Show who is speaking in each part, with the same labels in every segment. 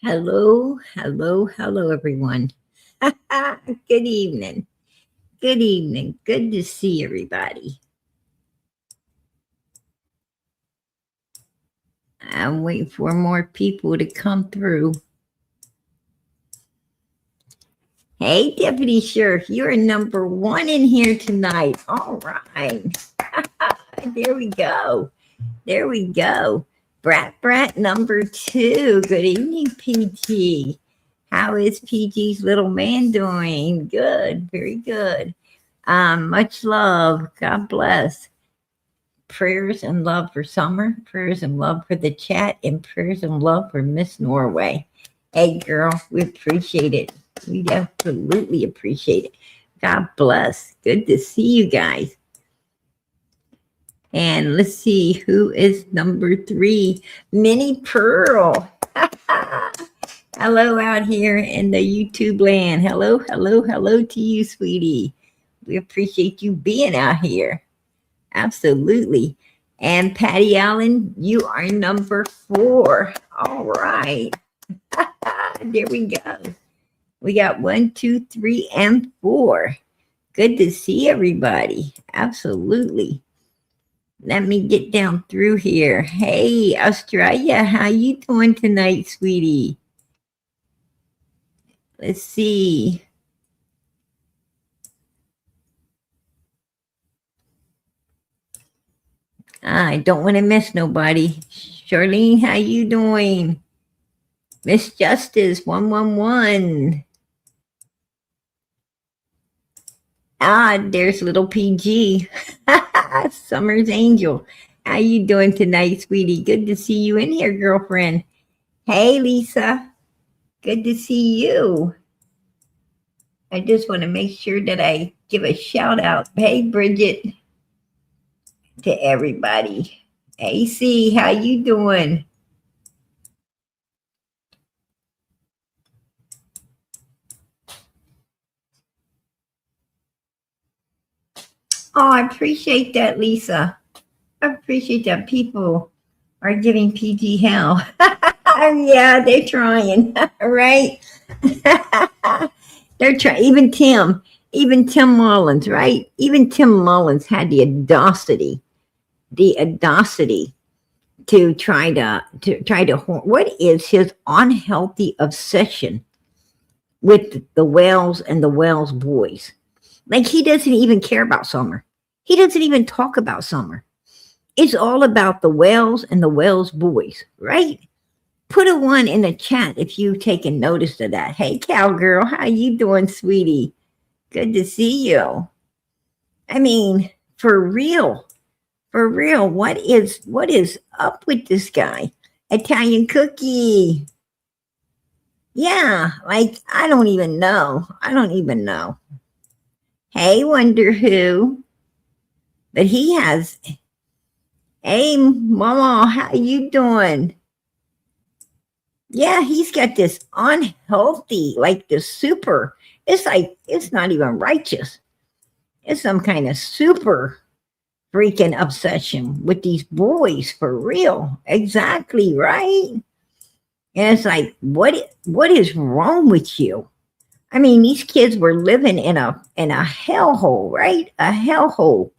Speaker 1: Hello, hello, hello, everyone. Good evening. Good evening. Good to see everybody. I'm waiting for more people to come through. Hey, Deputy Sheriff, you're number one in here tonight. All right. There we go. There we go. Brat number two. Good evening, PG. How is PG's little man doing? Good. Very good. Much love. God bless. Prayers and love for Summer, prayers and love for the chat, and prayers and love for Miss Norway. Hey, girl, we appreciate it. We absolutely appreciate it. God bless. Good to see you guys. And let's see who is number three. Minnie Pearl. Hello out here in the YouTube land. Hello, hello, hello to you, sweetie. We appreciate you being out here. Absolutely. And Patty Allen, you are number four. All right. There we go. We got 1, 2, 3, and 4. Good to see everybody. Absolutely. Let me get down through here. Hey, Australia, how you doing tonight, sweetie? Let's see. I don't want to miss nobody. Charlene, how you doing? Miss Justice, 111. There's little PG. Summer's Angel. How you doing tonight, sweetie? Good to see you in here, girlfriend. Hey, Lisa. Good to see you. I just want to make sure that I give a shout out. Hey, Bridget. To everybody. AC, how you doing? Oh, I appreciate that, Lisa. I appreciate that people are giving PG hell. Yeah, they're trying, right? They're trying. Even Tim Mullins, right? Even Tim Mullins had the audacity to try to. What is his unhealthy obsession with the Wells and the Wells boys? Like, he doesn't even care about Summer. He doesn't even talk about Summer. It's all about the Wells and the Wells boys, right? Put a 1 in the chat if you've taken notice of that. Hey, cowgirl, how you doing, sweetie? Good to see you. I mean, for real, what is up with this guy? Italian Cookie. Yeah, like, I don't even know. Hey, Wonder Who. But he has. Hey, Mama, how you doing? Yeah, he's got this unhealthy, like the super. It's like, it's not even righteous. It's some kind of super freaking obsession with these boys, for real. Exactly, right? And it's like, what is wrong with you? I mean, these kids were living in a hellhole, right? A hellhole.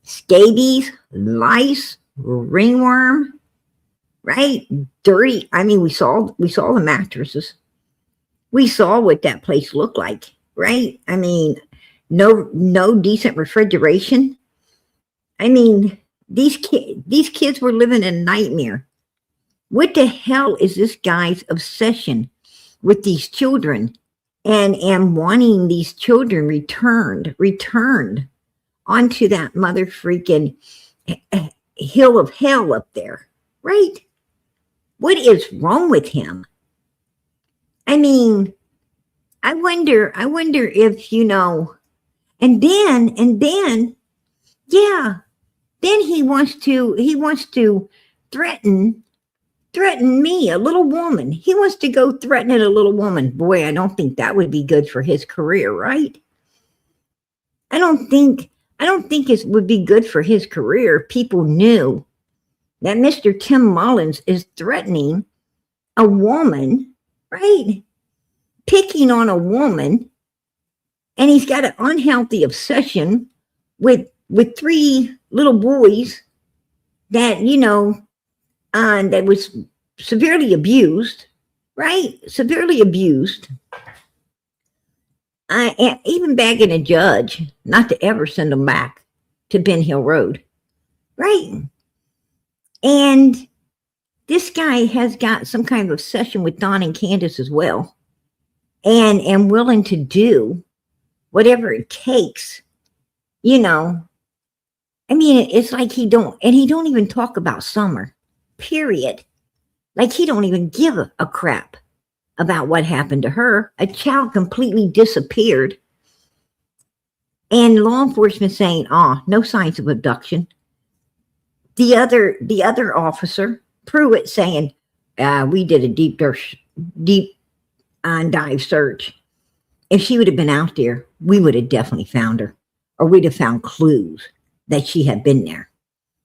Speaker 1: Scabies, lice, ringworm, right? Dirty. I mean, we saw the mattresses. We saw what that place looked like, right? I mean, no decent refrigeration. I mean, these kids were living a nightmare. What the hell is this guy's obsession with these children and wanting these children returned onto that mother freaking hill of hell up there, right? What is wrong with him? I mean, I wonder if, and then, yeah, then he wants to threaten me, a little woman. He wants to go threatening a little woman. Boy, I don't think that would be good for his career, right? I don't think it would be good for his career. People knew that Mr. Tim Mullins is threatening a woman, right? Picking on a woman, and he's got an unhealthy obsession with 3 little boys that, that was severely abused, right? Severely abused. Even begging a judge not to ever send them back to Ben Hill Road, right? And this guy has got some kind of obsession with Don and Candus as well, and willing to do whatever it takes, I mean, it's like he don't even talk about Summer, period. Like he don't even give a crap about what happened to her. A child completely disappeared. And law enforcement saying, no signs of abduction. The other officer, Pruitt, saying, we did a deep dive search. If she would have been out there, we would have definitely found her, or we'd have found clues that she had been there.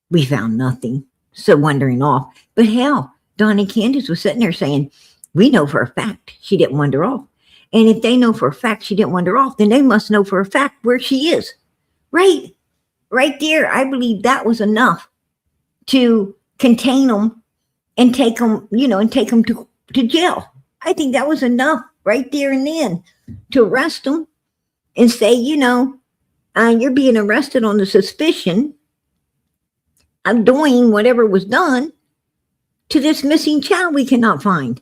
Speaker 1: We found nothing. So wandering off. But hell, Don and Candus was sitting there saying, we know for a fact she didn't wander off. And if they know for a fact she didn't wander off, then they must know for a fact where she is. Right? Right there, I believe that was enough to contain them and take them, to jail. I think that was enough right there and then to arrest them and say, you're being arrested on the suspicion of doing whatever was done to this missing child we cannot find.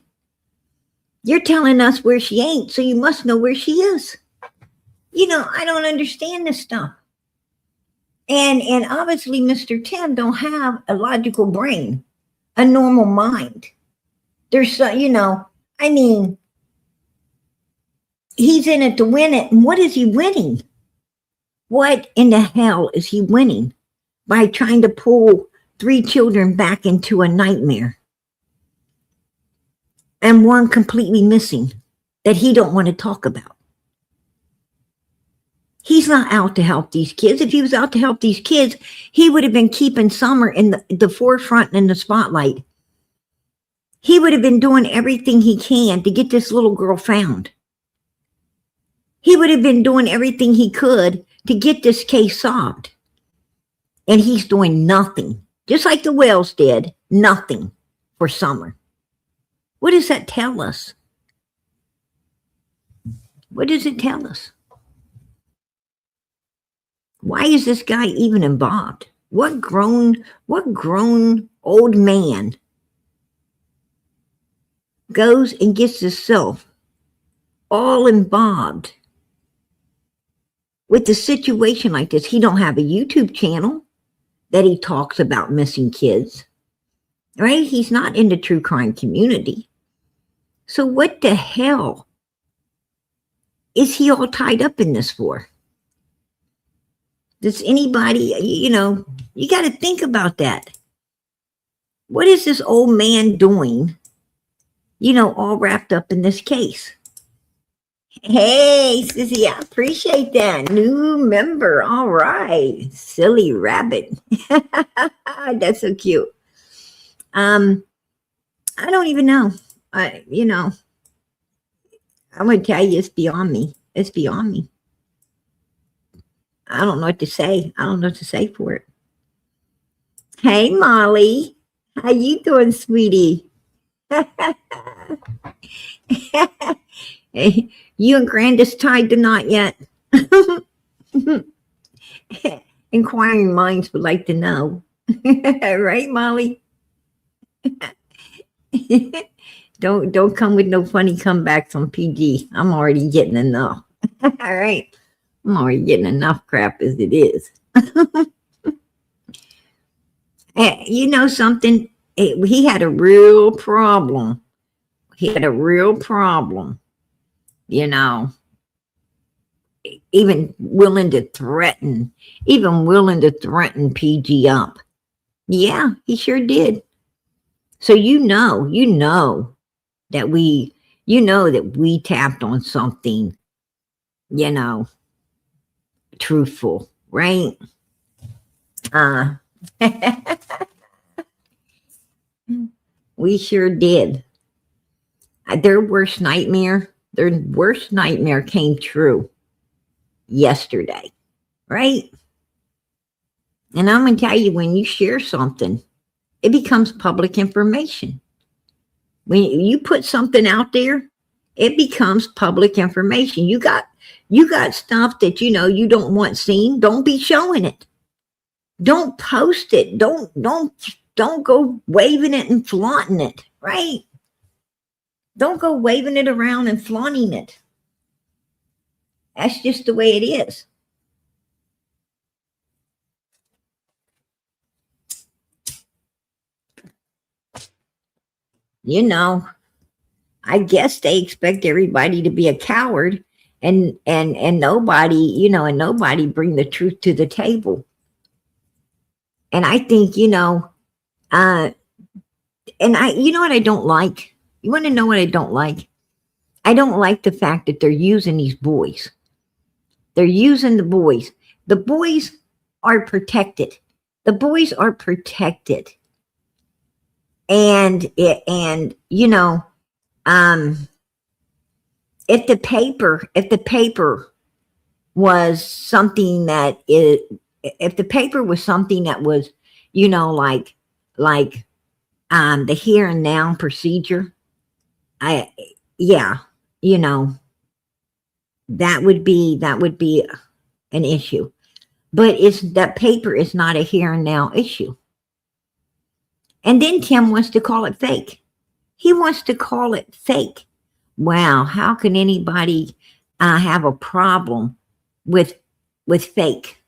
Speaker 1: You're telling us where she ain't, so you must know where she is. I don't understand this stuff. And obviously Mr. Tim don't have a logical brain, a normal mind. There's, he's in it to win it. And what is he winning? What in the hell is he winning by trying to pull 3 children back into a nightmare? And one completely missing that he don't want to talk about. He's not out to help these kids. If he was out to help these kids, he would have been keeping Summer in the forefront and in the spotlight. He would have been doing everything he can to get this little girl found. He would have been doing everything he could to get this case solved. And he's doing nothing, just like the Wells did, nothing for Summer. What does that tell us? What does it tell us? Why is this guy even involved? What grown old man goes and gets himself all involved with a situation like this? He don't have a YouTube channel that he talks about missing kids, right? He's not in the true crime community. So what the hell is he all tied up in this for? Does anybody, you got to think about that. What is this old man doing, all wrapped up in this case? Hey, Sissy, I appreciate that. New member. All right. Silly rabbit. That's so cute. I don't even know. I'm going to tell you, it's beyond me. It's beyond me. I don't know what to say. I don't know what to say for it. Hey, Molly. How you doing, sweetie? Hey, you and Candus tied the knot yet? Inquiring minds would like to know. Right, Molly? Don't come with no funny comebacks on PG. I'm already getting enough. All right. I'm already getting enough crap as it is. You know something? He had a real problem. Even willing to threaten PG up. Yeah, he sure did. So you know that we tapped on something, truthful, right? We sure did. Their worst nightmare, came true yesterday, right? And I'm going to tell you, when you share something, it becomes public information. When you put something out there, it becomes public information. You got stuff that you don't want seen. Don't be showing it. Don't post it. Don't go waving it and flaunting it, right? Don't go waving it around and flaunting it. That's just the way it is. I guess they expect everybody to be a coward and nobody, and nobody bring the truth to the table. And I think, and what I don't like? You want to know what I don't like? I don't like the fact that they're using these boys. They're using the boys. The boys are protected. The boys are protected. And if the paper was something that was, like the here and now procedure, that would be an issue. But that paper is not a here and now issue. And then Tim wants to call it fake. He wants to call it fake. Wow, how can anybody have a problem with fake?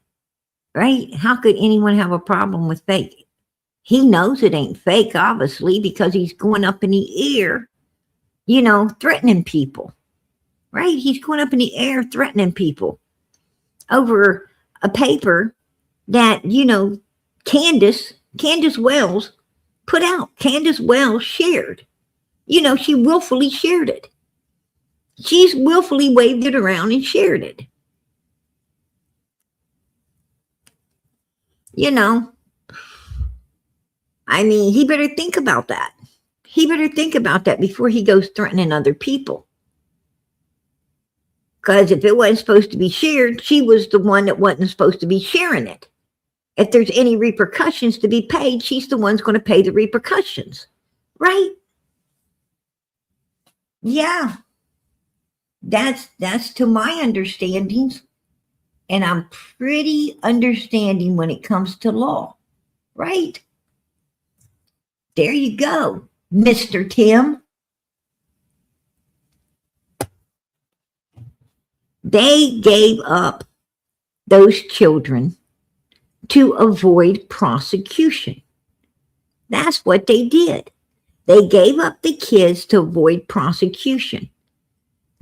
Speaker 1: Right? How could anyone have a problem with fake? He knows it ain't fake, obviously, because he's going up in the air, threatening people. Right? He's going up in the air threatening people over a paper that, Candus Wells put out. Candus Wells shared. She willfully shared it. She's willfully waved it around and shared it. He better think about that. He better think about that before he goes threatening other people. Because if it wasn't supposed to be shared, she was the one that wasn't supposed to be sharing it. If there's any repercussions to be paid, she's the one's going to pay the repercussions. Right? Yeah. That's to my understandings. And I'm pretty understanding when it comes to law. Right? There you go, Mr. Tim. They gave up those children to avoid prosecution. That's what they did. They gave up the kids to avoid prosecution.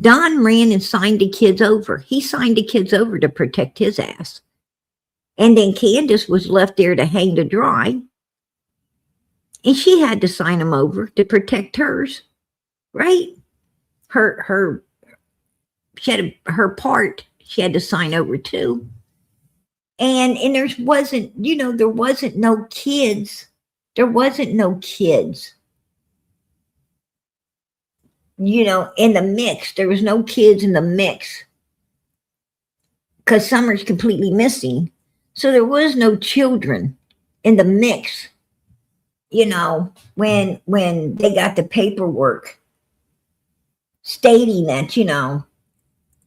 Speaker 1: Don ran and signed the kids over. He signed the kids over to protect his ass. And then Candus was left there to hang to dry. And she had to sign them over to protect hers. Right? Her part, she had to sign over too. And there wasn't no kids. There wasn't no kids. In the mix. There was no kids in the mix. Because Summer's completely missing. So there was no children in the mix. When they got the paperwork stating that,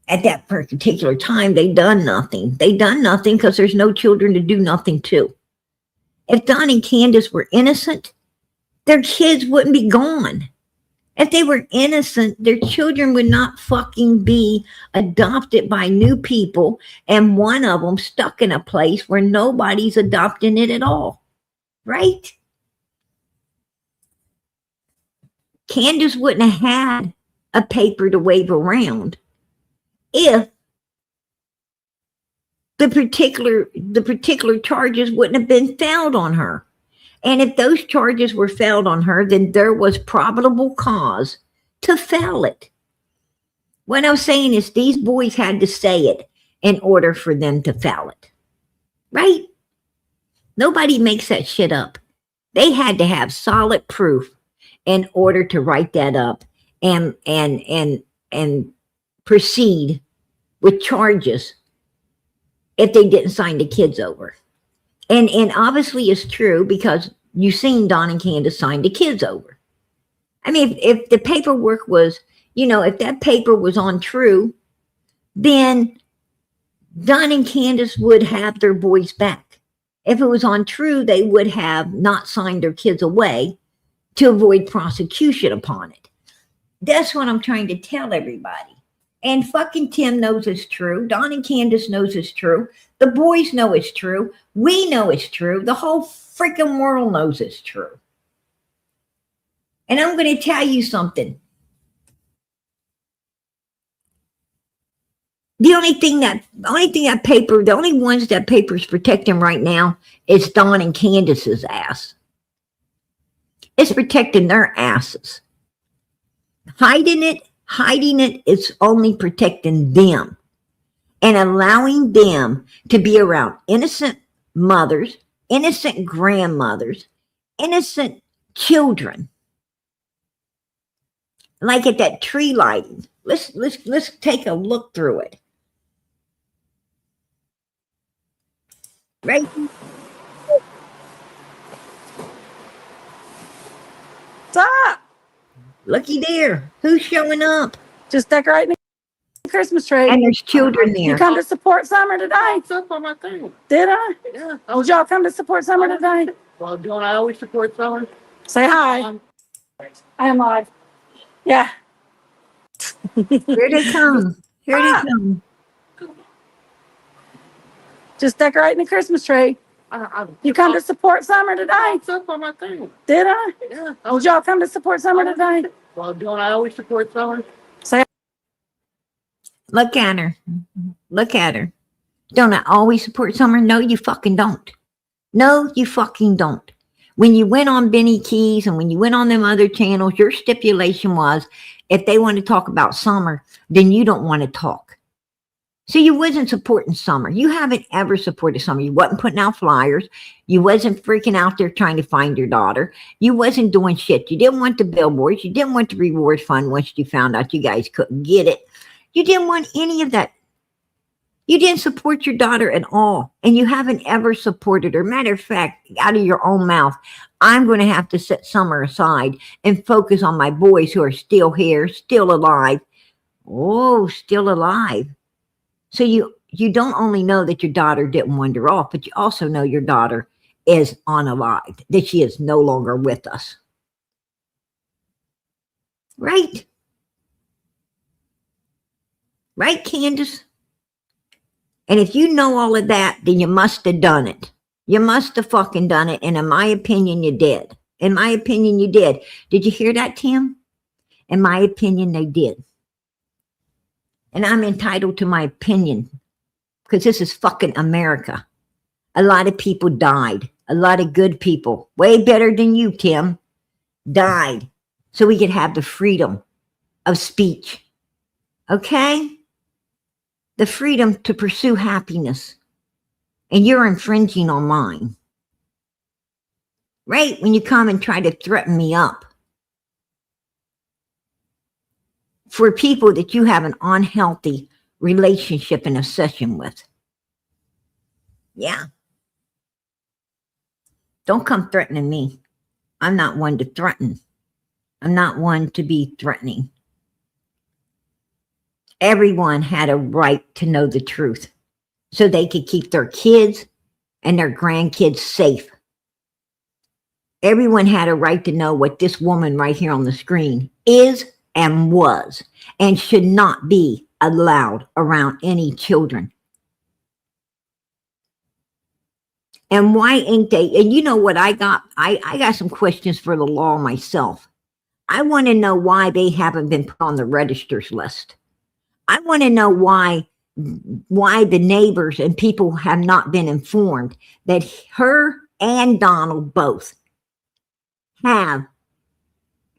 Speaker 1: at that particular time, they done nothing. They done nothing because there's no children to do nothing to. If Don and Candus were innocent, their kids wouldn't be gone. If they were innocent, their children would not fucking be adopted by new people and one of them stuck in a place where nobody's adopting it at all. Right? Candus wouldn't have had a paper to wave around if the particular charges wouldn't have been found on her. And if those charges were found on her, then there was probable cause to file it. What I'm saying is these boys had to say it in order for them to file it. Right? Nobody makes that shit up. They had to have solid proof in order to write that up and proceed with charges if they didn't sign the kids over. And obviously it's true because you've seen Don and Candus sign the kids over. I mean, if the paperwork was, if that paper was untrue, then Don and Candus would have their boys back. If it was untrue, they would have not signed their kids away to avoid prosecution upon it. That's what I'm trying to tell everybody. And fucking Tim knows it's true. Don and Candus knows it's true. The boys know it's true. We know it's true. The whole freaking world knows it's true. And I'm going to tell you something. The only ones that paper's protecting right now is Don and Candus's ass. It's protecting their asses. Hiding it is only protecting them and allowing them to be around innocent mothers, innocent grandmothers, innocent children. Like at that tree lighting. Let's take a look through it. Right?
Speaker 2: Stop!
Speaker 1: Looky there. Who's showing up?
Speaker 2: Just decorating the Christmas tree.
Speaker 1: And there's children there.
Speaker 2: You come to support Summer today?
Speaker 3: That's on my thing.
Speaker 2: Did I?
Speaker 3: Yeah.
Speaker 2: Did y'all come to support Summer today?
Speaker 3: Well, don't I always support someone?
Speaker 2: Say hi. I am live. Yeah.
Speaker 1: Here they come. Here they come.
Speaker 2: Just decorating the Christmas tree. You come to support Summer today?
Speaker 3: That's on my thing.
Speaker 2: Did I?
Speaker 3: Yeah.
Speaker 2: Did y'all come to support Summer today?
Speaker 3: Well, don't I always support someone?
Speaker 2: Say
Speaker 1: Look at her. Look at her. Don't I always support Summer? No, you fucking don't. No, you fucking don't. When you went on Benny Keys and when you went on them other channels, your stipulation was if they want to talk about Summer, then you don't want to talk. So you wasn't supporting Summer. You haven't ever supported Summer. You wasn't putting out flyers. You wasn't freaking out there trying to find your daughter. You wasn't doing shit. You didn't want the billboards. You didn't want the reward fund once you found out you guys couldn't get it. You didn't want any of that. You didn't support your daughter at all. And you haven't ever supported her. Matter of fact, out of your own mouth, I'm going to have to set Summer aside and focus on my boys who are still here, still alive. Oh, still alive. So you don't only know that your daughter didn't wander off, but you also know your daughter is unalived, that she is no longer with us. Right? Right, Candus? And if you know all of that, then you must have done it. You must have fucking done it. And in my opinion, you did. In my opinion, you did. Did you hear that, Tim? In my opinion, they did. And I'm entitled to my opinion because this is fucking America. A lot of people died. A lot of good people, way better than you, Tim, died so we could have the freedom of speech. Okay? The freedom to pursue happiness. And you're infringing on mine. Right? When you come and try to threaten me up. For people that you have an unhealthy relationship and obsession with. Yeah. Don't come threatening me. I'm not one to threaten. I'm not one to be threatening. Everyone had a right to know the truth so they could keep their kids and their grandkids safe. Everyone had a right to know what this woman right here on the screen is and was and should not be allowed around any children. And why ain't they? And you know what I got? I got some questions for the law myself. I want to know why they haven't been put on the registers list. I want to know why the neighbors and people have not been informed that her and Donald both have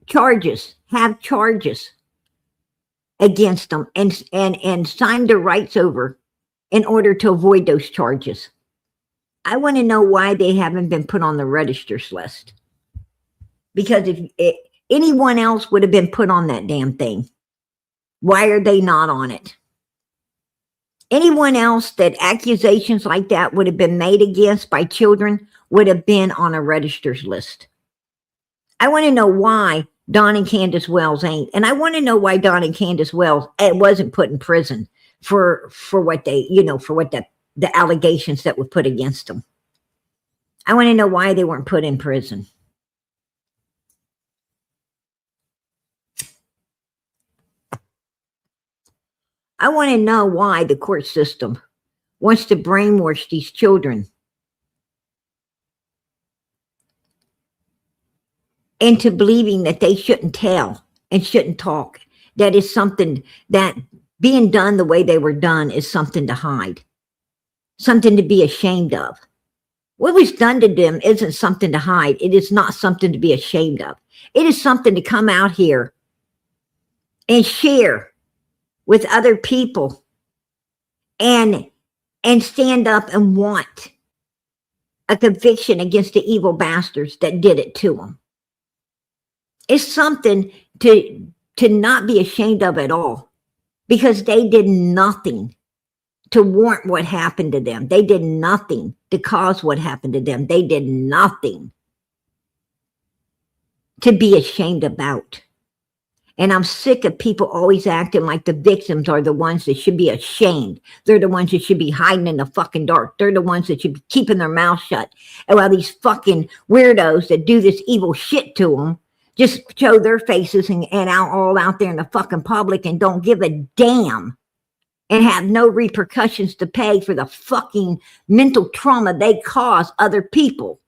Speaker 1: charges against them and signed their rights over in order to avoid those charges. I want to know why they haven't been put on the registers list. Because anyone else would have been put on that damn thing. Why are they not on it? Anyone else that accusations like that would have been made against by children would have been on a register's list. I want to know why Don and Candus Wells ain't. And I want to know why Don and Candus Wells wasn't put in prison for what they, for what the allegations that were put against them. I want to know why they weren't put in prison. I want to know why the court system wants to brainwash these children into believing that they shouldn't tell and shouldn't talk. That is something that being done the way they were done is something to hide, something to be ashamed of. What was done to them isn't something to hide. It is not something to be ashamed of. It is something to come out here and share with other people and stand up and want a conviction against the evil bastards that did it to them. It's something to not be ashamed of at all, because they did nothing to warrant what happened to them. They did nothing to cause what happened to them. They did nothing to be ashamed about. And I'm sick of people always acting like the victims are the ones that should be ashamed. They're the ones that should be hiding in the fucking dark. They're the ones that should be keeping their mouth shut. And while these fucking weirdos that do this evil shit to them just show their faces and all out there in the fucking public and don't give a damn and have no repercussions to pay for the fucking mental trauma they cause other people.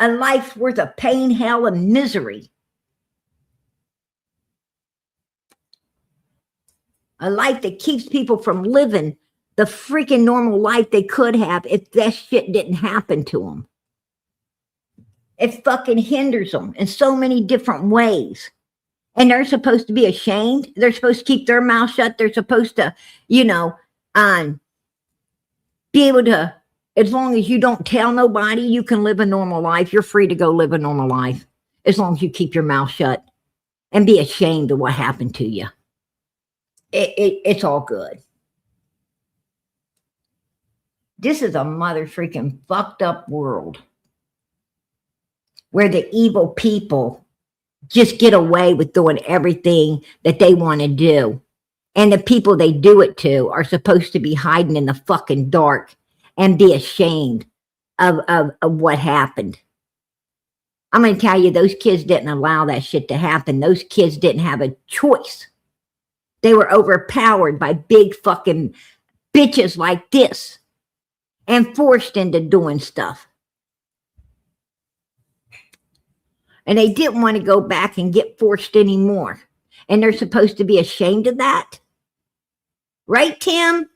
Speaker 1: A life worth of pain, hell, and misery. A life that keeps people from living the freaking normal life they could have if that shit didn't happen to them. It fucking hinders them in so many different ways. And they're supposed to be ashamed. They're supposed to keep their mouth shut. They're supposed to, be able to, as long as you don't tell nobody, you can live a normal life. You're free to go live a normal life as long as you keep your mouth shut and be ashamed of what happened to you. It's all good. This is a mother freaking fucked up world where the evil people just get away with doing everything that they want to do. And the people they do it to are supposed to be hiding in the fucking dark and be ashamed of what happened. I'm going to tell you, those kids didn't allow that shit to happen. Those kids didn't have a choice. They were overpowered by big fucking bitches like this and forced into doing stuff. And they didn't want to go back and get forced anymore. And they're supposed to be ashamed of that. Right, Tim?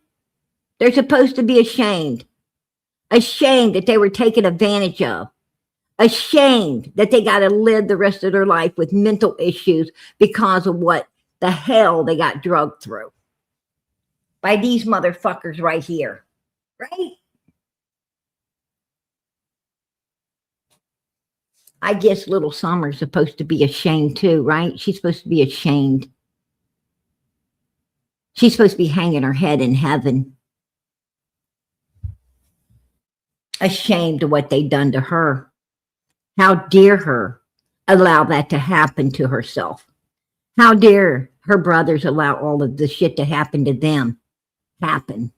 Speaker 1: They're supposed to be ashamed. Ashamed that they were taken advantage of. Ashamed that they got to live the rest of their life with mental issues because of what the hell they got drugged through by these motherfuckers right here. Right? I guess little Summer's supposed to be ashamed too, right? She's supposed to be ashamed. She's supposed to be hanging her head in heaven. Ashamed of what they done to her. How dare her allow that to happen to herself? How dare her brothers allow all of the shit to happen to them happen?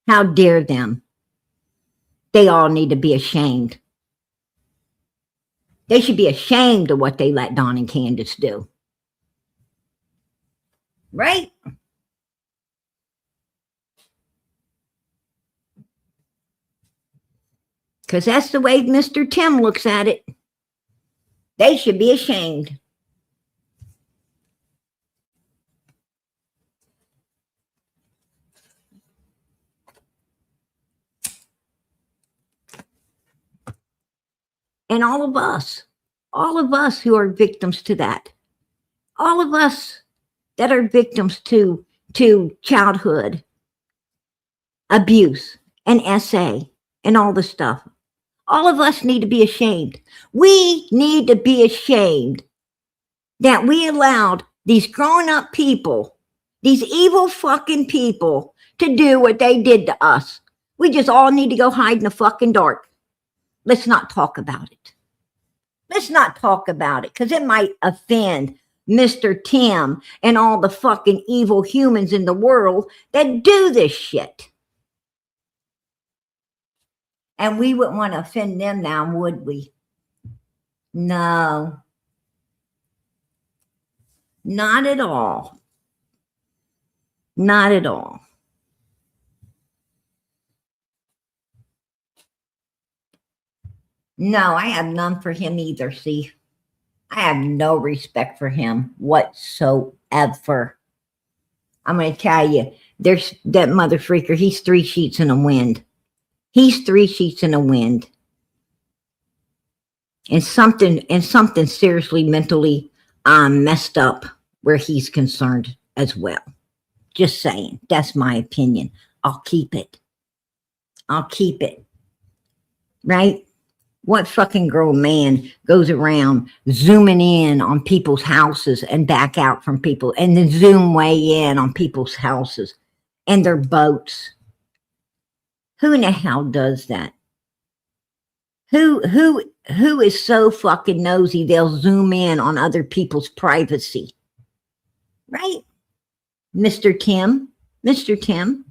Speaker 1: How dare them? They all need to be ashamed. They should be ashamed of what they let Don and Candus do. Right? Because that's the way Mr. Tim looks at it. They should be ashamed. And all of us who are victims to that, all of us that are victims to childhood abuse and SA and all the stuff, all of us need to be ashamed. We need to be ashamed that we allowed these grown-up people, these evil fucking people, to do what they did to us. We just all need to go hide in the fucking dark. Let's not talk about it. Let's not talk about it, because it might offend Mr. Tim and all the fucking evil humans in the world that do this shit. And we wouldn't want to offend them now, would we? No. Not at all. Not at all. No, I have none for him either, see? I have no respect for him whatsoever. I'm going to tell you, there's that mother freaker, he's 3 sheets in the wind. He's 3 sheets in the wind. And something seriously mentally messed up where he's concerned as well. Just saying. That's my opinion. I'll keep it. I'll keep it. Right? What fucking grown man goes around zooming in on people's houses and back out from people and then zoom way in on people's houses and their boats? Who in the hell does that? Who is so fucking nosy they'll zoom in on other people's privacy? Right? Mr. Tim. Mr. Tim.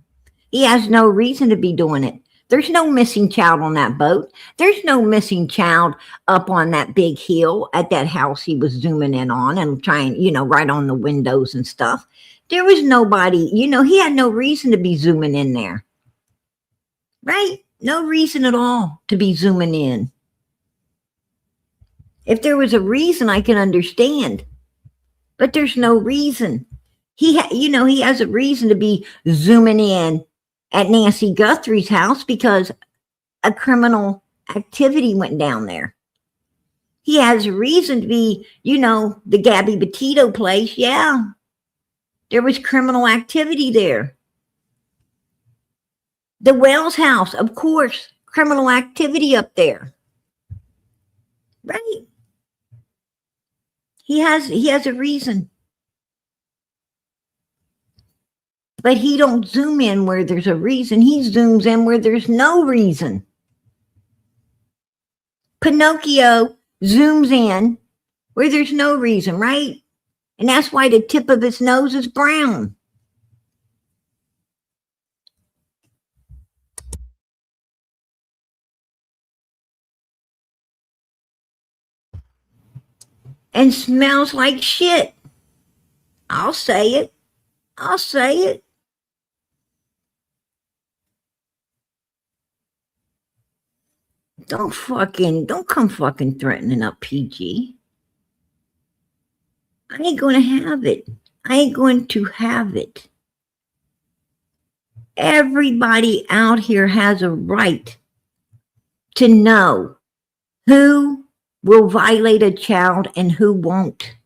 Speaker 1: He has no reason to be doing it. There's no missing child on that boat. There's no missing child up on that big hill at that house he was zooming in on and trying, right on the windows and stuff. There was nobody, he had no reason to be zooming in there. Right? No reason at all to be zooming in. If there was a reason, I can understand. But there's no reason. He has a reason to be zooming in at Nancy Guthrie's house because a criminal activity went down there. He has a reason to be, the Gabby Petito place. Yeah, there was criminal activity there. The Wells house, of course, criminal activity up there. Right? He has a reason. But he don't zoom in where there's a reason. He zooms in where there's no reason. Pinocchio zooms in where there's no reason, right? And that's why the tip of his nose is brown. And smells like shit. I'll say it. I'll say it. Don't come fucking threatening up PG. I ain't going to have it. I ain't going to have it. Everybody out here has a right to know who will violate a child and who won't.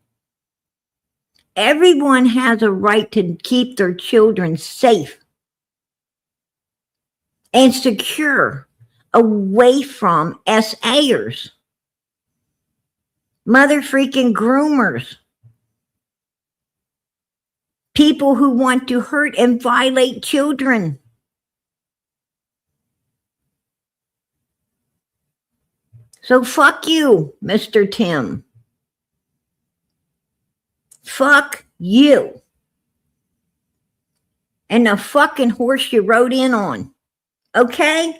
Speaker 1: Everyone has a right to keep their children safe and secure away from SAers, mother freaking groomers, people who want to hurt and violate children. So fuck you, Mr. Tim. Fuck you. And the fucking horse you rode in on. Okay?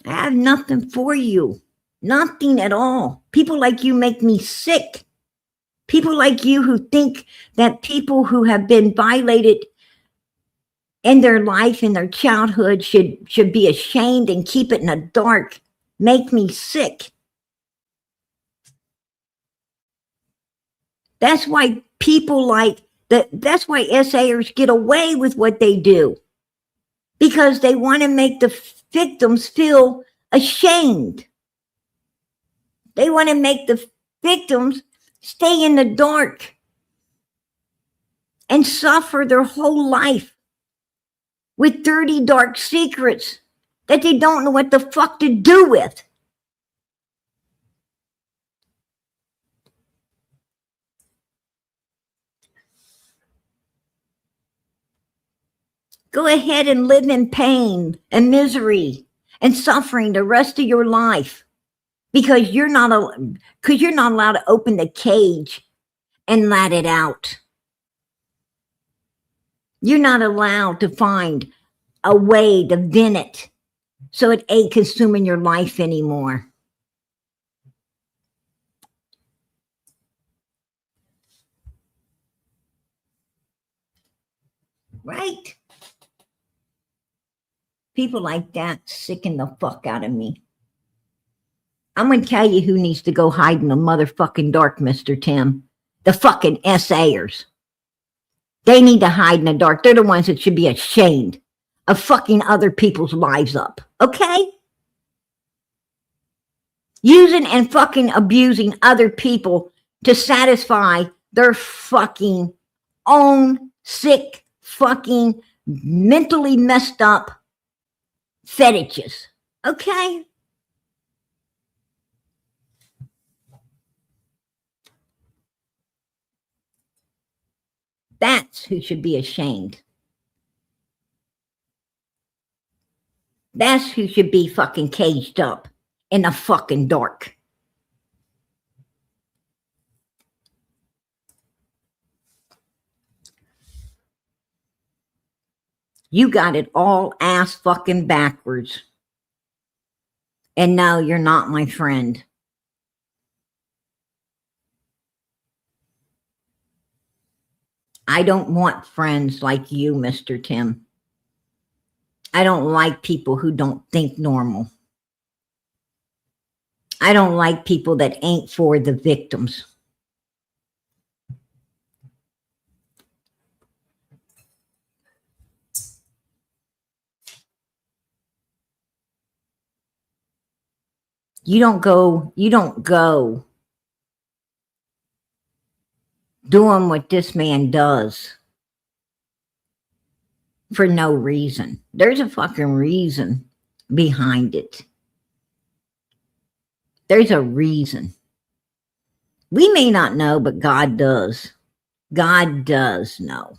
Speaker 1: I have nothing for you. Nothing at all. People like you make me sick. People like you who think that people who have been violated in their life, in their childhood, should be ashamed and keep it in the dark, make me sick. That's why people like that. That's why SAers get away with what they do, because they want to make the victims feel ashamed. They want to make the victims stay in the dark and suffer their whole life with dirty, dark secrets that they don't know what the fuck to do with. Go ahead and live in pain and misery and suffering the rest of your life because you're not allowed to open the cage and let it out. You're not allowed to find a way to vent it so it ain't consuming your life anymore. Right? People like that sicken the fuck out of me. I'm going to tell you who needs to go hide in the motherfucking dark, Mr. Tim. The fucking SAers. They need to hide in the dark. They're the ones that should be ashamed of fucking other people's lives up. Okay? Using and fucking abusing other people to satisfy their fucking own sick, fucking mentally messed up fetishes. Okay? That's who should be ashamed. That's who should be fucking caged up in the fucking dark. You got it all ass fucking backwards. And no, you're not my friend. I don't want friends like you, Mr. Tim. I don't like people who don't think normal. I don't like people that ain't for the victims. You don't go doing what this man does for no reason. There's a fucking reason behind it. There's a reason. We may not know, but God does. God does know.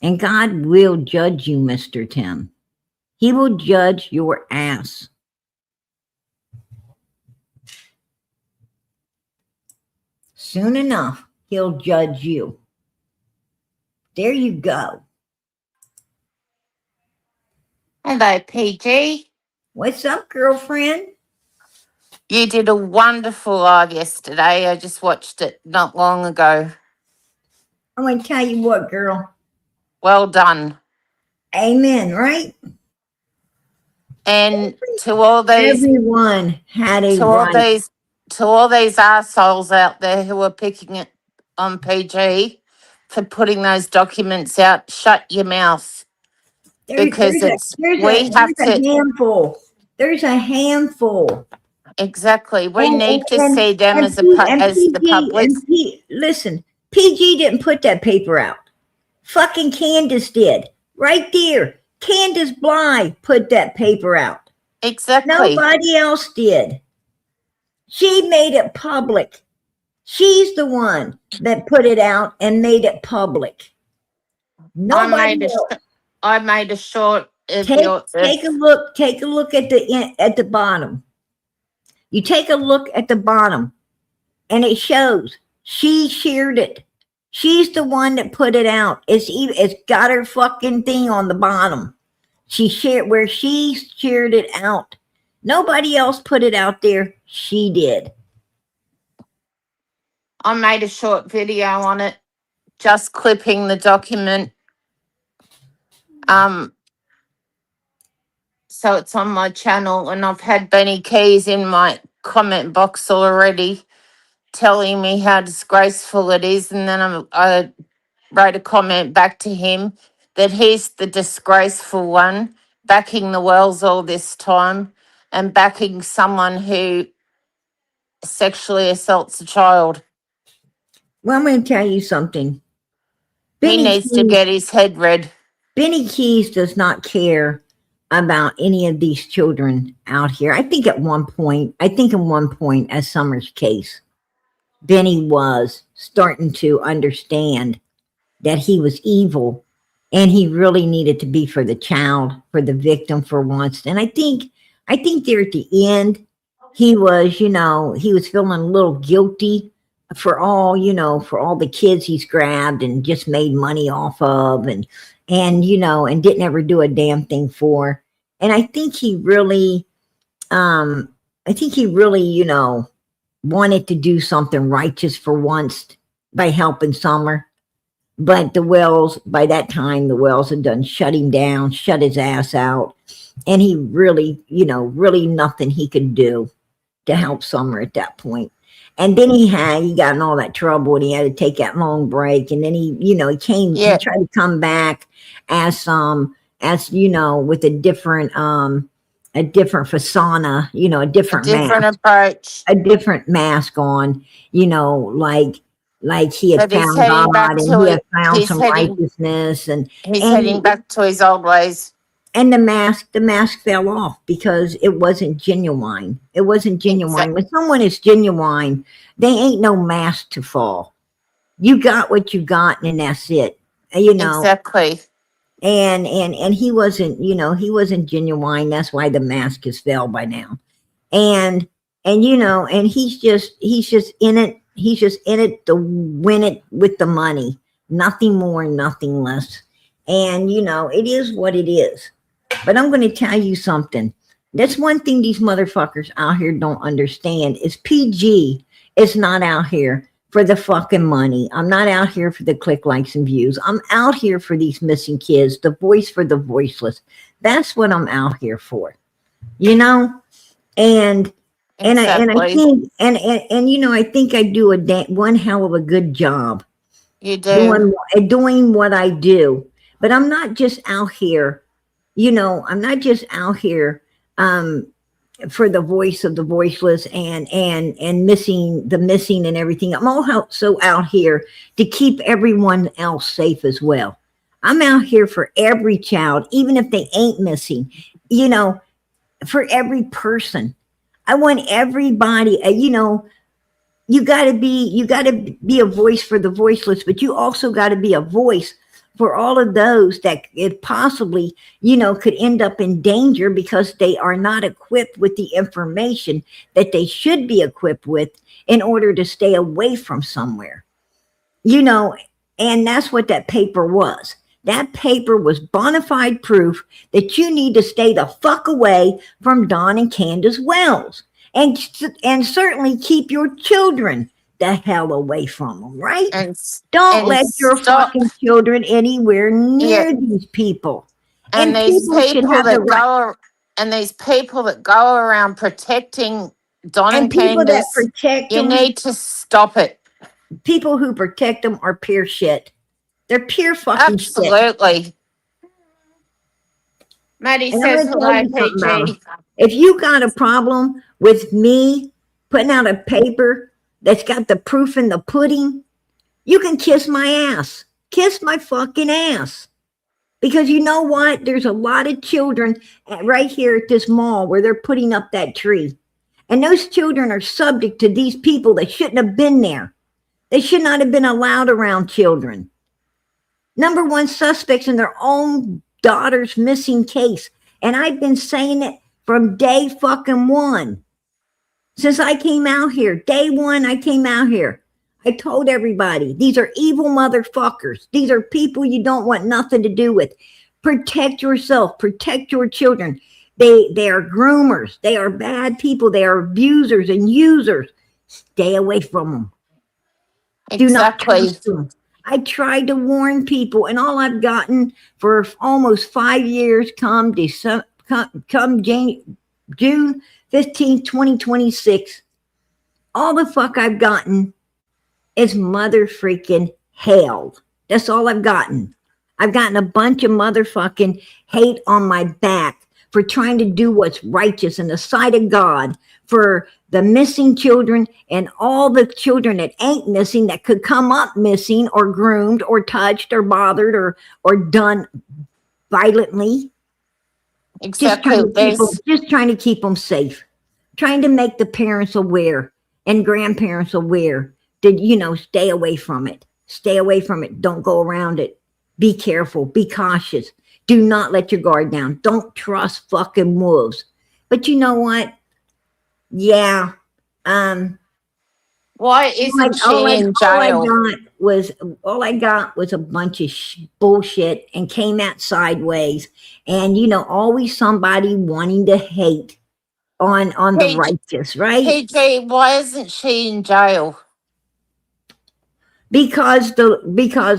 Speaker 1: And God will judge you, Mr. Tim. He will judge your ass. Soon enough, he'll judge you. There you go.
Speaker 4: Hello, PG.
Speaker 1: What's up, girlfriend?
Speaker 4: You did a wonderful live yesterday. I just watched it not long ago.
Speaker 1: I'm going to tell you what, girl.
Speaker 4: Well done.
Speaker 1: Amen, right?
Speaker 4: And to all these
Speaker 1: Everyone had a right.
Speaker 4: to all these assholes out there who are picking it on PG for putting those documents out, shut your mouth. Because we have to.
Speaker 1: Handful. There's a handful.
Speaker 4: Exactly. We need to see them as the public.
Speaker 1: Listen, PG didn't put that paper out. Fucking Candus did. Right there. Candus Bly put that paper out.
Speaker 4: Exactly.
Speaker 1: Nobody else did. She made it public. She's the one that put it out and made it public. Nobody else.
Speaker 4: I made a short.
Speaker 1: Take a look. Take a look at the bottom. You take a look at the bottom, and it shows she shared it. She's the one that put it out. It's got her fucking thing on the bottom. She shared it out. Nobody else put it out there. She did.
Speaker 4: I made a short video on it, just clipping the document. So it's on my channel, and I've had Benny Keys in my comment box already telling me how disgraceful it is, and then I wrote a comment back to him that he's the disgraceful one, backing the Wells all this time and backing someone who sexually assaults a child.
Speaker 1: Well, I'm going to tell you something.
Speaker 4: He needs to get his head read.
Speaker 1: Benny Keys does not care about any of these children out here. I think in one point, as Summer's case, Benny was starting to understand that he was evil And he really needed to be for the child, for the victim for once. And I think there at the end, he was, he was feeling a little guilty for all, for all the kids he's grabbed and just made money off of and didn't ever do a damn thing for. And I think he really, wanted to do something righteous for once by helping Summer. But by that time, the Wells had done shut him down, shut his ass out. And he really, really nothing he could do to help Summer at that point. And then he got in all that trouble and he had to take that long break. And then he tried to come back as with a different persona, a different
Speaker 4: approach,
Speaker 1: a different mask on, like he had found God and he had found some righteousness and
Speaker 4: he's heading back to his old ways.
Speaker 1: And the mask fell off because it wasn't genuine. It wasn't genuine. When someone is genuine, they ain't no mask to fall. You got what you got and that's it.
Speaker 4: Exactly.
Speaker 1: And he wasn't, he wasn't genuine. That's why the mask has fell by now. And he's just in it. He's just in it to win it with the money. Nothing more, nothing less. And, it is what it is. But I'm going to tell you something. That's one thing these motherfuckers out here don't understand is PG is not out here for the fucking money. I'm not out here for the click, likes, and views. I'm out here for these missing kids, the voice for the voiceless. That's what I'm out here for. And I think I think I do one hell of a good job.
Speaker 4: You do
Speaker 1: doing what I do, but I'm not just out here. I'm not just out here for the voice of the voiceless and missing and everything. I'm also out here to keep everyone else safe as well. I'm out here for every child, even if they ain't missing. For every person. I want everybody, you got to be a voice for the voiceless, but you also got to be a voice for all of those that it possibly, could end up in danger because they are not equipped with the information that they should be equipped with in order to stay away from somewhere. And that's what that paper was. That paper was bona fide proof that you need to stay the fuck away from Don and Candus Wells and certainly keep your children the hell away from them, right? Don't let your fucking children anywhere near these people.
Speaker 4: And these people that go around protecting Don and Candus, you need to stop it.
Speaker 1: People who protect them are pure shit. They're pure fucking shit.
Speaker 4: Absolutely. Maddie says hello, PG.
Speaker 1: If you got a problem with me putting out a paper that's got the proof in the pudding, you can kiss my ass. Kiss my fucking ass. Because you know what? There's a lot of children right here at this mall where they're putting up that tree. And those children are subject to these people that shouldn't have been there. They should not have been allowed around children. Number one suspects in their own daughter's missing case. And I've been saying it from day fucking one. Since I came out here, day one I came out here. I told everybody, these are evil motherfuckers. These are people you don't want nothing to do with. Protect yourself. Protect your children. They are groomers. They are bad people. They are abusers and users. Stay away from them.
Speaker 4: Exactly.
Speaker 1: Do not trust them. I tried to warn people, and all I've gotten for almost 5 years come June 15, 2026, all the fuck I've gotten is mother freaking hell. That's all I've gotten. I've gotten a bunch of motherfucking hate on my back for trying to do what's righteous in the sight of God for the missing children and all the children that ain't missing that could come up missing or groomed or touched or bothered or done violently.
Speaker 4: Exactly.
Speaker 1: Just trying to keep them safe. Trying to make the parents aware and grandparents aware that, stay away from it. Stay away from it. Don't go around it. Be careful. Be cautious. Do not let your guard down. Don't trust fucking wolves. But you know what? Yeah.
Speaker 4: Why isn't she in jail?
Speaker 1: All I got was a bunch of bullshit and came out sideways. And always somebody wanting to hate on the
Speaker 4: PJ,
Speaker 1: righteous, right?
Speaker 4: PJ, why isn't she in jail?
Speaker 1: Because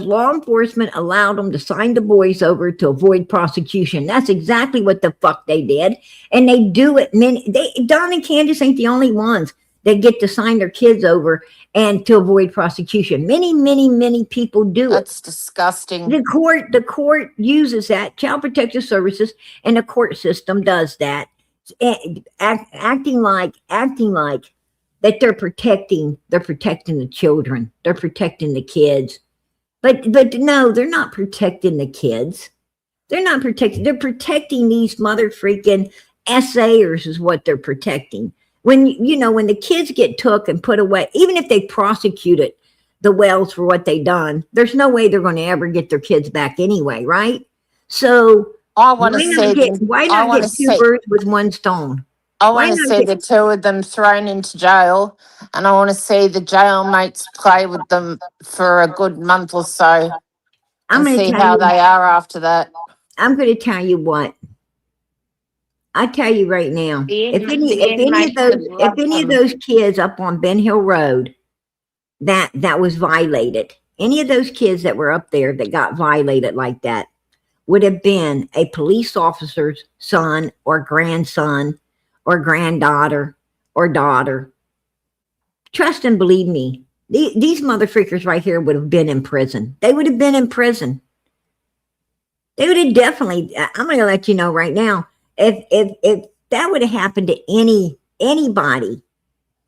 Speaker 1: law enforcement allowed them to sign the boys over to avoid prosecution. That's exactly what the fuck they did, and they do it. Don and Candus ain't the only ones that get to sign their kids over and to avoid prosecution. Many people do it.
Speaker 4: That's disgusting.
Speaker 1: The court uses that. Child Protective Services and the court system does that, acting like that they're protecting the children. They're protecting the kids. But no, they're not protecting the kids. They're not protecting. They're protecting these mother freaking essayers is what they're protecting. When when the kids get took and put away, even if they prosecuted the Wells for what they done, there's no way they're going to ever get their kids back anyway, right? So
Speaker 4: I want to see
Speaker 1: why not get two birds with one stone?
Speaker 4: I want to see the two of them thrown into jail, and I want to see the jailmates play with them for a good month or so and see how they are after that.
Speaker 1: I'm going to tell you what. I tell you right now, if any of those kids up on Ben Hill Road that was violated, any of those kids that were up there that got violated like that would have been a police officer's son or grandson or granddaughter or daughter. Trust and believe me, these motherfuckers right here would have been in prison. They would have been in prison. They would have definitely, I'm going to let you know right now, if that would have happened to anybody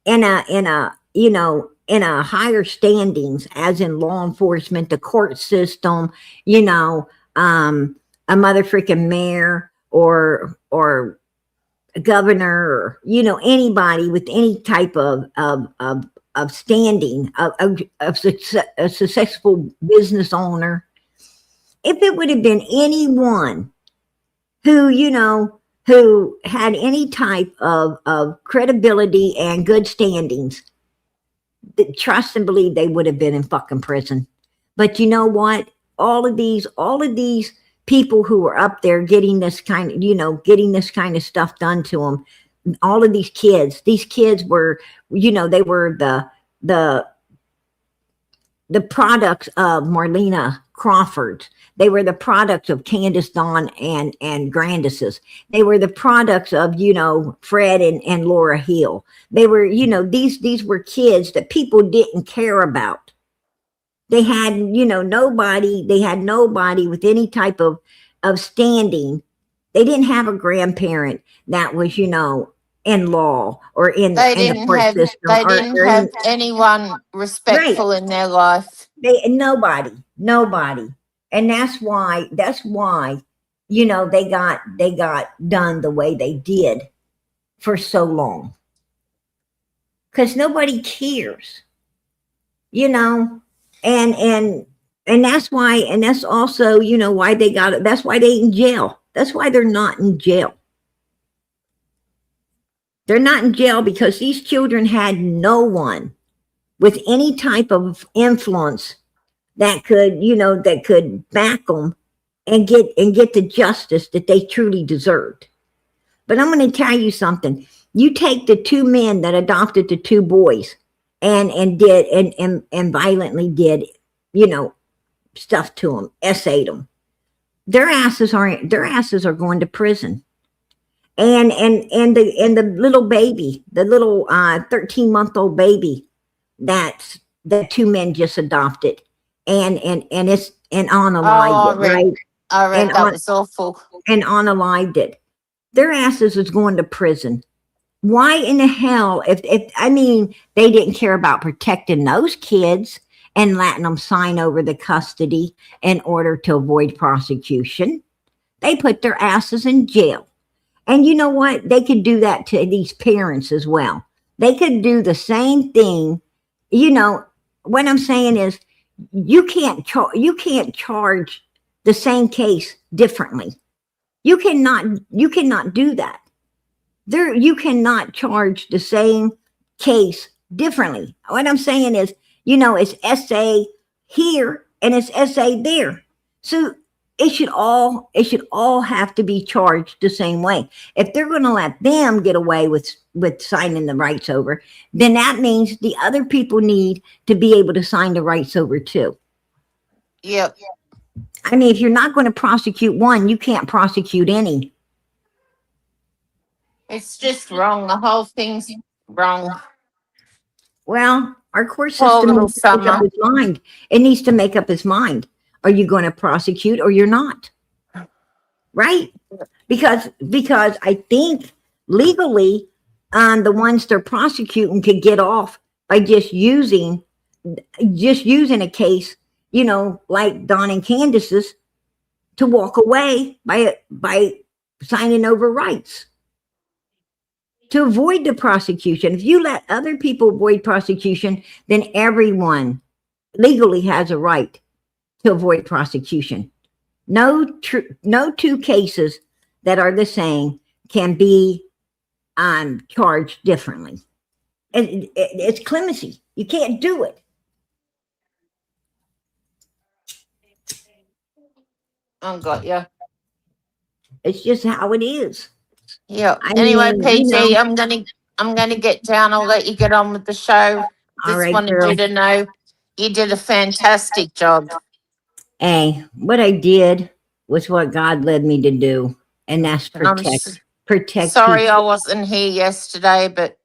Speaker 1: in a higher standings, as in law enforcement, the court system, a mother freaking mayor or a governor, or anybody with any type of standing, a successful business owner, if it would have been anyone who had any type of credibility and good standings, trust and believe they would have been in fucking prison. But you know what? All of these people who were up there getting this kind of stuff done to them, all of these kids were, they were the products of Marlena Crawford. They were the products of Candus, Dawn, and Grandis's. They were the products of, Fred and Laura Hill. They were, these were kids that people didn't care about. They had, nobody with any type of standing. They didn't have a grandparent that was, in law or in the court system.
Speaker 4: They didn't have anyone respectful in their life.
Speaker 1: Nobody. And that's why, they got done the way they did for so long. Because nobody cares, and that's why, and that's also, why they got it. That's why they in jail. That's why they're not in jail. They're not in jail because these children had no one with any type of influence that could back them and get the justice that they truly deserved. But I'm going to tell you something. You take the two men that adopted the two boys and violently did, stuff to them, essayed them. Their asses are going to prison. And the little baby, the little 13-month-old baby that the two men just adopted, and unalived it, right?
Speaker 4: I read that was awful.
Speaker 1: And unalived it. Their asses is going to prison. Why in the hell, if they didn't care about protecting those kids and letting them sign over the custody in order to avoid prosecution, they put their asses in jail. And you know what? They could do that to these parents as well. They could do the same thing. What I'm saying is, you can't charge the same case differently. You cannot do that. You cannot charge the same case differently. What I'm saying is, it's SA here and it's SA there. So it should all have to be charged the same way. If they're going to let them get away with signing the rights over, then that means the other people need to be able to sign the rights over too.
Speaker 4: Yep.
Speaker 1: I mean, if you're not going to prosecute one, you can't prosecute any.
Speaker 4: It's just wrong. The whole thing's wrong.
Speaker 1: Well, our court
Speaker 4: Poor
Speaker 1: system
Speaker 4: little
Speaker 1: needs to make up
Speaker 4: Summer.
Speaker 1: its mind. It needs to make up its mind. Are you going to prosecute or you're not? Right? Because I think legally, the ones they're prosecuting could get off by just using a case, like Don and Candus's, to walk away by signing over rights to avoid the prosecution. If you let other people avoid prosecution, then everyone legally has a right to avoid prosecution. No two cases that are the same can be charged differently. It's clemency. You can't do it.
Speaker 4: I got you.
Speaker 1: It's just how it is.
Speaker 4: Yeah.
Speaker 1: I
Speaker 4: Anyway,
Speaker 1: mean,
Speaker 4: PG, I'm gonna get down. I'll let you get on with the show.
Speaker 1: All
Speaker 4: Just
Speaker 1: right,
Speaker 4: wanted
Speaker 1: girl.
Speaker 4: you to know you did a fantastic job.
Speaker 1: Hey, what I did was what God led me to do, and that's
Speaker 4: And I'm
Speaker 1: protect
Speaker 4: sorry
Speaker 1: people.
Speaker 4: I wasn't here yesterday, but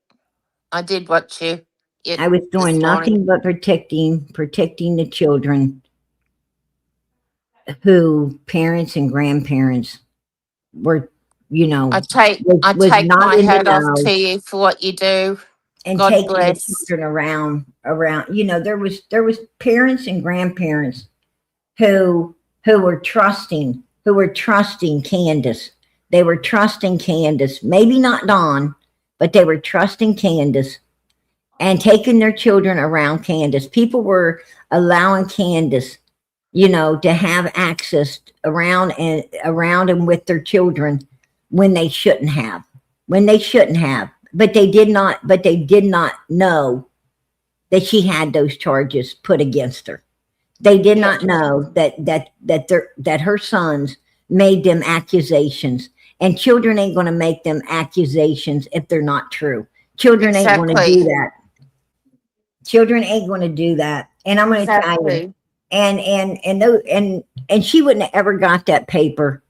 Speaker 4: I did watch you.
Speaker 1: I was doing
Speaker 4: this morning.
Speaker 1: nothing but protecting the children who parents and grandparents were,
Speaker 4: I take
Speaker 1: was not
Speaker 4: my
Speaker 1: in the
Speaker 4: hat off
Speaker 1: know,
Speaker 4: to you for what you do.
Speaker 1: and
Speaker 4: God
Speaker 1: taking the
Speaker 4: bless.
Speaker 1: children around. There was parents and grandparents who were trusting Candus. They were trusting Candus, maybe not Dawn, but they were trusting Candus and taking their children around Candus. People were allowing Candus, to have access around and with their children when they shouldn't have. But they did not know that she had those charges put against her. They did not know that her sons made them accusations, and children ain't going to make them accusations if they're not true. Children ain't going to do that. Children ain't going to do that. And I'm going to tell you, and she wouldn't have ever got that paper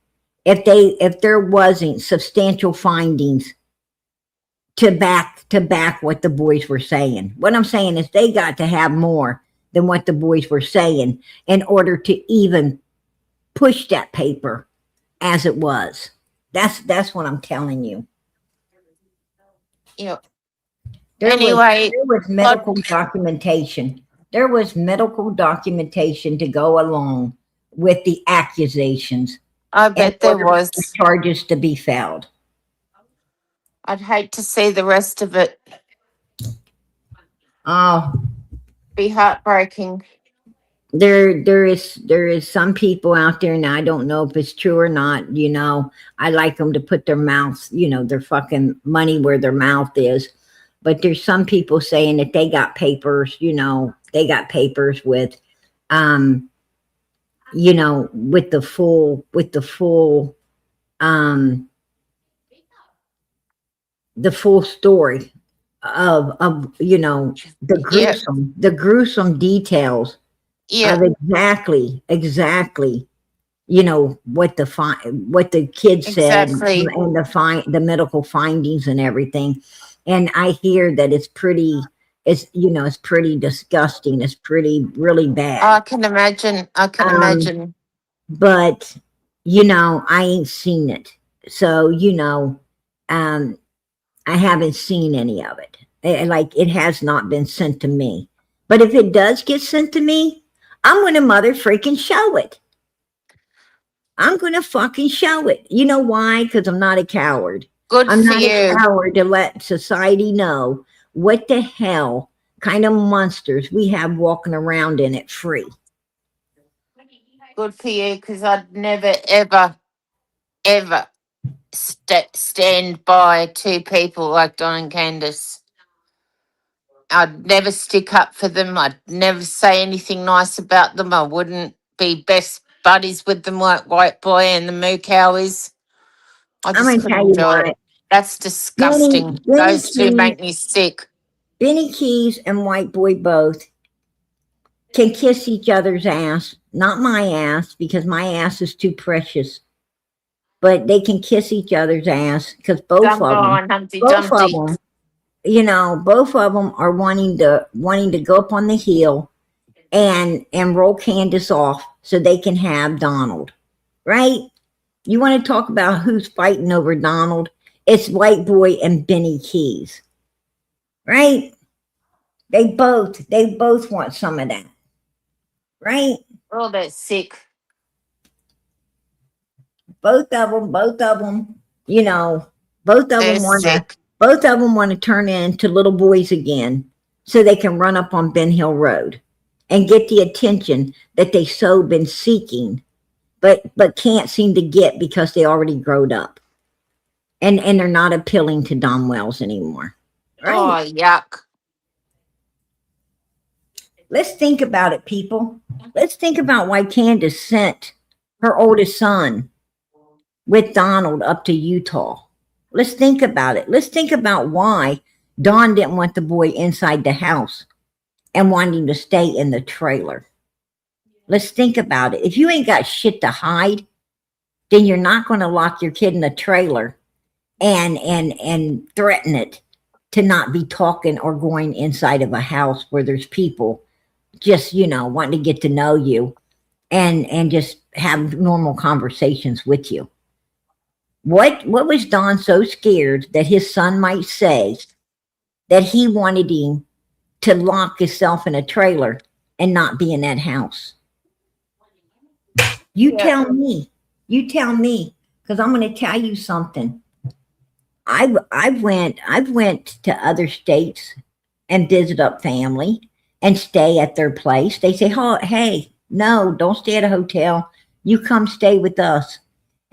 Speaker 1: if there wasn't substantial findings to back what the boys were saying. What I'm saying is they got to have more than what the boys were saying in order to even push that paper as it was. That's what I'm telling you.
Speaker 4: Yep.
Speaker 1: There
Speaker 4: Anyway,
Speaker 1: was medical documentation. There was medical documentation to go along with the accusations.
Speaker 4: I bet there
Speaker 1: in order
Speaker 4: was.
Speaker 1: for the charges to be filed.
Speaker 4: I'd hate to see the rest of it.
Speaker 1: Oh,
Speaker 4: Be heartbreaking.
Speaker 1: there is some people out there, and I don't know if it's true or not. I like them to put their mouths, their fucking money where their mouth is. But there's some people saying that they got papers, they got papers with, with the full, the full story of the gruesome details
Speaker 4: Yeah,
Speaker 1: of exactly what the kids said,
Speaker 4: exactly.
Speaker 1: and the medical findings and everything. And I hear that it's pretty disgusting. It's really bad.
Speaker 4: I can imagine.
Speaker 1: But I ain't seen it. So I haven't seen any of it. It has not been sent to me. But if it does get sent to me, I'm going to mother freaking show it. I'm going to fucking show it. You know why? Because I'm not a coward.
Speaker 4: Good
Speaker 1: I'm
Speaker 4: for
Speaker 1: not
Speaker 4: you.
Speaker 1: a coward to let society know what the hell kind of monsters we have walking around in it free.
Speaker 4: Good for you, because I'd never, ever, ever stand by two people like Don and Candace. I'd never stick up for them. I'd never say anything nice about them. I wouldn't be best buddies with them like White Boy and the Moo Cow is. I
Speaker 1: I'm
Speaker 4: just
Speaker 1: going to tell
Speaker 4: couldn't
Speaker 1: you
Speaker 4: do it.
Speaker 1: what.
Speaker 4: That's disgusting.
Speaker 1: Benny
Speaker 4: Those two
Speaker 1: Keys,
Speaker 4: make me sick.
Speaker 1: Benny Keys and White Boy both can kiss each other's ass. Not my ass, because my ass is too precious. But they can kiss each other's ass because both of
Speaker 4: Dumbo
Speaker 1: them,
Speaker 4: and Humpty
Speaker 1: both of
Speaker 4: Dumpty.
Speaker 1: them, both of them are wanting to go up on the hill and roll Candace off so they can have Donald, right? You want to talk about who's fighting over Donald? It's White Boy and Benny Keys, right? They both want some of that, right?
Speaker 4: Oh, that's sick.
Speaker 1: Both of them, both of them
Speaker 4: They're sick.
Speaker 1: both of them want to turn into little boys again so they can run up on Ben Hill Road and get the attention that they so been seeking, but can't seem to get because they already growed up. And they're not appealing to Don Wells anymore. Right?
Speaker 4: Oh, yuck.
Speaker 1: Let's think about it, people. Let's think about why Candace sent her oldest son with Donald up to Utah. Let's think about it. Let's think about why Don didn't want the boy inside the house and wanted him to stay in the trailer. Let's think about it. If you ain't got shit to hide, then you're not going to lock your kid in the trailer and threaten it to not be talking or going inside of a house where there's people just, wanting to get to know you and just have normal conversations with you. What was Don so scared that his son might say that he wanted him to lock himself in a trailer and not be in that house? You tell me, because I'm going to tell you something. I've went to other states and visit up family and stay at their place. They say, "Oh, hey, no, don't stay at a hotel. You come stay with us."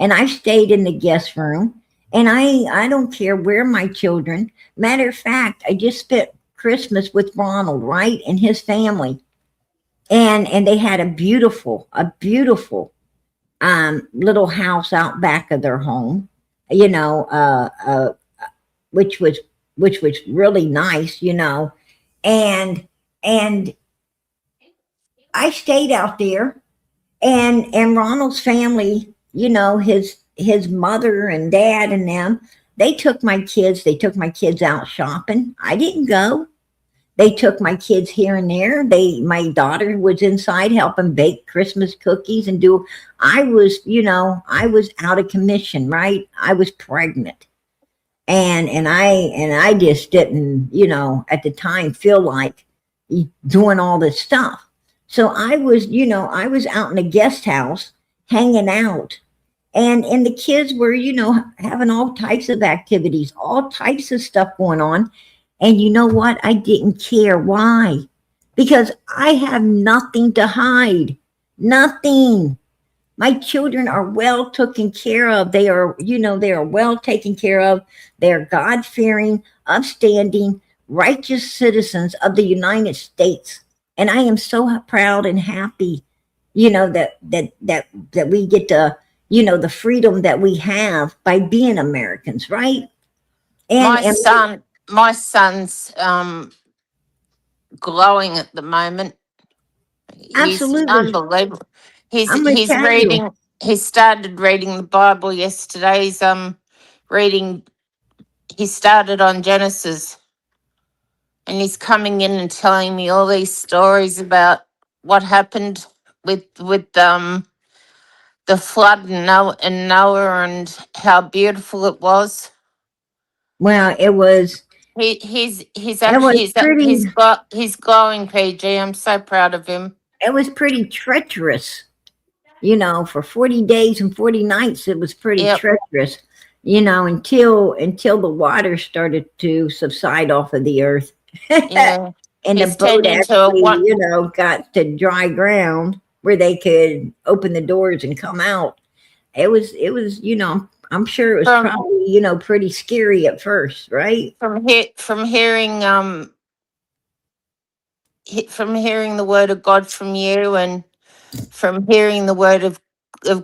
Speaker 1: And I've stayed in the guest room, and I don't care where my children. Matter of fact, I just spent Christmas with Ronald, right, and his family, and they had a beautiful little house out back of their home, which was really nice, and I stayed out there, and Ronald's family, his mother and dad and them, they took my kids out shopping. I didn't go. They took my kids here and there. My daughter was inside helping bake Christmas cookies and I was out of commission, right? I was pregnant. And I just didn't, at the time feel like doing all this stuff. So I was out in a guest house hanging out. And the kids were, having all types of activities, all types of stuff going on. And you know what? I didn't care. Why? Because I have nothing to hide. Nothing. My children are well taken care of. They are well taken care of. They are God-fearing, upstanding, righteous citizens of the United States. And I am so proud and happy, that we get to, the freedom that we have by being Americans, right?
Speaker 4: My son's glowing at the moment. He's
Speaker 1: Absolutely.
Speaker 4: unbelievable. He's
Speaker 1: I'm gonna tell you.
Speaker 4: reading. He started reading the Bible yesterday. He's reading. He started on Genesis, and he's coming in and telling me all these stories about what happened with the flood and Noah and how beautiful it was.
Speaker 1: Well, it was
Speaker 4: He's
Speaker 1: pretty.
Speaker 4: he's glowing, PG. I'm so proud of him.
Speaker 1: It was pretty treacherous, for 40 days and 40 nights. It was pretty treacherous, until the water started to subside off of the earth.
Speaker 4: Yeah.
Speaker 1: And
Speaker 4: He's
Speaker 1: the boat
Speaker 4: turned into
Speaker 1: actually, got to dry ground. where they could open the doors and come out. It was, I'm sure it was
Speaker 4: From
Speaker 1: probably, pretty scary at first, right?
Speaker 4: from hearing from hearing the word of God from you, and from hearing the word of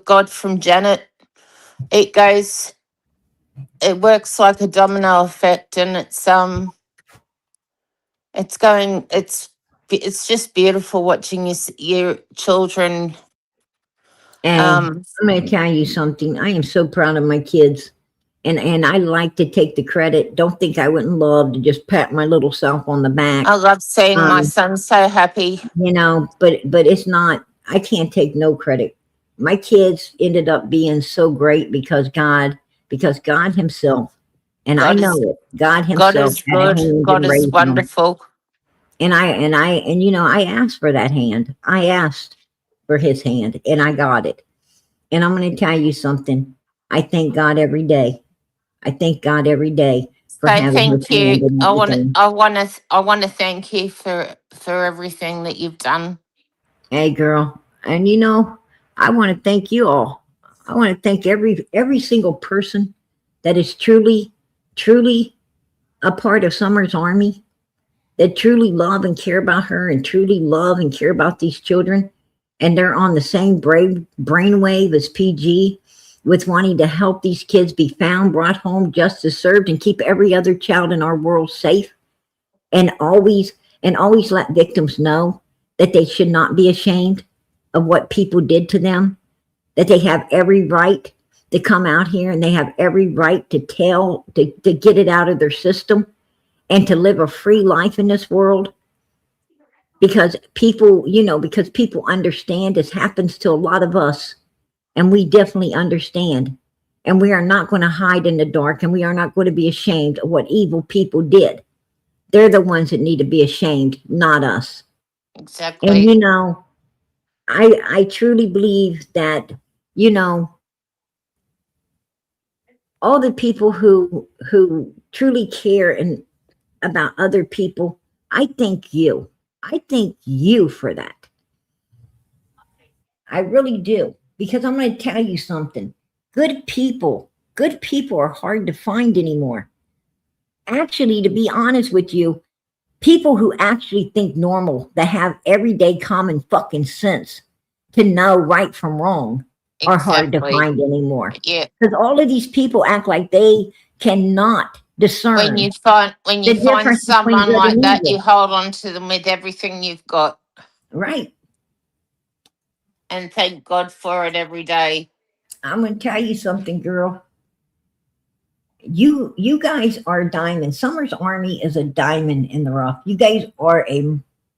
Speaker 4: God from Janet, it goes, it works like a domino effect, and it's going, it's just beautiful watching your children.
Speaker 1: And
Speaker 4: Um,
Speaker 1: I'm going to tell you something. I am so proud of my kids. And I like to take the credit. Don't think I wouldn't love to just pat my little self on the back.
Speaker 4: I love seeing my
Speaker 1: Um,
Speaker 4: son so happy.
Speaker 1: but it's not, I can't take no credit. My kids ended up being so great because God himself, and I
Speaker 4: God
Speaker 1: know
Speaker 4: is
Speaker 1: it, God
Speaker 4: God
Speaker 1: himself
Speaker 4: is
Speaker 1: had a
Speaker 4: good.
Speaker 1: hand
Speaker 4: God
Speaker 1: in
Speaker 4: is
Speaker 1: raising them.
Speaker 4: wonderful.
Speaker 1: And I asked for that hand. I asked for his hand and I got it. And I'm going to tell you something. I thank God every day. I thank God every day for
Speaker 4: So
Speaker 1: having his
Speaker 4: thank
Speaker 1: hand
Speaker 4: you.
Speaker 1: in everything.
Speaker 4: I want to thank you for everything that you've done.
Speaker 1: Hey, girl. And I want to thank you all. I want to thank every single person that is truly, truly a part of Summer's Army, that truly love and care about her and truly love and care about these children. And they're on the same brainwave as PG, with wanting to help these kids be found, brought home, justice served, and keep every other child in our world safe. And always let victims know that they should not be ashamed of what people did to them, that they have every right to come out here and they have every right to to get it out of their system and to live a free life in this world. Because people understand this happens to a lot of us, and we definitely understand. And we are not going to hide in the dark, and we are not going to be ashamed of what evil people did. They're the ones that need to be ashamed, not us. And
Speaker 4: Exactly.
Speaker 1: I truly believe that, you know, all the people who truly care and about other people, I thank you. I thank you for that. I really do. Because I'm going to tell you something. Good people are hard to find anymore. Actually, to be honest with you, people who actually think normal, that have everyday common fucking sense to know right from wrong, are hard to
Speaker 4: Exactly.
Speaker 1: find anymore.
Speaker 4: Yeah.
Speaker 1: Because all of these people act like they cannot discern
Speaker 4: When
Speaker 1: the
Speaker 4: you find
Speaker 1: difference between
Speaker 4: someone
Speaker 1: good
Speaker 4: like
Speaker 1: and
Speaker 4: that, you
Speaker 1: evil.
Speaker 4: hold on to them with everything you've got,
Speaker 1: Right.
Speaker 4: and thank God for it every day.
Speaker 1: I'm going to tell you something, girl. You guys are a diamond. Summer's Army is a diamond in the rough. You guys are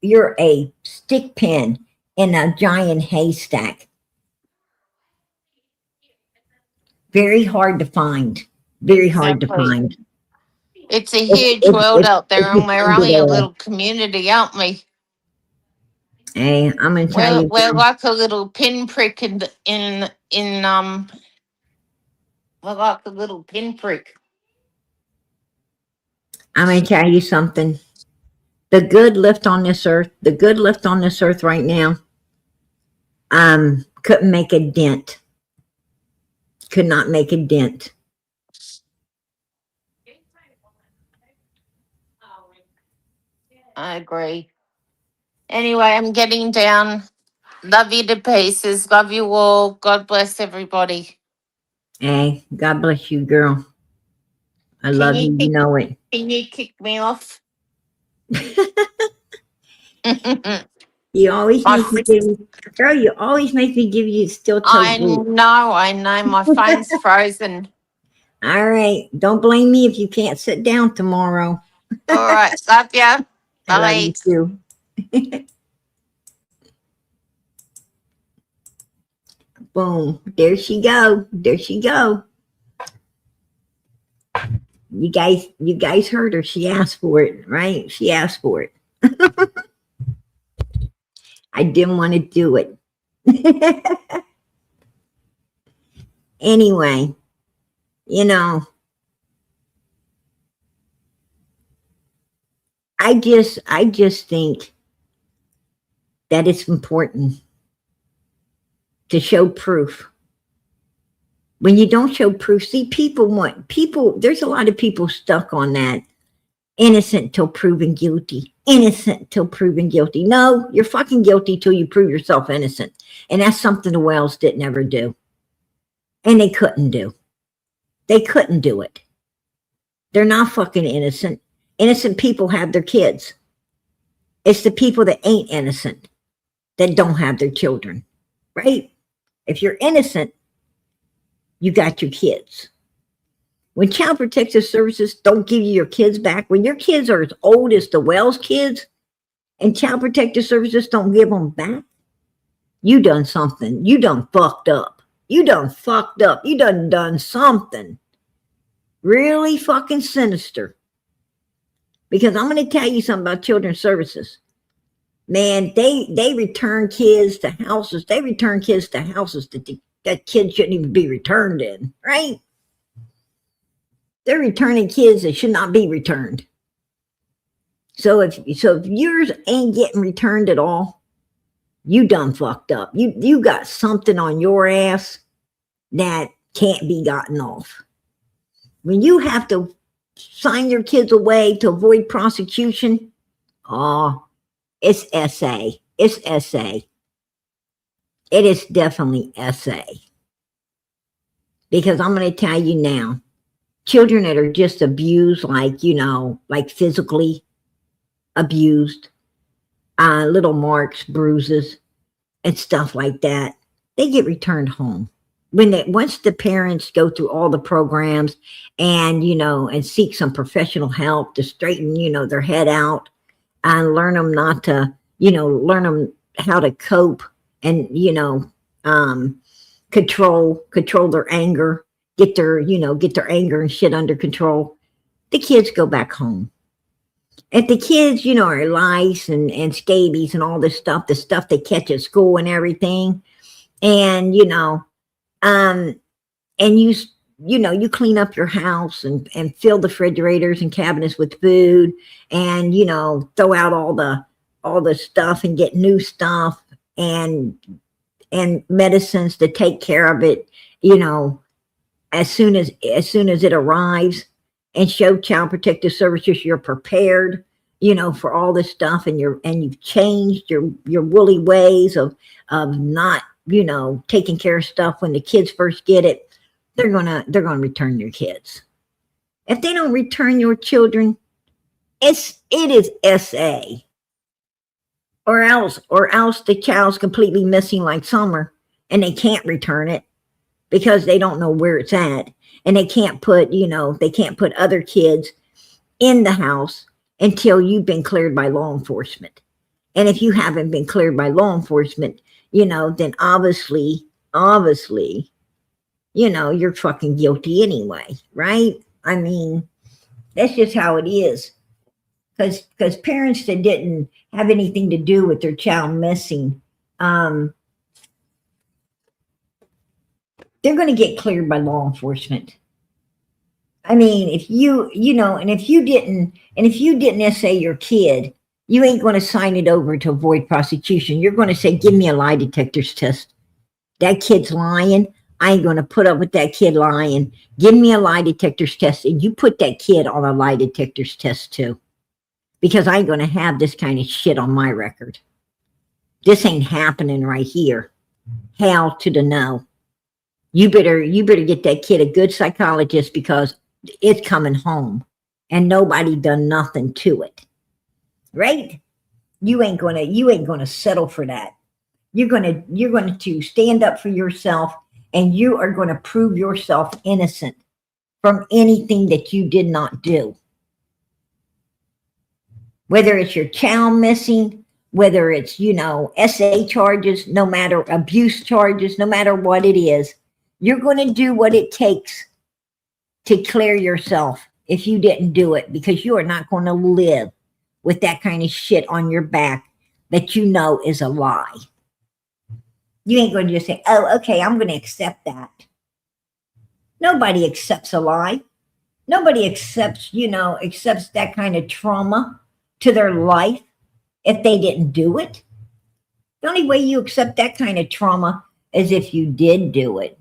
Speaker 1: you're a stick pin in a giant haystack. Very hard to find. Very hard to
Speaker 4: Exactly.
Speaker 1: find.
Speaker 4: It's a
Speaker 1: It's
Speaker 4: huge
Speaker 1: it's
Speaker 4: world
Speaker 1: it's,
Speaker 4: out there,
Speaker 1: it's
Speaker 4: and
Speaker 1: just
Speaker 4: we're
Speaker 1: under
Speaker 4: only a
Speaker 1: there.
Speaker 4: little community, aren't we?
Speaker 1: Hey, I'm gonna tell you,
Speaker 4: We're
Speaker 1: girl,
Speaker 4: like a little pinprick we're like a little pinprick.
Speaker 1: I'm gonna tell you something. The good left on this earth, the good left on this earth right now, couldn't make a dent. Could not make a dent.
Speaker 4: I agree. Anyway, I'm getting down. Love you to pieces. Love you all. God bless everybody.
Speaker 1: Hey, God bless you, girl. I
Speaker 4: Can
Speaker 1: love
Speaker 4: you
Speaker 1: you. You
Speaker 4: kick,
Speaker 1: know it.
Speaker 4: can you kick me off?
Speaker 1: You always
Speaker 4: My
Speaker 1: make me girl, you always make me give you steel toe boot.
Speaker 4: I know. My phone's frozen.
Speaker 1: All right. Don't blame me if you can't sit down tomorrow.
Speaker 4: All right. Love ya.
Speaker 1: I love
Speaker 4: Bye.
Speaker 1: you too. Boom. There she go. There she go. You guys heard her. She asked for it, right? She asked for it. I didn't want to do it. Anyway, you know, I just think that it's important. to show proof. When you don't show proof, see, there's a lot of people stuck on that. Innocent till proven guilty. Innocent till proven guilty. No, you're fucking guilty till you prove yourself innocent. And that's something the Wells didn't ever do. And they couldn't do. They couldn't do it. They're not fucking innocent. Innocent people have their kids. It's the people that ain't innocent that don't have their children, right? If you're innocent, you got your kids. When Child Protective Services don't give you your kids back, when your kids are as old as the Wells kids and Child Protective Services don't give them back, you done something. You done fucked up. You done fucked up. You done something really fucking sinister. Because I'm going to tell you something about Children's Services. Man, they return kids to houses. They return kids to houses that kids shouldn't even be returned in, right? They're returning kids that should not be returned. So if yours ain't getting returned at all, you done fucked up. You got something on your ass that can't be gotten off. When you have to sign your kids away to avoid prosecution, it's SA. It's SA. It is definitely SA. Because I'm going to tell you now, children that are just abused, like physically abused, little marks, bruises, and stuff like that, they get returned home. Once the parents go through all the programs and seek some professional help to straighten, their head out and learn them learn them how to cope and, control their anger, get their anger and shit under control, the kids go back home. If the kids, are lice and scabies and all this stuff, the stuff they catch at school and everything, and, and you clean up your house and fill the refrigerators and cabinets with food and, throw out all the stuff and get new stuff and medicines to take care of it, as soon as it arrives, and show Child Protective Services you're prepared, for all this stuff, and you've changed your woolly ways of not, taking care of stuff when the kids first get it, they're gonna return your kids. If they don't return your children, it is SA. Or else the child's completely missing like Summer, and they can't return it because they don't know where it's at, and they can't put other kids in the house until you've been cleared by law enforcement. And if you haven't been cleared by law enforcement, then obviously, you're fucking guilty anyway, right? I mean, that's just how it is. Because parents that didn't have anything to do with their child missing, they're going to get cleared by law enforcement. I mean, if you didn't SA your kid, you ain't going to sign it over to avoid prosecution. You're going to say, give me a lie detector's test. That kid's lying. I ain't going to put up with that kid lying. Give me a lie detector's test. And you put that kid on a lie detector's test too. Because I ain't going to have this kind of shit on my record. This ain't happening right here. Hell to the no. You better get that kid a good psychologist, because it's coming home and nobody done nothing to it. Right? You ain't gonna settle for that. You're going to stand up for yourself, and you are going to prove yourself innocent from anything that you did not do. Whether it's your child missing, whether it's, SA charges, no matter abuse charges, no matter what it is, you're going to do what it takes to clear yourself if you didn't do it, because you are not going to live with that kind of shit on your back that is a lie. You ain't going to just say, oh, okay, I'm going to accept that. Nobody accepts a lie. Nobody accepts that kind of trauma to their life if they didn't do it. The only way you accept that kind of trauma as if you did do it.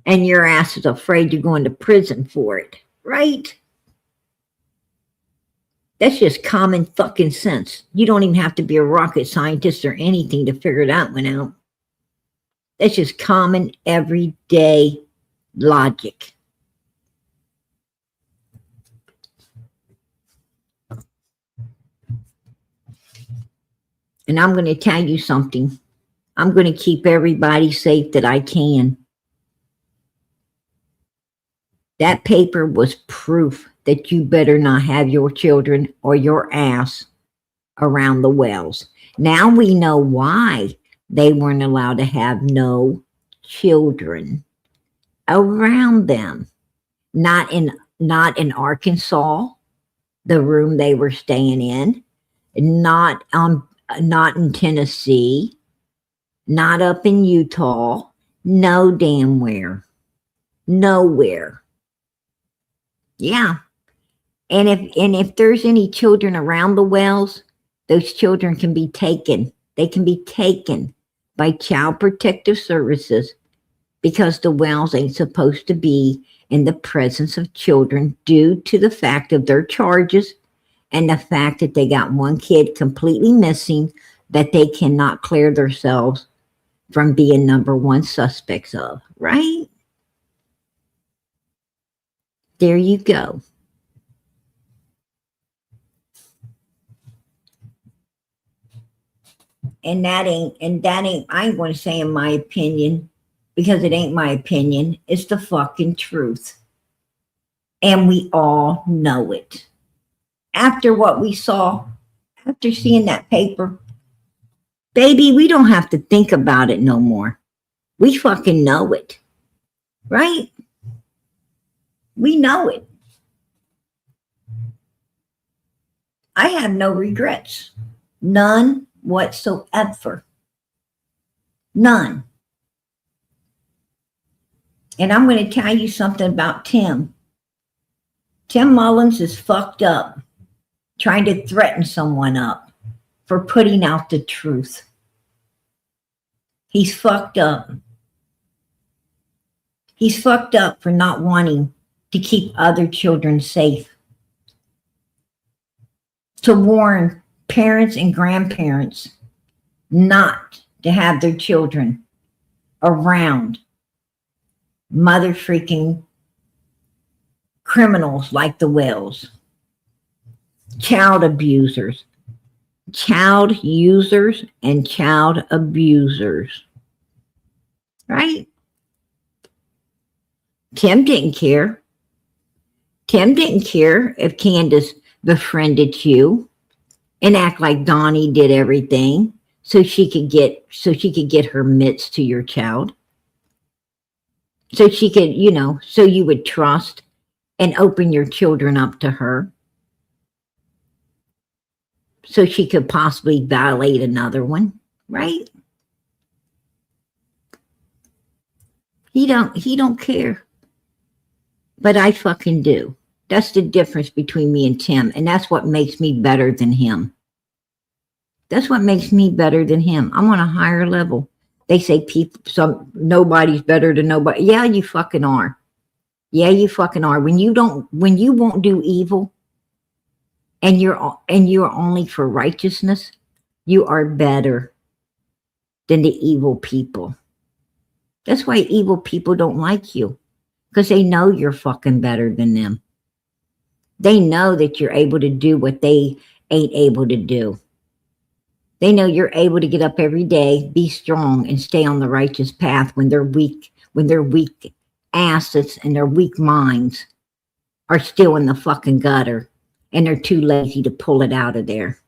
Speaker 1: And your ass is afraid you're going to prison for it, right? That's just common fucking sense. You don't even have to be a rocket scientist or anything to figure that one out. That's just common, everyday logic. And I'm going to tell you something. I'm going to keep everybody safe that I can. That paper was proof that you better not have your children or your ass around the wells. Now we know why they weren't allowed to have no children around them. Not in Arkansas, the room they were staying in, not in Tennessee, not up in Utah, no damn where. Nowhere. Yeah. And if there's any children around the wells, those children can be taken. They can be taken by Child Protective Services because the wells ain't supposed to be in the presence of children due to the fact of their charges and the fact that they got one kid completely missing that they cannot clear themselves from being number one suspects of, right? There you go. And that ain't, I ain't going to say in my opinion, because it ain't my opinion. It's the fucking truth. And we all know it. After what we saw, after seeing that paper, baby, we don't have to think about it no more. We fucking know it. Right? We know it. I have no regrets. None whatsoever. None. And I'm going to tell you something about Tim. Tim Mullins is fucked up, trying to threaten someone up for putting out the truth. He's fucked up. He's fucked up for not wanting to keep other children safe. To warn parents and grandparents not to have their children around mother freaking criminals like the Wells, child abusers, child users, and child abusers. Right? Tim didn't care. Tim didn't care if Candus befriended you and act like Donnie did everything so she could get her mitts to your child. So she could, so you would trust and open your children up to her. So she could possibly violate another one, right? He don't care. But I fucking do. That's the difference between me and Tim. And that's what makes me better than him. That's what makes me better than him. I'm on a higher level. They say nobody's better than nobody. Yeah, you fucking are. Yeah, you fucking are. When you won't do evil and you're only for righteousness, you are better than the evil people. That's why evil people don't like you. Because they know you're fucking better than them. They know that you're able to do what they ain't able to do. They know you're able to get up every day, be strong, and stay on the righteous path when their weak asses and their weak minds are still in the fucking gutter and they're too lazy to pull it out of there.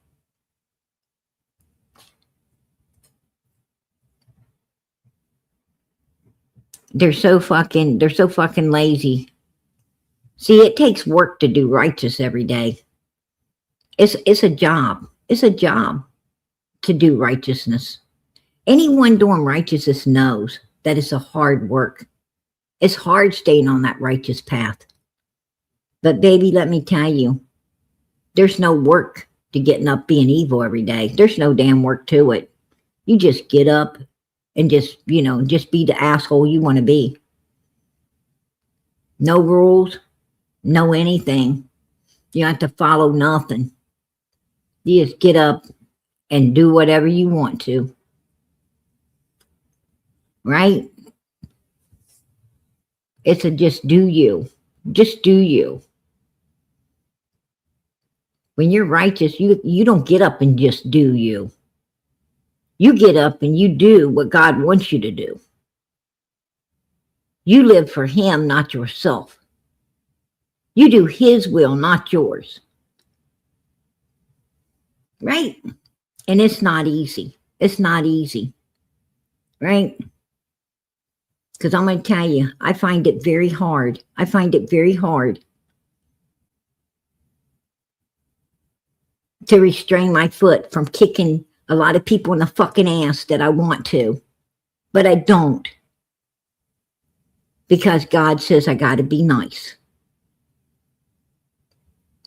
Speaker 1: They're so fucking lazy. See, it takes work to do righteous every day. It's a job. It's a job to do righteousness. Anyone doing righteousness knows that it's a hard work. It's hard staying on that righteous path. But baby, let me tell you, there's no work to getting up being evil every day. There's no damn work to it. You just get up and just, just be the asshole you want to be. No rules, no anything. You don't have to follow nothing. You just get up and do whatever you want to. Right? It's a just do you. Just do you. When you're righteous, you don't get up and just do you. You get up and you do what God wants you to do. You live for him, not yourself. You do his will, not yours. Right? And it's not easy. It's not easy. Right? Because I'm going to tell you, I find it very hard. I find it very hard to restrain my foot from kicking a lot of people in the fucking ass that I want to. But I don't. Because God says I got to be nice.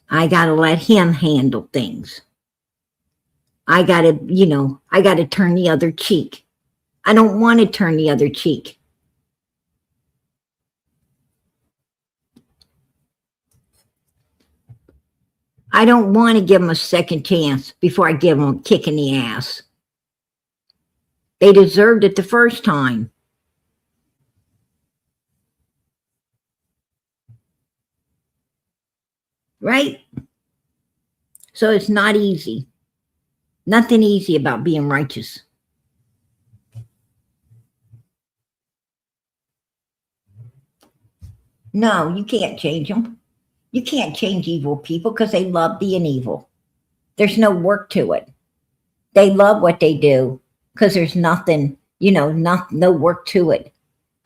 Speaker 1: I got to let him handle things. I got to, I got to turn the other cheek. I don't want to turn the other cheek. I don't want to give them a second chance before I give them a kick in the ass. They deserved it the first time. Right? So it's not easy. Nothing easy about being righteous. No, you can't change them. You can't change evil people because they love being evil. There's no work to it. They love what they do because there's nothing, no work to it.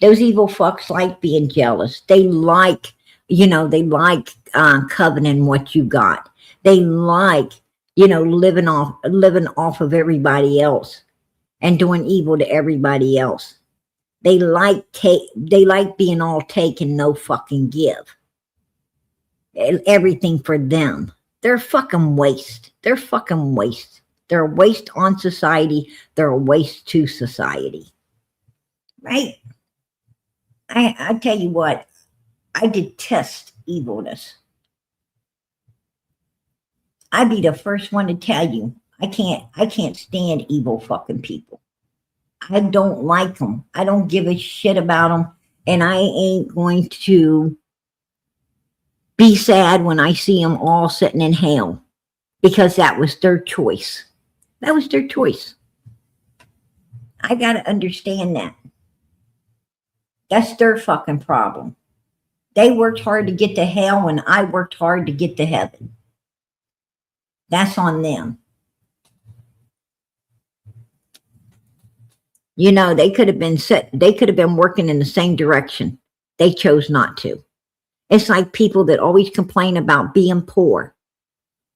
Speaker 1: Those evil fucks like being jealous. They like, coveting what you got. They like, living off of everybody else and doing evil to everybody else. They like being all take and no fucking give. Everything for them. They're a fucking waste. They're fucking waste. They're a waste on society. They're a waste to society. Right? I tell you what, I detest evilness. I'd be the first one to tell you, I can't stand evil fucking people. I don't like them. I don't give a shit about them. And I ain't going to be sad when I see them all sitting in hell because that was their choice. That was their choice. I got to understand that. That's their fucking problem. They worked hard to get to hell and I worked hard to get to heaven. That's on them. They could have been working in the same direction. They chose not to. It's like people that always complain about being poor.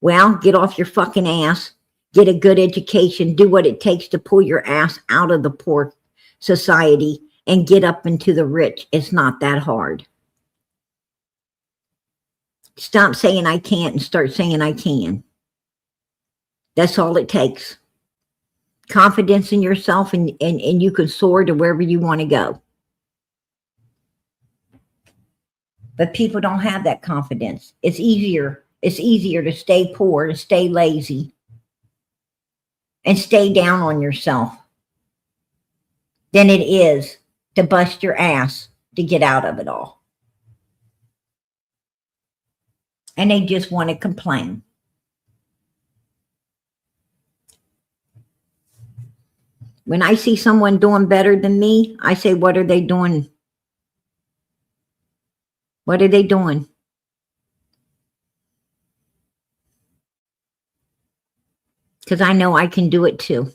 Speaker 1: Well, get off your fucking ass, get a good education, do what it takes to pull your ass out of the poor society and get up into the rich. It's not that hard. Stop saying I can't and start saying I can. That's all it takes. Confidence in yourself and you can soar to wherever you want to go. But people don't have that confidence. It's easier to stay poor, to stay lazy, and stay down on yourself than it is to bust your ass to get out of it all. And they just want to complain. When I see someone doing better than me, I say, what are they doing? What are they doing? Because I know I can do it too.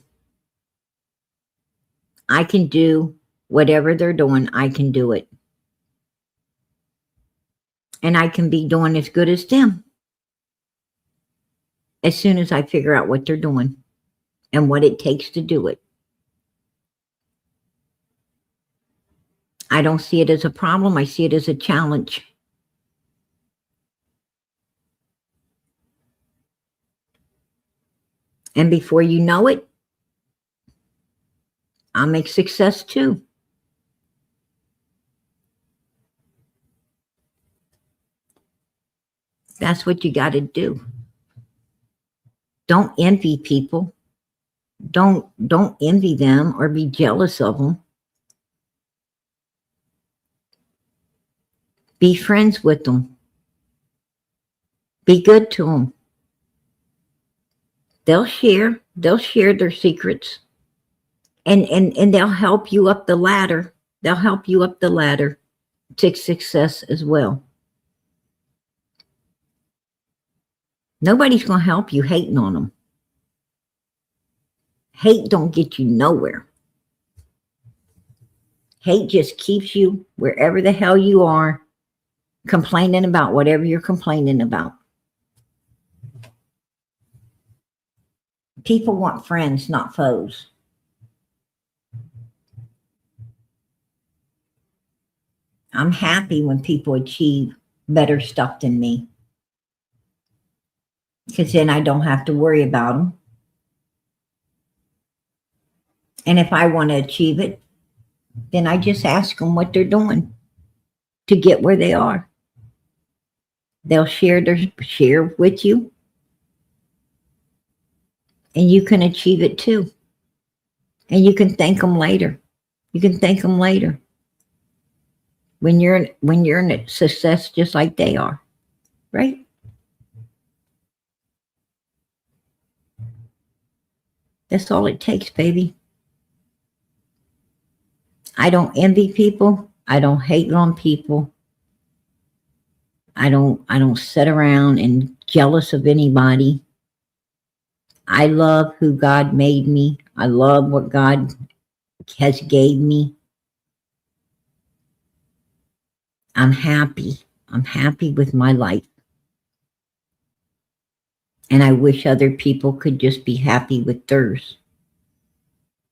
Speaker 1: I can do whatever they're doing. I can do it. And I can be doing as good as them. As soon as I figure out what they're doing and what it takes to do it. I don't see it as a problem. I see it as a challenge. And before you know it, I'll make success too. That's what you got to do. Don't envy people. Don't envy them or be jealous of them. Be friends with them. Be good to them. They'll share their secrets. And they'll help you up the ladder. They'll help you up the ladder to success as well. Nobody's going to help you hating on them. Hate don't get you nowhere. Hate just keeps you wherever the hell you are, complaining about whatever you're complaining about. People want friends, not foes. I'm happy when people achieve better stuff than me, because then I don't have to worry about them. And if I want to achieve it, then I just ask them what they're doing to get where they are. They'll share with you, and you can achieve it too. And you can thank them later. You can thank them later when you're in a success just like they are, right? That's all it takes, baby. I don't envy people. I don't hate on people. I don't sit around and jealous of anybody. I love who God made me. I love what God has gave me. I'm happy. I'm happy with my life. And I wish other people could just be happy with theirs.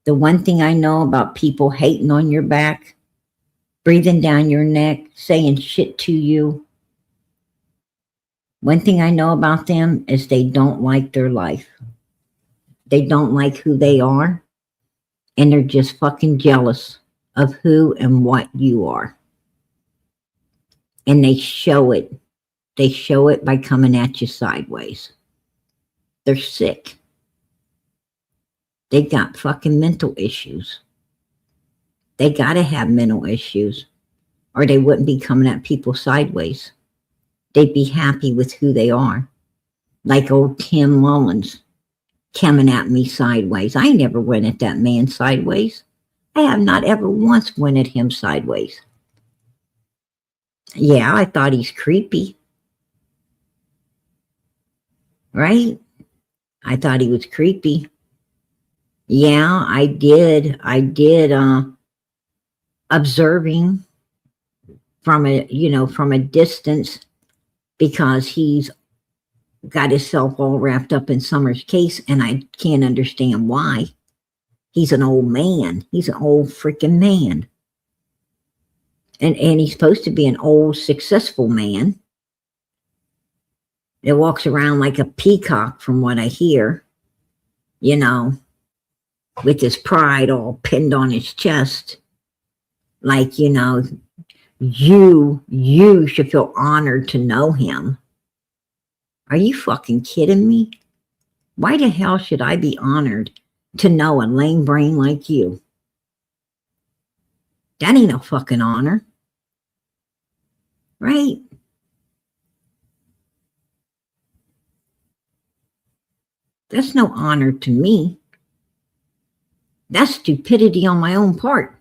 Speaker 1: The one thing I know about people hating on your back, breathing down your neck, saying shit to you, one thing I know about them is they don't like their life. They don't like who they are, and they're just fucking jealous of who and what you are. And they show it. They show it by coming at you sideways. They're sick. They got fucking mental issues. They gotta have mental issues, or they wouldn't be coming at people sideways. They'd be happy with who they are. Like old Tim Mullins coming at me sideways. I never went at that man sideways. I have not ever once went at him sideways. Yeah, I thought he's creepy. Right? I thought he was creepy. Yeah, I did observing from a distance, because he's got himself all wrapped up in Summer's case, and I can't understand why. He's an old man. He's an old freaking man. And he's supposed to be an old, successful man that walks around like a peacock, from what I hear, with his pride all pinned on his chest. Like, you should feel honored to know him. Are you fucking kidding me? Why the hell should I be honored to know a lame brain like you? That ain't no fucking honor. Right? That's no honor to me. That's stupidity on my own part.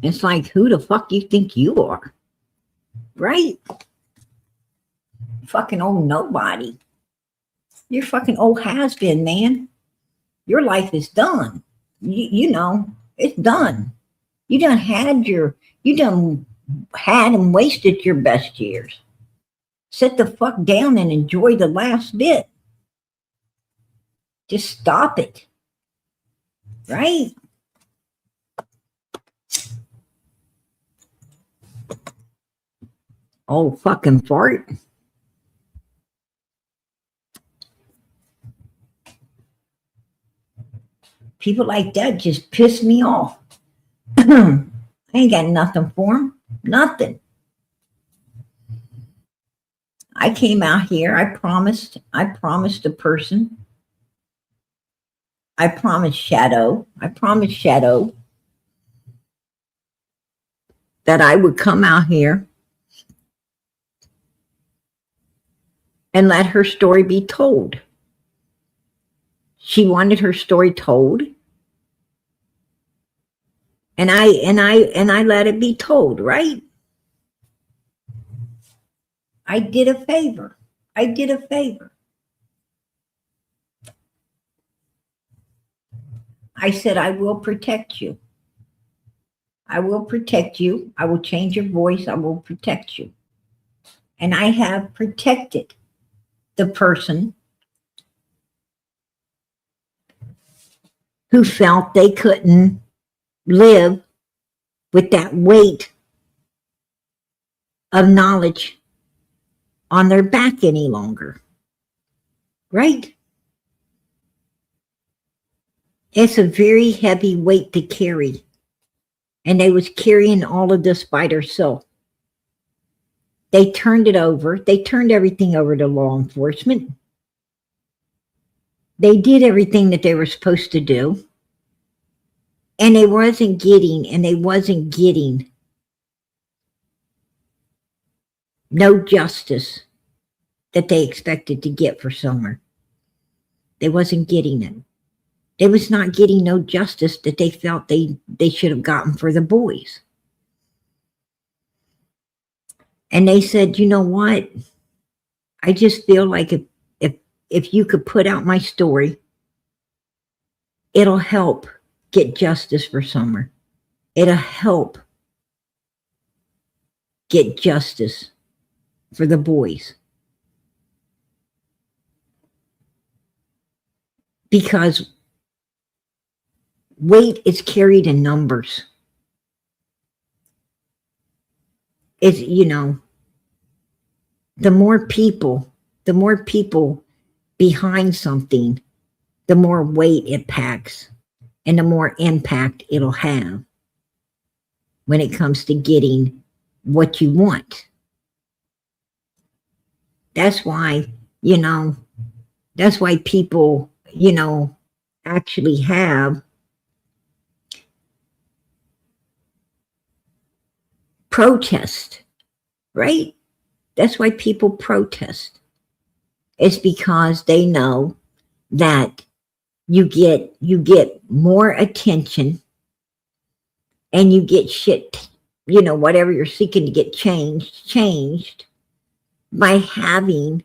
Speaker 1: It's like, who the fuck you think you are? Right? Fucking old nobody. You're fucking old has-been, man. Your life is done. It's done. You done had and wasted your best years. Sit the fuck down and enjoy the last bit. Just stop it. Right? Oh, fucking fart. People like that just piss me off. I ain't got nothing for them. Nothing. I came out here. I promised a person. I promised Shadow that I would come out here and let her story be told. She wanted her story told. And I let it be told, right? I did a favor. I said, I will protect you. I will change your voice. I will protect you. And I have protected the person who felt they couldn't live with that weight of knowledge on their back any longer. Right? It's a very heavy weight to carry. And they was carrying all of this by themselves. They turned it over. They turned everything over to law enforcement. They did everything that they were supposed to do. And they wasn't getting no justice that they expected to get for Summer. They wasn't getting it. They was not getting no justice that they felt they should have gotten for the boys. And they said, you know what? I just feel like if you could put out my story, it'll help get justice for Summer. It'll help get justice for the boys. Because weight is carried in numbers. It's, you know, the more people behind something, the more weight it packs and the more impact it'll have when it comes to getting what you want. That's why, you know, that's why people, you know, actually have protest, right? That's why people protest. It's because they know that you get more attention and you get shit, you know, whatever you're seeking to get changed by having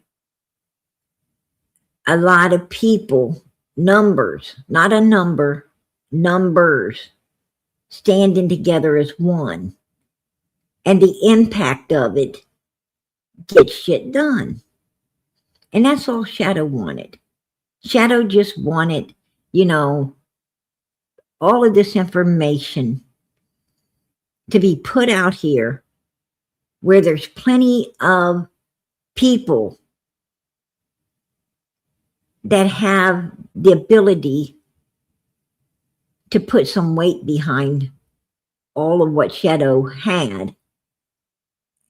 Speaker 1: a lot of people, numbers, not a number, numbers standing together as one. And the impact of it gets shit done. And that's all Shadow wanted. Shadow just wanted, you know, all of this information to be put out here where there's plenty of people that have the ability to put some weight behind all of what Shadow had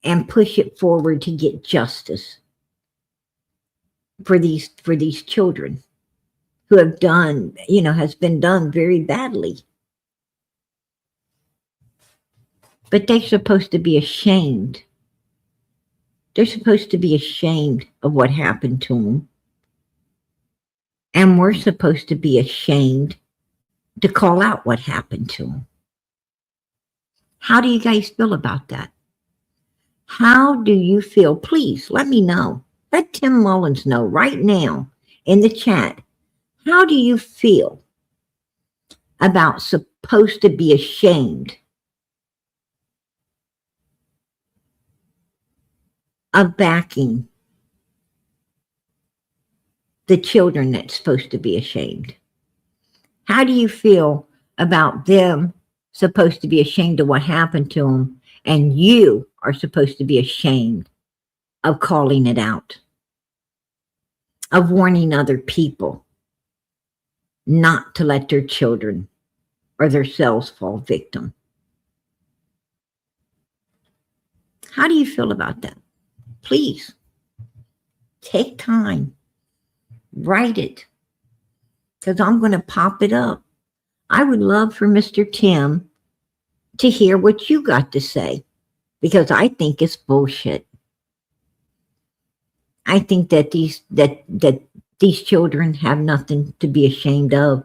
Speaker 1: and push it forward to get justice for these children who have done, you know, has been done very badly. But they're supposed to be ashamed. They're supposed to be ashamed of what happened to them. And we're supposed to be ashamed to call out what happened to them. How do you guys feel about that? How do you feel? Please let me know. Let Tim Mullins know right now in the chat. How do you feel about supposed to be ashamed of backing the children that's supposed to be ashamed? How do you feel about them supposed to be ashamed of what happened to them and you are supposed to be ashamed of calling it out, of warning other people not to let their children or themselves fall victim. How do you feel about that? Please take time, write it, because I'm going to pop it up. I would love for Mr. Tim to hear what you got to say, because I think it's bullshit. I think that these children have nothing to be ashamed of,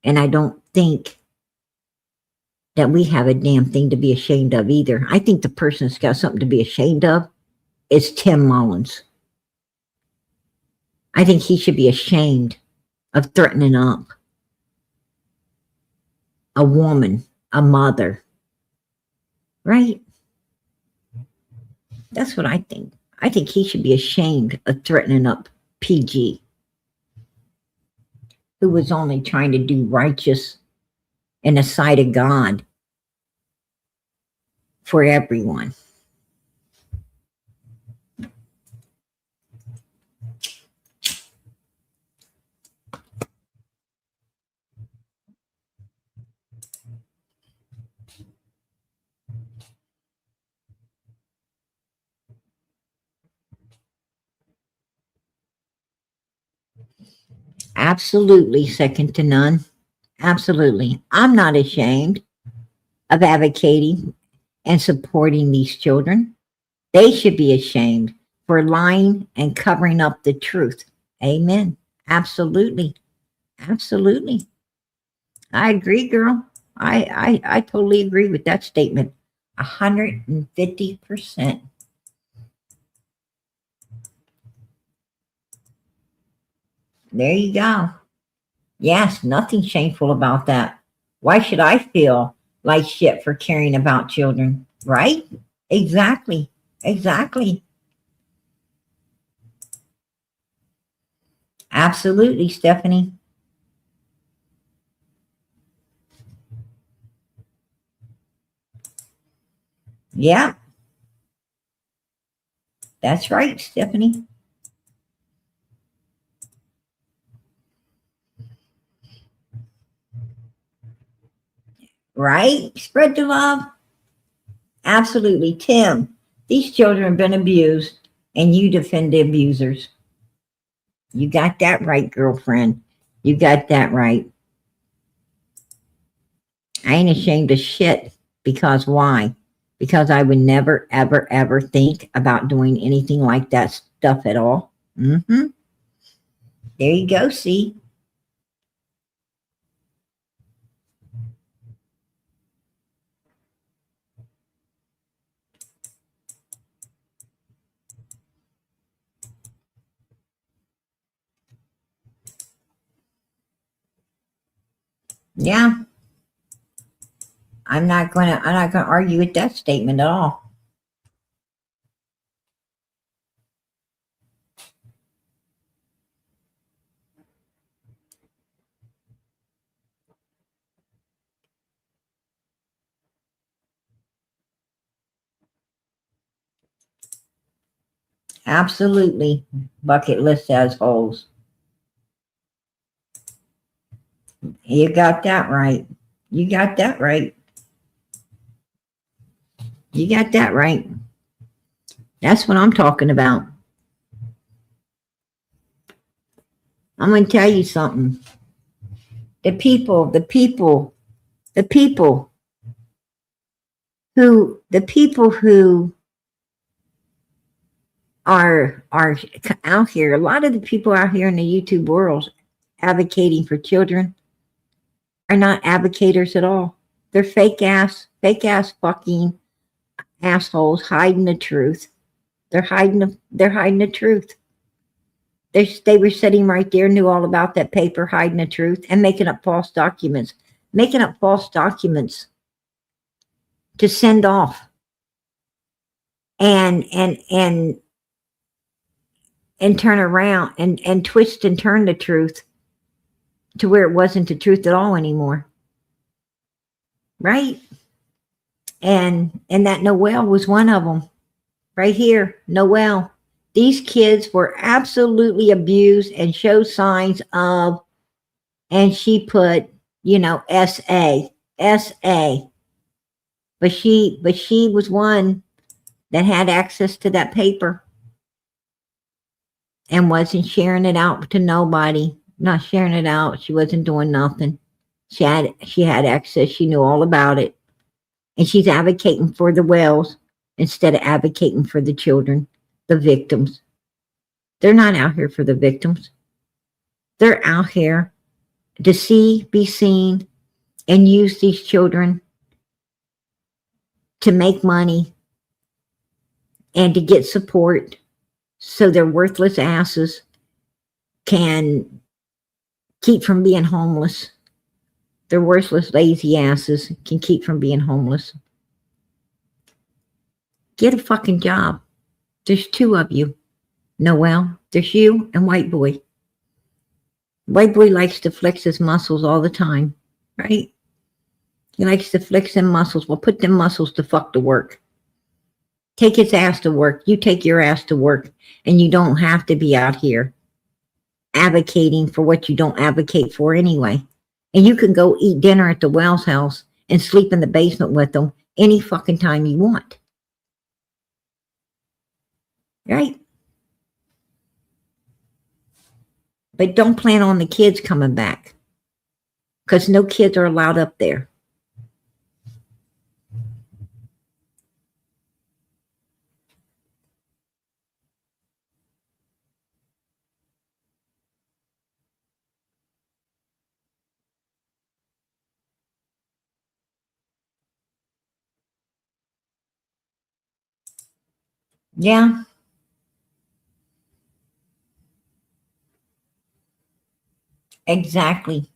Speaker 1: and I don't think that we have a damn thing to be ashamed of either. I think the person that's got something to be ashamed of is Tim Mullins. I think he should be ashamed of threatening up a woman, a mother, right? That's what I think. I think he should be ashamed of threatening up PG, who was only trying to do righteous in the sight of God for everyone. Absolutely second to none. Absolutely. I'm not ashamed of advocating and supporting these children. They should be ashamed for lying and covering up the truth. Amen. Absolutely. Absolutely. I agree, girl. I totally agree with that statement. 150%. There you go. Yes, nothing shameful about that. Why should I feel like shit for caring about children? Right? Exactly. Exactly. Absolutely, Stephanie. Yeah. That's right, Stephanie. Right? Spread the love. Absolutely. Tim, these children have been abused and you defend the abusers. You got that right, girlfriend. You got that right. I ain't ashamed of shit. Because why? Because I would never, ever, ever think about doing anything like that stuff at all. Mm-hmm. There you go, see? Yeah. I'm not gonna argue with that statement at all. Absolutely. Bucket list has holes. You got that right. You got that right. You got that right. That's what I'm talking about. I'm going to tell you something. The people who are out here, a lot of the people out here in the YouTube world advocating for children are not advocators at all. They're fake ass fucking assholes hiding the truth. They're hiding the truth. They were sitting right there, knew all about that paper, hiding the truth and making up false documents to send off and turn around and twist and turn the truth to where it wasn't the truth at all anymore. Right? And that Noelle was one of them. Right here, Noelle. These kids were absolutely abused and showed signs of, and she put, SA, SA. But she was one that had access to that paper and wasn't sharing it out to nobody. Not sharing it out. She wasn't doing nothing. She had access. She knew all about it. And she's advocating for the Wells instead of advocating for the children, the victims. They're not out here for the victims. They're out here to see, be seen, and use these children to make money and to get support so their worthless asses can keep from being homeless. Their worthless, lazy asses can keep from being homeless. Get a fucking job. There's two of you. Noelle, there's you and White Boy. White Boy likes to flex his muscles all the time, right? He likes to flex them muscles. Well, put them muscles to fuck to work. Take his ass to work. You take your ass to work, and you don't have to be out here advocating for what you don't advocate for anyway. And you can go eat dinner at the Wells house and sleep in the basement with them any fucking time you want. Right? But don't plan on the kids coming back, because no kids are allowed up there. Yeah. Exactly.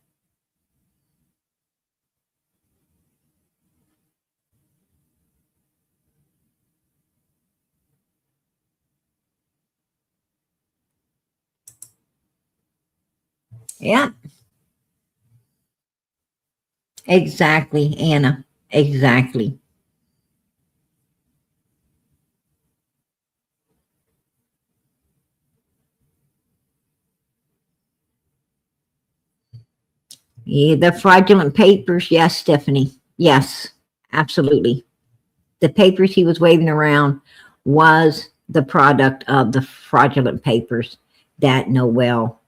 Speaker 1: Yeah. Exactly, Anna. Exactly. Yeah, the fraudulent papers. Yes, Stephanie. Yes, absolutely. The papers he was waving around was the product of the fraudulent papers that Noel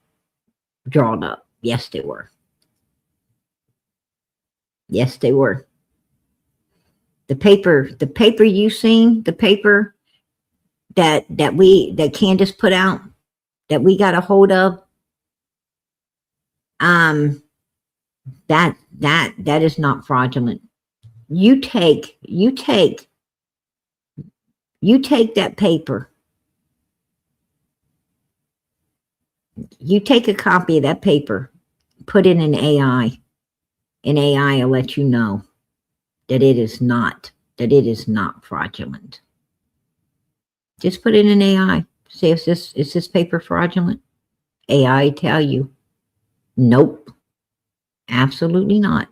Speaker 1: drawn up. Yes, they were. Yes, they were. The paper you seen, the paper that Candus put out, that we got a hold of, um, that is not fraudulent. You take that paper, you take a copy of that paper, put it in AI, and AI will let you know that it is not fraudulent. Just put it in AI. Say, is this paper fraudulent? AI tell you, nope, absolutely not.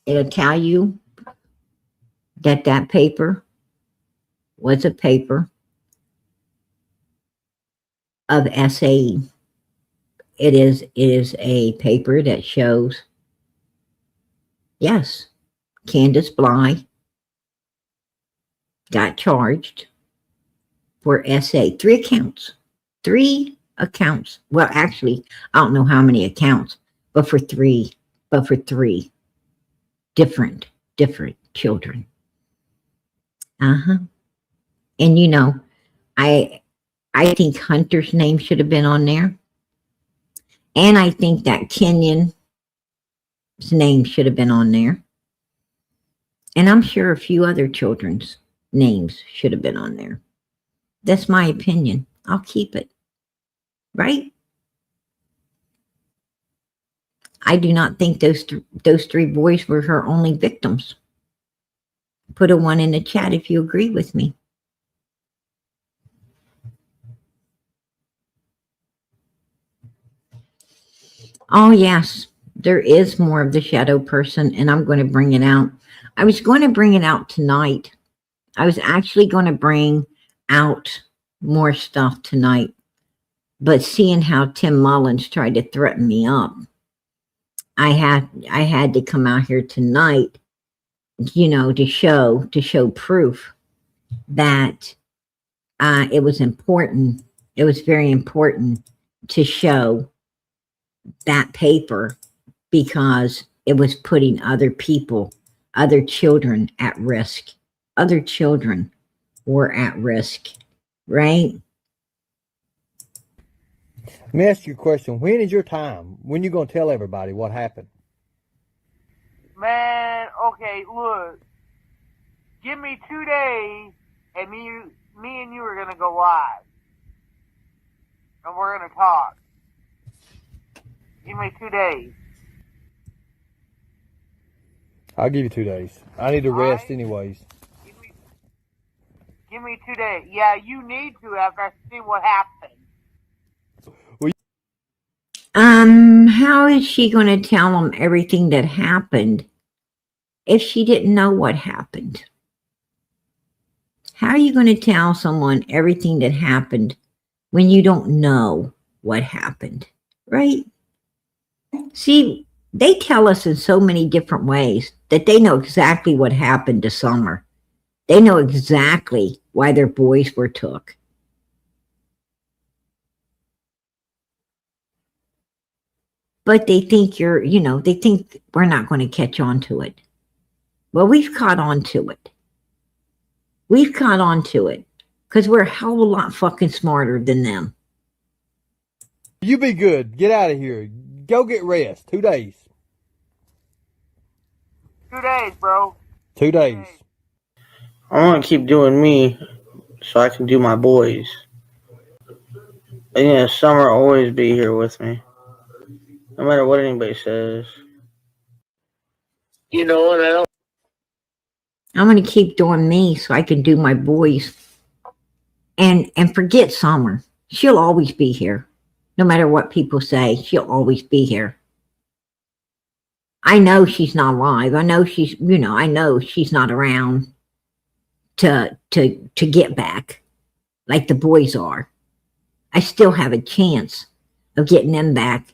Speaker 1: It'll tell you that paper was a paper of SAE. It is a paper that shows, yes, Candus Bly got charged for SA. 3 accounts. 3 accounts. Well, actually, I don't know how many accounts, but for three different children. Uh-huh. And I think Hunter's name should have been on there. And I think that Kenyon's name should have been on there. And I'm sure a few other children's names should have been on there. That's my opinion. I'll keep it. Right? I do not think those 3 boys were her only victims. Put a 1 in the chat if you agree with me. Oh, yes, there is more of the shadow person, and I'm going to bring it out. I was going to bring it out tonight. I was actually going to bring out more stuff tonight, but seeing how Tim Mullins tried to threaten me up, I had to come out here tonight, to show proof that it was important. It was very important to show that paper because it was putting other people, other children at risk. Other children were at risk, right?
Speaker 5: Let me ask you a question. When is your time? When you going to tell everybody what happened?
Speaker 6: Man, okay, look. Give me 2 days, and me and you are gonna go live, and we're gonna talk. Give me 2 days.
Speaker 5: I'll give you 2 days. I need to rest
Speaker 6: Alright.
Speaker 5: anyways.
Speaker 6: Give me 2 days. Yeah, you need to after I see what happened.
Speaker 1: How is she going to tell them everything that happened if she didn't know what happened? How are you going to tell someone everything that happened when you don't know what happened, right? See, they tell us in so many different ways that they know exactly what happened to Summer. They know exactly why their boys were took. But they think they think we're not going to catch on to it. Well, we've caught on to it. We've caught on to it because we're a hell of a lot fucking smarter than them.
Speaker 5: You be good. Get out of here. Go get rest. 2 days.
Speaker 6: 2 days, bro.
Speaker 5: 2 days.
Speaker 7: I want to keep doing me so I can do my boys. And yeah, Summer will always be here with me. No matter what anybody says.
Speaker 3: You know what else?
Speaker 1: I'm going to keep doing me so I can do my boys. And forget Summer. She'll always be here. No matter what people say, she'll always be here. I know she's not alive. I know she's not around to get back like the boys are. I still have a chance of getting them back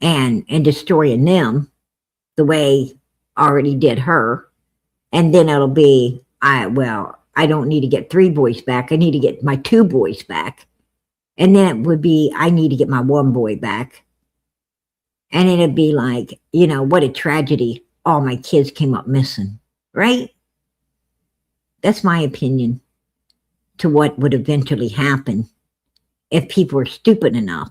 Speaker 1: and destroying them the way I already did her. And then it'll be, I don't need to get 3 boys back. I need to get my 2 boys back. And then it would be, I need to get my 1 boy back. And it'd be like, what a tragedy. All my kids came up missing, right? That's my opinion to what would eventually happen if people are stupid enough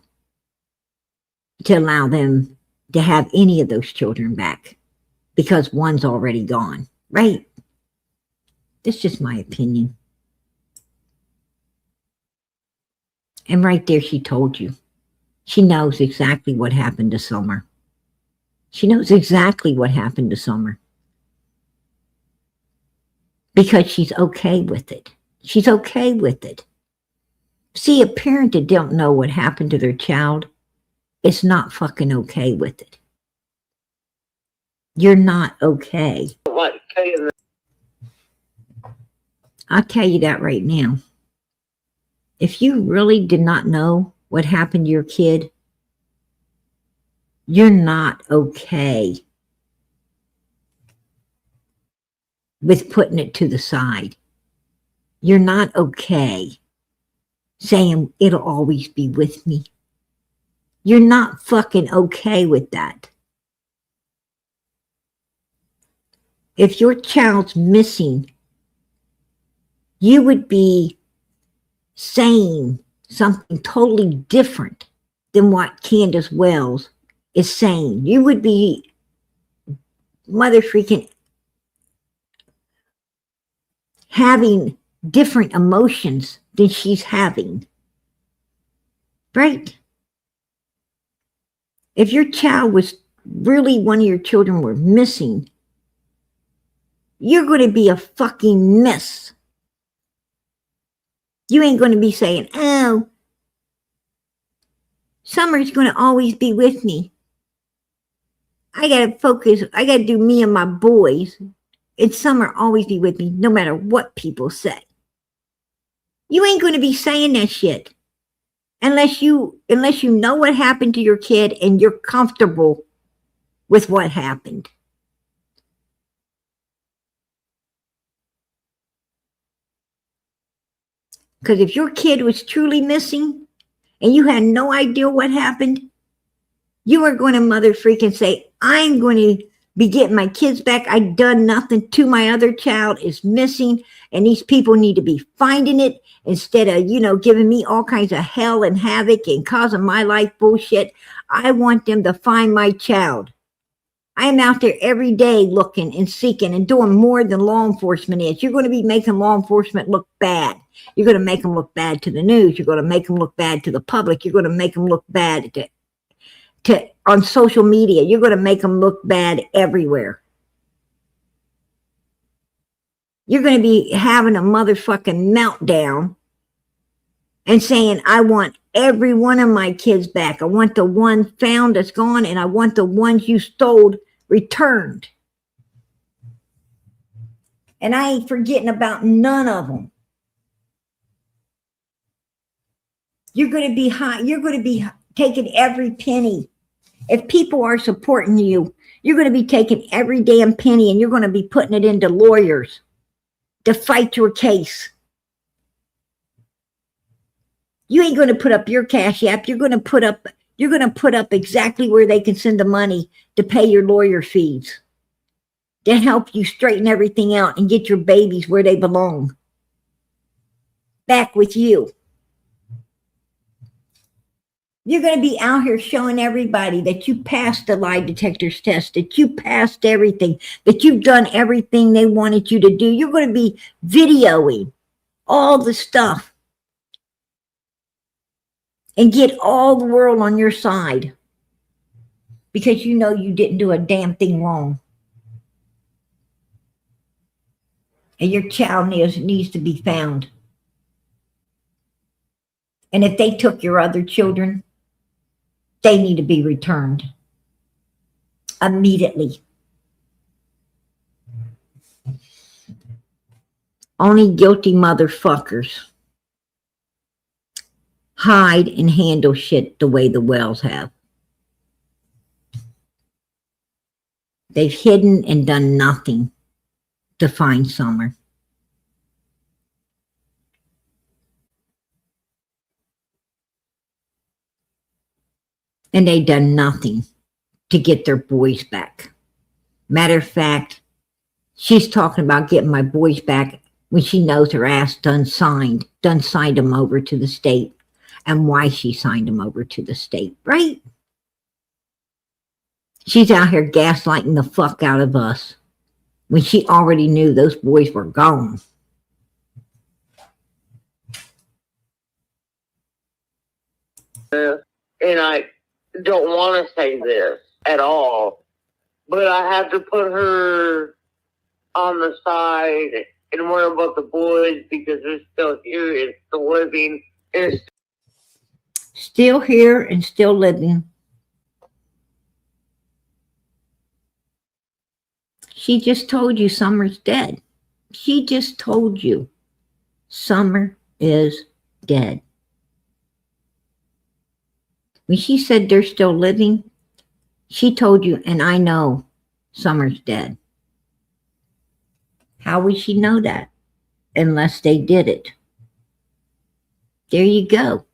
Speaker 1: to allow them to have any of those children back because one's already gone, right? That's just my opinion. And right there, she told you. She knows exactly what happened to Summer. She knows exactly what happened to Summer. Because she's okay with it. She's okay with it. See, a parent that don't know what happened to their child is not fucking okay with it. You're not okay.
Speaker 3: What?
Speaker 1: I'll tell you that right now. If you really did not know what happened to your kid, you're not okay with putting it to the side. You're not okay saying it'll always be with me. You're not fucking okay with that. If your child's missing, you would be saying something totally different than what Candus Wells is saying. You would be mother freaking having different emotions than she's having. Right? If your child was really one of your children were missing, you're going to be a fucking mess. You ain't going to be saying, oh, Summer's going to always be with me. I got to focus. I got to do me and my boys. And Summer always be with me no matter what people say. You ain't going to be saying that shit unless you know what happened to your kid and you're comfortable with what happened. Because if your kid was truly missing and you had no idea what happened, you are going to mother freaking say, I'm going to be getting my kids back. I done nothing to my other child is missing. And these people need to be finding it instead of, giving me all kinds of hell and havoc and causing my life bullshit. I want them to find my child. I am out there every day looking and seeking and doing more than law enforcement is. You're going to be making law enforcement look bad. You're going to make them look bad to the news. You're going to make them look bad to the public. You're going to make them look bad on social media. You're going to make them look bad everywhere. You're going to be having a motherfucking meltdown and saying, I want every one of my kids back. I want the one found that's gone, and I want the ones you stole returned. And I ain't forgetting about none of them. You're going to be high. You're going to be taking every penny. If people are supporting you, you're going to be taking every damn penny and you're going to be putting it into lawyers to fight your case. You ain't going to put up your Cash App. You're going to put up exactly where they can send the money to pay your lawyer fees, to help you straighten everything out and get your babies where they belong. Back with you. You're going to be out here showing everybody that you passed the lie detector's test, that you passed everything, that you've done everything they wanted you to do. You're going to be videoing all the stuff and get all the world on your side because you know you didn't do a damn thing wrong. And your child needs to be found. And if they took your other children, they need to be returned immediately. Only guilty motherfuckers hide and handle shit the way the Wells have. They've hidden and done nothing to find Summer. And they've done nothing to get their boys back. Matter of fact, she's talking about getting my boys back when she knows her ass done signed them over to the state, and why she signed them over to the state, right? She's out here gaslighting the fuck out of us when she already knew those boys were gone.
Speaker 6: And I don't want to say this at all, but I have to put her on the side and worry about the boys because they're still here and still living. And
Speaker 1: Still here and still living. She just told you Summer's dead. She just told you Summer is dead. When she said they're still living, she told you, and I know Summer's dead. How would she know that? Unless they did it. There you go.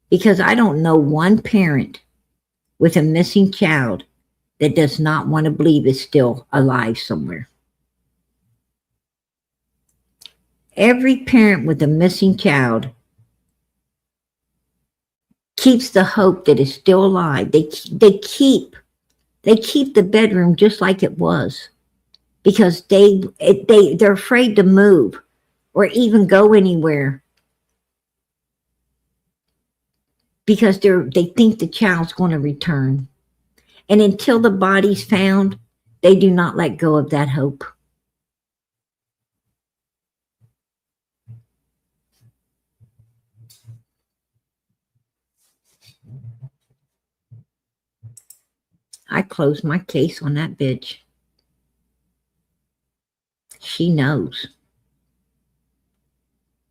Speaker 1: Because I don't know one parent with a missing child that does not want to believe is still alive somewhere. Every parent with a missing child keeps the hope that it's still alive. They keep the bedroom just like it was because they're afraid to move or even go anywhere because they think the child's going to return. And until the body's found, they do not let go of that hope. I closed my case on that bitch. She knows.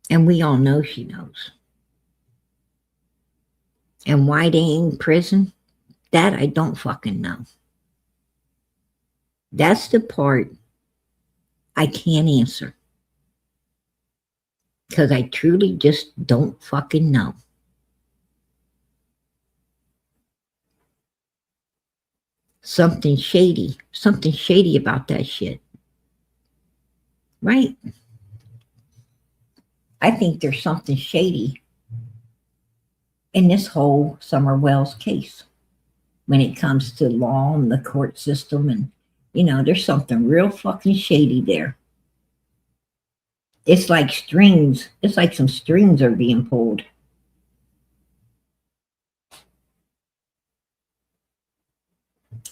Speaker 1: And we all know she knows. And why they ain't in prison? That I don't fucking know. That's the part I can't answer. Because I truly just don't fucking know. Something shady about that shit. Right? I think there's something shady in this whole Summer Wells case when it comes to law and the court system. And, you know, there's something real fucking shady there. It's like strings. It's like some strings are being pulled.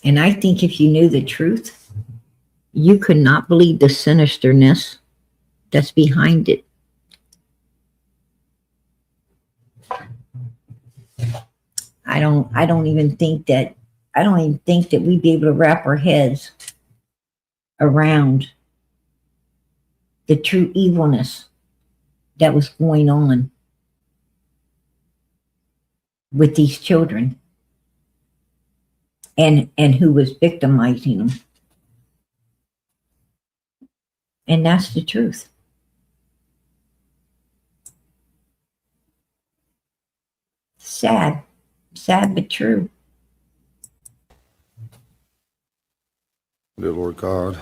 Speaker 1: And I think if you knew the truth, you could not believe the sinisterness that's behind it. I don't even think that we'd be able to wrap our heads around the true evilness that was going on with these children and who was victimizing them. And that's the truth. Sad but true.
Speaker 8: Dear Lord God,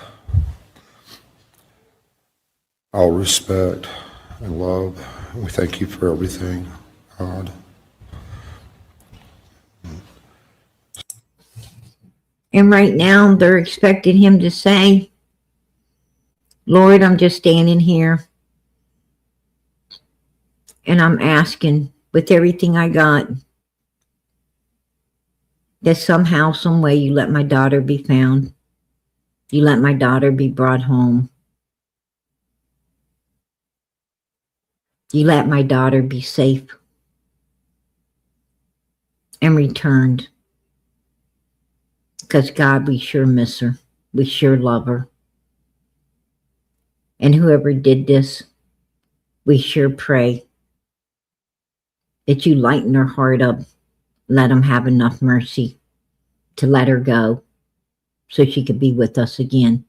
Speaker 8: all respect and love, and we thank you for everything, God.
Speaker 1: And right now they're expecting him to say, Lord, I'm just standing here and I'm asking with everything I got that somehow, some way you let my daughter be found. You let my daughter be brought home. You let my daughter be safe and returned. Because God, we sure miss her. We sure love her. And whoever did this, we sure pray that you lighten her heart up. Let them have enough mercy to let her go so she could be with us again.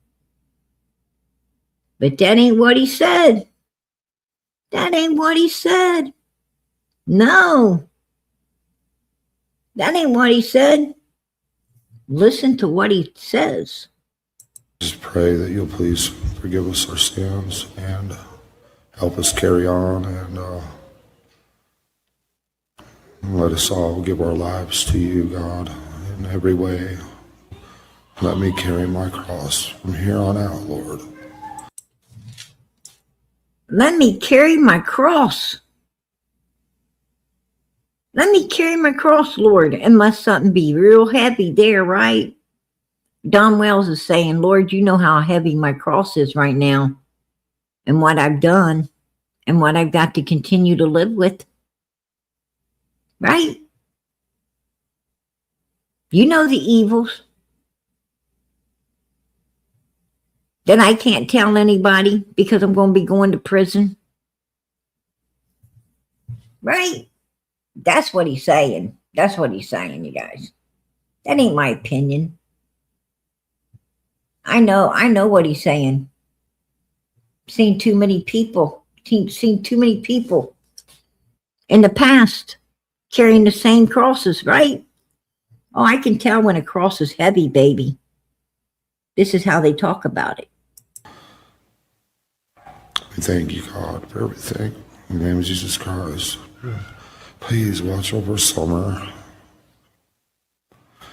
Speaker 1: But that ain't what he said. That ain't what he said. No. That ain't what he said. Listen to what he says.
Speaker 8: Just pray that you'll please forgive us our sins and help us carry on and let us all give our lives to you, God, in every way. Let me carry my cross from here on out, Lord.
Speaker 1: Let me carry my cross. Let me carry my cross, Lord. It must something be real heavy there, right? Don Wells is saying, Lord, you know how heavy my cross is right now and what I've done and what I've got to continue to live with. Right? You know the evils that I can't tell anybody because I'm going to be going to prison. Right? That's what he's saying. That's what he's saying, you guys. That ain't my opinion. I know what he's saying. Seen too many people in the past carrying the same crosses, right? Oh, I can tell when a cross is heavy, baby. This is how they talk about it.
Speaker 8: We thank you, God, for everything. In the name of Jesus Christ, please watch over Summer.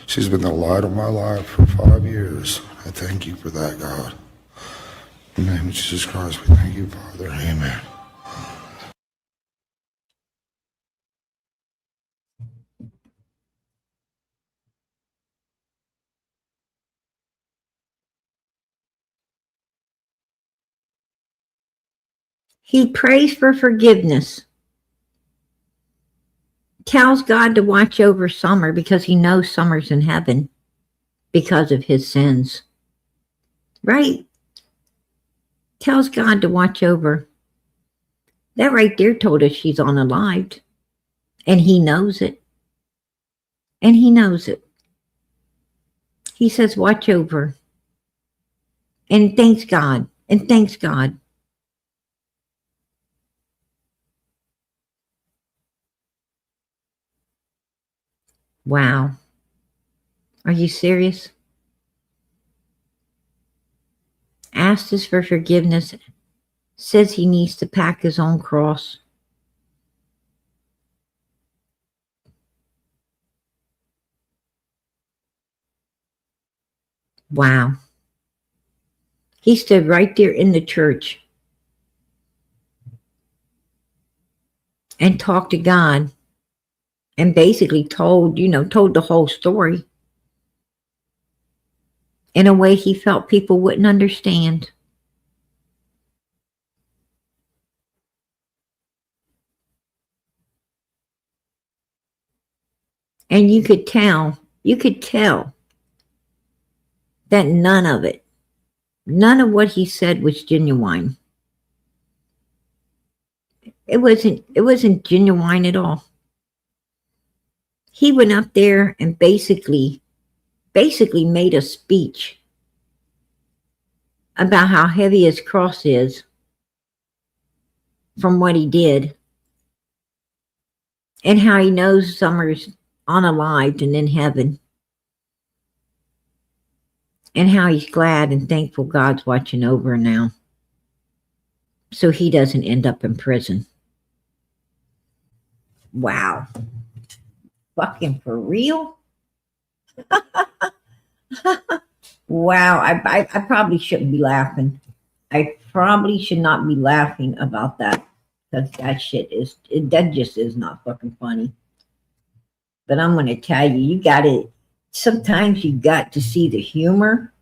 Speaker 8: She's been the light of my life for 5 years. I thank you for that, God. In the name of Jesus Christ, we thank you, Father. Amen.
Speaker 1: He prays for forgiveness. Tells God to watch over Summer because he knows Summer's in heaven. because of his sins. Right? Tells God to watch over. That right there told us she's unalived. And he knows it. And he knows it. He says, watch over. And thanks God. And thanks God. Wow. Are you serious? Asked us for forgiveness. Says he needs to pack his own cross. Wow. He stood right there in the church and talked to God and basically told the whole story in a way he felt people wouldn't understand. And you could tell that none of what he said was genuine. It wasn't genuine at all. He went up there and basically made a speech about how heavy his cross is from what he did, and how he knows Summer's unalived and in heaven, and how he's glad and thankful God's watching over her now so he doesn't end up in prison. Wow. Fucking for real? Wow. I probably shouldn't be laughing. I probably should not be laughing about that, because that just is not fucking funny. But I'm going to tell you, sometimes you got to see the humor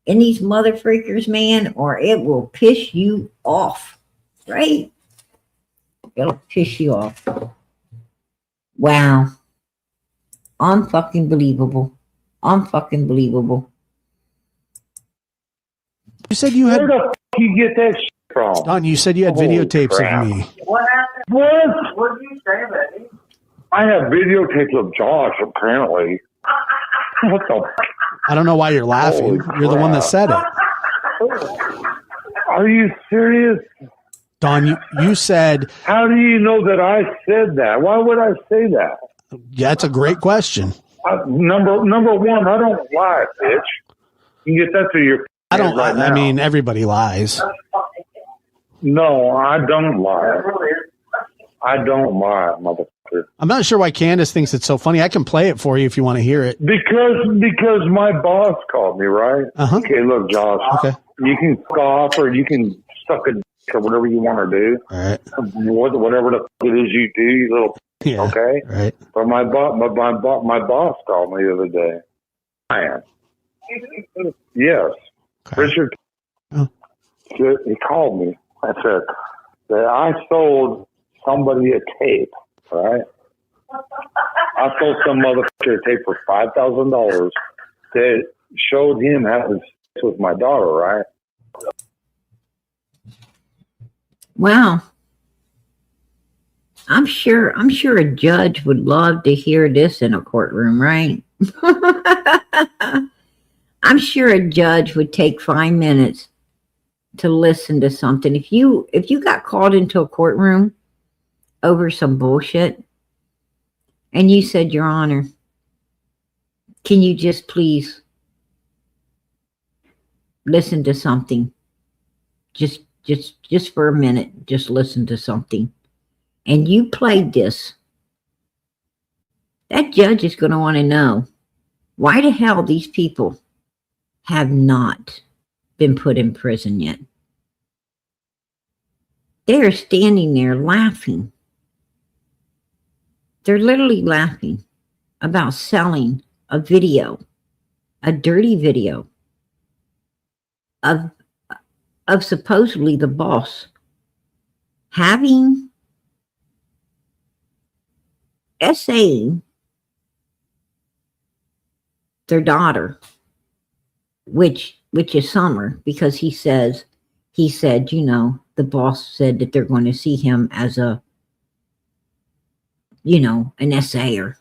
Speaker 1: in these mother freakers, man, or it will piss you off, right? It'll piss you off. Wow. Unfucking believable. Unfucking believable.
Speaker 9: You said you had.
Speaker 10: Where the f*** you get that shit from?
Speaker 9: Don, you said you had videotapes of me.
Speaker 10: What happened? What did you say about me? I have videotapes of Josh, apparently. What the f***?
Speaker 9: I don't know why you're laughing. You're the one that said it.
Speaker 10: Are you serious?
Speaker 9: Don, you said.
Speaker 10: How do you know that I said that? Why would I say that?
Speaker 9: Yeah, that's a great question.
Speaker 10: Number one, I don't lie, bitch. You can get that through your.
Speaker 9: I mean, everybody lies.
Speaker 10: No, I don't lie. I don't lie, motherfucker.
Speaker 9: I'm not sure why Candus thinks it's so funny. I can play it for you if you want to hear it.
Speaker 10: Because my boss called me, right? Okay, look, Josh.
Speaker 9: Okay.
Speaker 10: You can scoff or you can suck a dick or whatever you want to do.
Speaker 9: All right.
Speaker 10: Whatever the f- it is you do, you little.
Speaker 9: Yeah.
Speaker 10: Okay.
Speaker 9: Right.
Speaker 10: But my boss called me the other day. Man. Yes.
Speaker 9: Okay.
Speaker 10: Richard.
Speaker 9: Oh.
Speaker 10: He called me. I said that I sold somebody a tape, right? I sold some motherfucker a tape for $5,000 that showed him having sex with my daughter, right?
Speaker 1: Wow. I'm sure a judge would love to hear this in a courtroom, right? I'm sure a judge would take 5 minutes to listen to something. If you got called into a courtroom over some bullshit and you said, Your Honor, can you just please listen to something? Just for a minute, just listen to something. And you played this. That judge is going to want to know why the hell these people have not been put in prison yet. They are standing there laughing. They're literally laughing about selling a video, a dirty video of supposedly the boss essaying their daughter which is Summer, because he said, you know, the boss said that they're going to see him as a, you know, an essayer.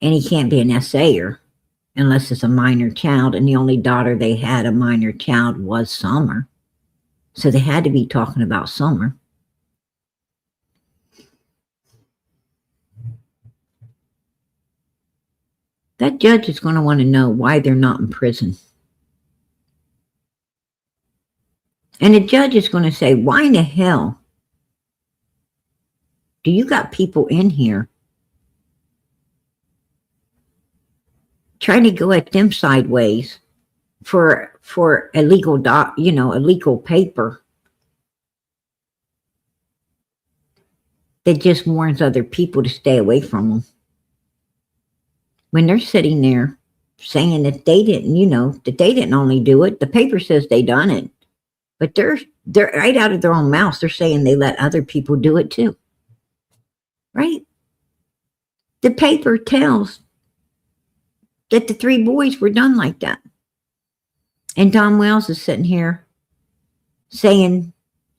Speaker 1: And he can't be an essayer unless it's a minor child. And the only daughter they had, a minor child, was Summer. So they had to be talking about Summer. That judge is going to want to know why they're not in prison. And the judge is going to say, why in the hell do you got people in here trying to go at them sideways for a legal a legal paper that just warns other people to stay away from them, when they're sitting there saying that they didn't, you know, that they didn't only do it. The paper says they done it, but they're right out of their own mouths. They're saying they let other people do it too. Right? The paper tells that the 3 boys were done like that. And Don Wells is sitting here saying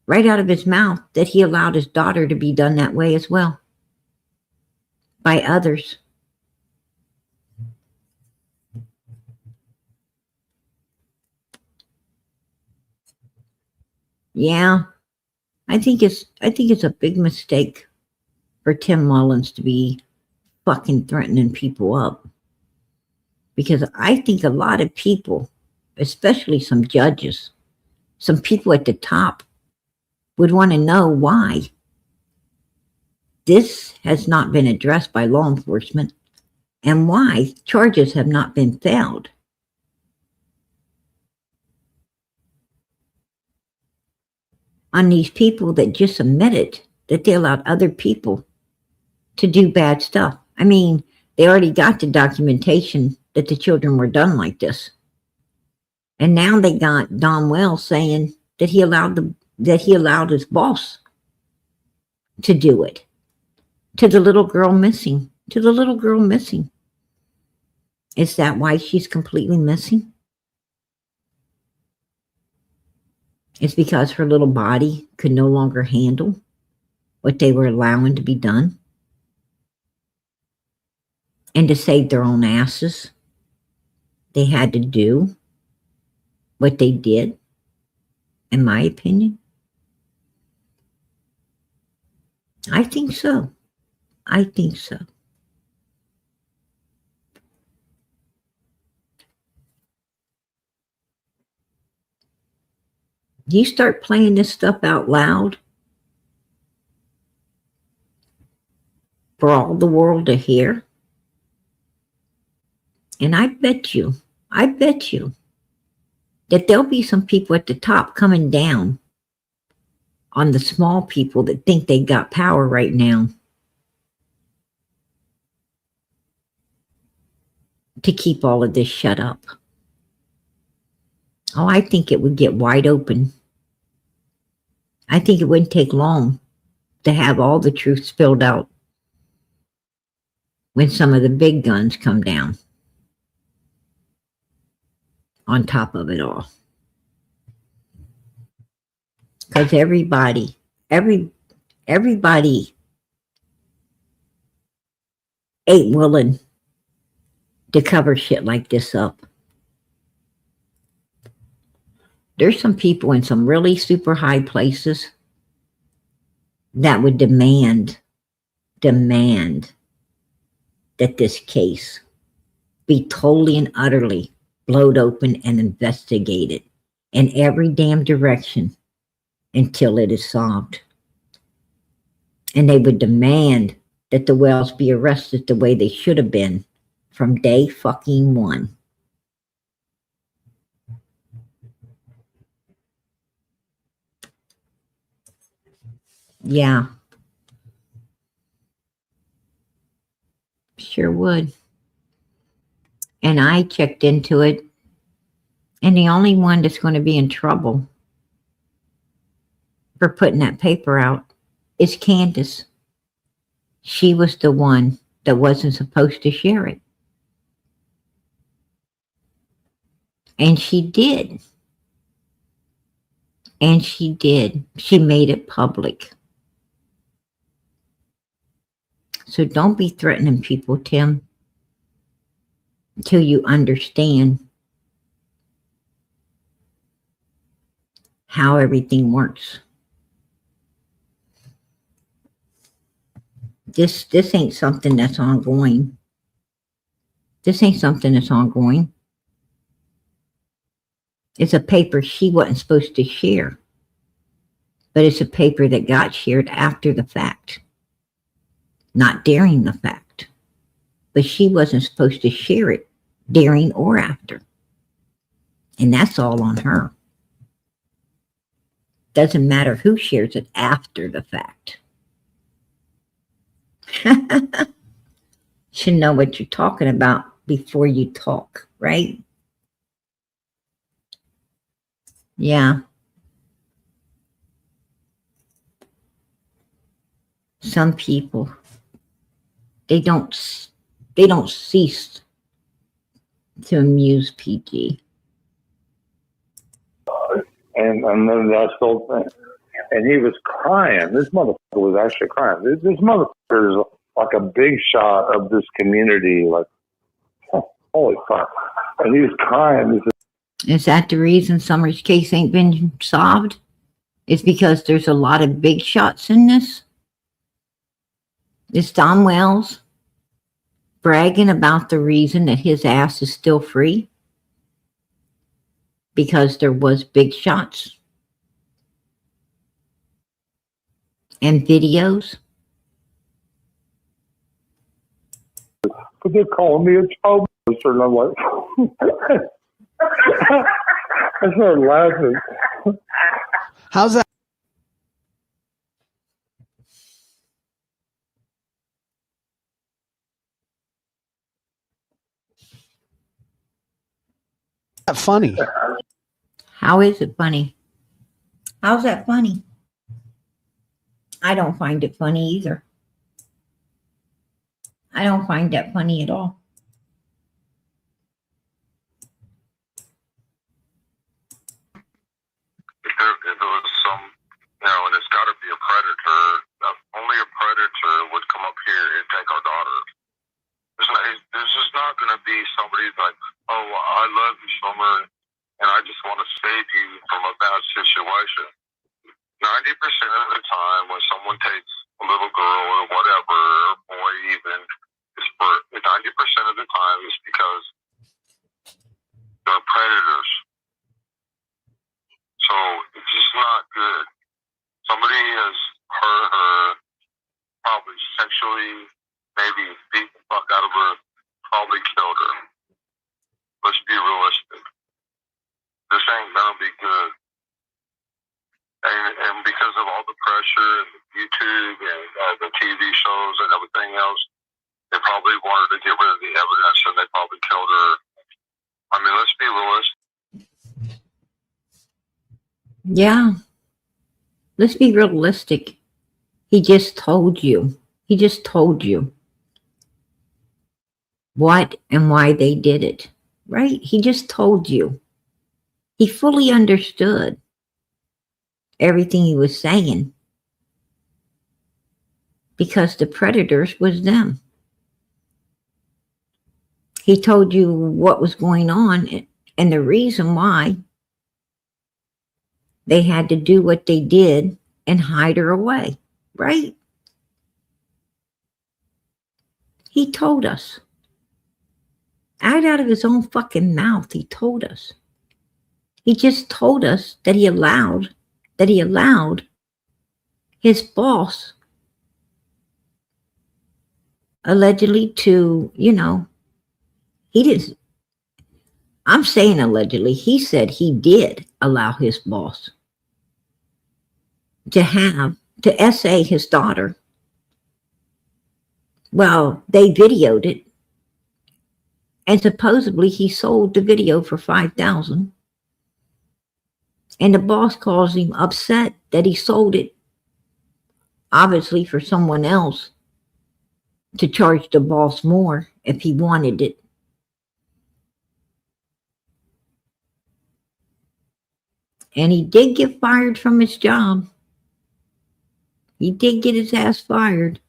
Speaker 1: right out of his mouth that he allowed his daughter to be done that way as well by others. Yeah, I think it's a big mistake for Tim Mullins to be fucking threatening people up. Because I think a lot of people, especially some judges, some people at the top, would want to know why this has not been addressed by law enforcement and why charges have not been filed. On these people that just admitted that they allowed other people to do bad stuff. I mean, they already got the documentation that the children were done like this. And now they got Don Wells saying that he allowed his boss to do it. To the little girl missing. Is that why she's completely missing? It's because her little body could no longer handle what they were allowing to be done. And to save their own asses, they had to do what they did, in my opinion. I think so. You start playing this stuff out loud for all the world to hear, and I bet you that there'll be some people at the top coming down on the small people that think they got power right now to keep all of this shut up. Oh, I think it would get wide open. I think it wouldn't take long to have all the truth spilled out when some of the big guns come down on top of it all. Because everybody ain't willing to cover shit like this up. There's some people in some really super high places that would demand that this case be totally and utterly blowed open and investigated in every damn direction until it is solved. And they would demand that the Wells be arrested the way they should have been from day fucking one. Yeah. Sure would. And I checked into it, and the only one that's going to be in trouble for putting that paper out is Candus. She was the one that wasn't supposed to share it. And she did. And she did. She made it public. So don't be threatening people, Tim, until you understand how everything works. This ain't something that's ongoing. This ain't something that's ongoing. It's a paper she wasn't supposed to share. But it's a paper that got shared after the fact. Not during the fact. But she wasn't supposed to share it during or after. And that's all on her. Doesn't matter who shares it after the fact. Should know what you're talking about before you talk, right? Yeah. Some people, they don't cease to amuse PG.
Speaker 10: And then that's the whole thing. And he was crying. This motherfucker was actually crying. This motherfucker is like a big shot of this community. Like, holy fuck. And he was crying.
Speaker 1: Is that the reason Summer's case ain't been solved? It's because there's a lot of big shots in this? Is Don Wells bragging about the reason that his ass is still free? Because there was big shots and videos?
Speaker 10: But they're calling me a child molester, and I'm like, I started laughing.
Speaker 9: How's that? Funny.
Speaker 1: How is it funny? How's that funny? I don't find it funny either. I don't find that funny at all.
Speaker 11: If it was some, and it's got to be a predator, only a predator would come up here and take our daughter. This is not going to be somebody like, oh, I love you, Summer, and I just want to save you from a bad situation. 90% of the time when someone takes a little girl or whatever, or boy even, 90% of the time it's because they're predators. So it's just not good. Somebody has hurt her, probably sexually, maybe beat the fuck out of her, probably killed her. Let's be realistic. This ain't gonna be good. And because of all the pressure and YouTube and the TV shows and everything else, they probably wanted to get rid of the evidence and they probably killed her. I mean, let's be realistic.
Speaker 1: Yeah. Let's be realistic. He just told you. He just told you what and why they did it, right? He just told you. He fully understood everything he was saying because the predators was them. He told you what was going on and the reason why they had to do what they did and hide her away, right? He told us. Out of his own fucking mouth, he told us. He just told us that he allowed his boss allegedly to, he didn't, I'm saying allegedly, he said he did allow his boss to essay his daughter. Well, they videoed it. And supposedly he sold the video for $5,000. And the boss calls him upset that he sold it, obviously for someone else to charge the boss more if he wanted it. And he did get fired from his job. He did get his ass fired.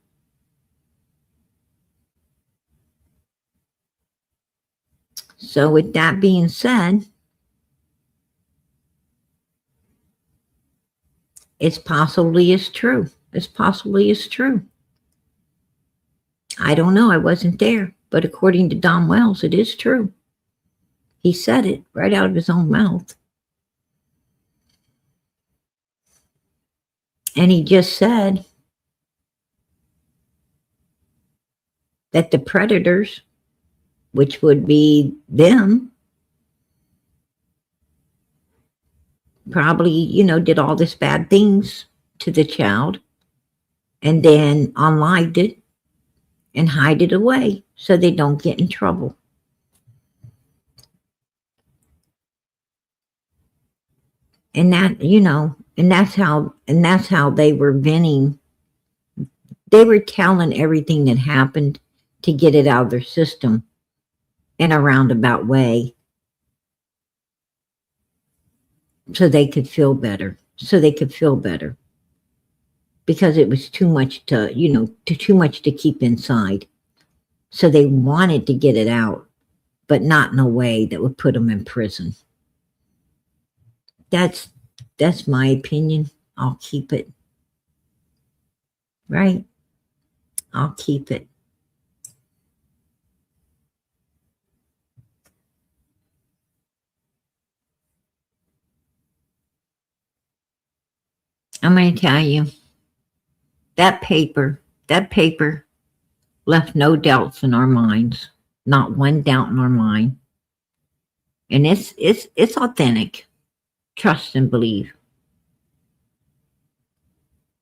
Speaker 1: So with that being said, it's possibly is true. It's possibly is true. I don't know. I wasn't there. But according to Don Wells, it is true. He said it right out of his own mouth. And he just said that the predators, which would be them, probably, you know, did all this bad things to the child and then unlived it and hide it away so they don't get in trouble. And that, you know, and that's how they were venting. They were telling everything that happened to get it out of their system in a roundabout way so they could feel better. Because it was too much to, you know, too much to keep inside. So they wanted to get it out, but not in a way that would put them in prison. That's my opinion. I'll keep it. Right? I'll keep it. I'm going to tell you, that paper left no doubts in our minds, not one doubt in our mind. And it's authentic. Trust and believe.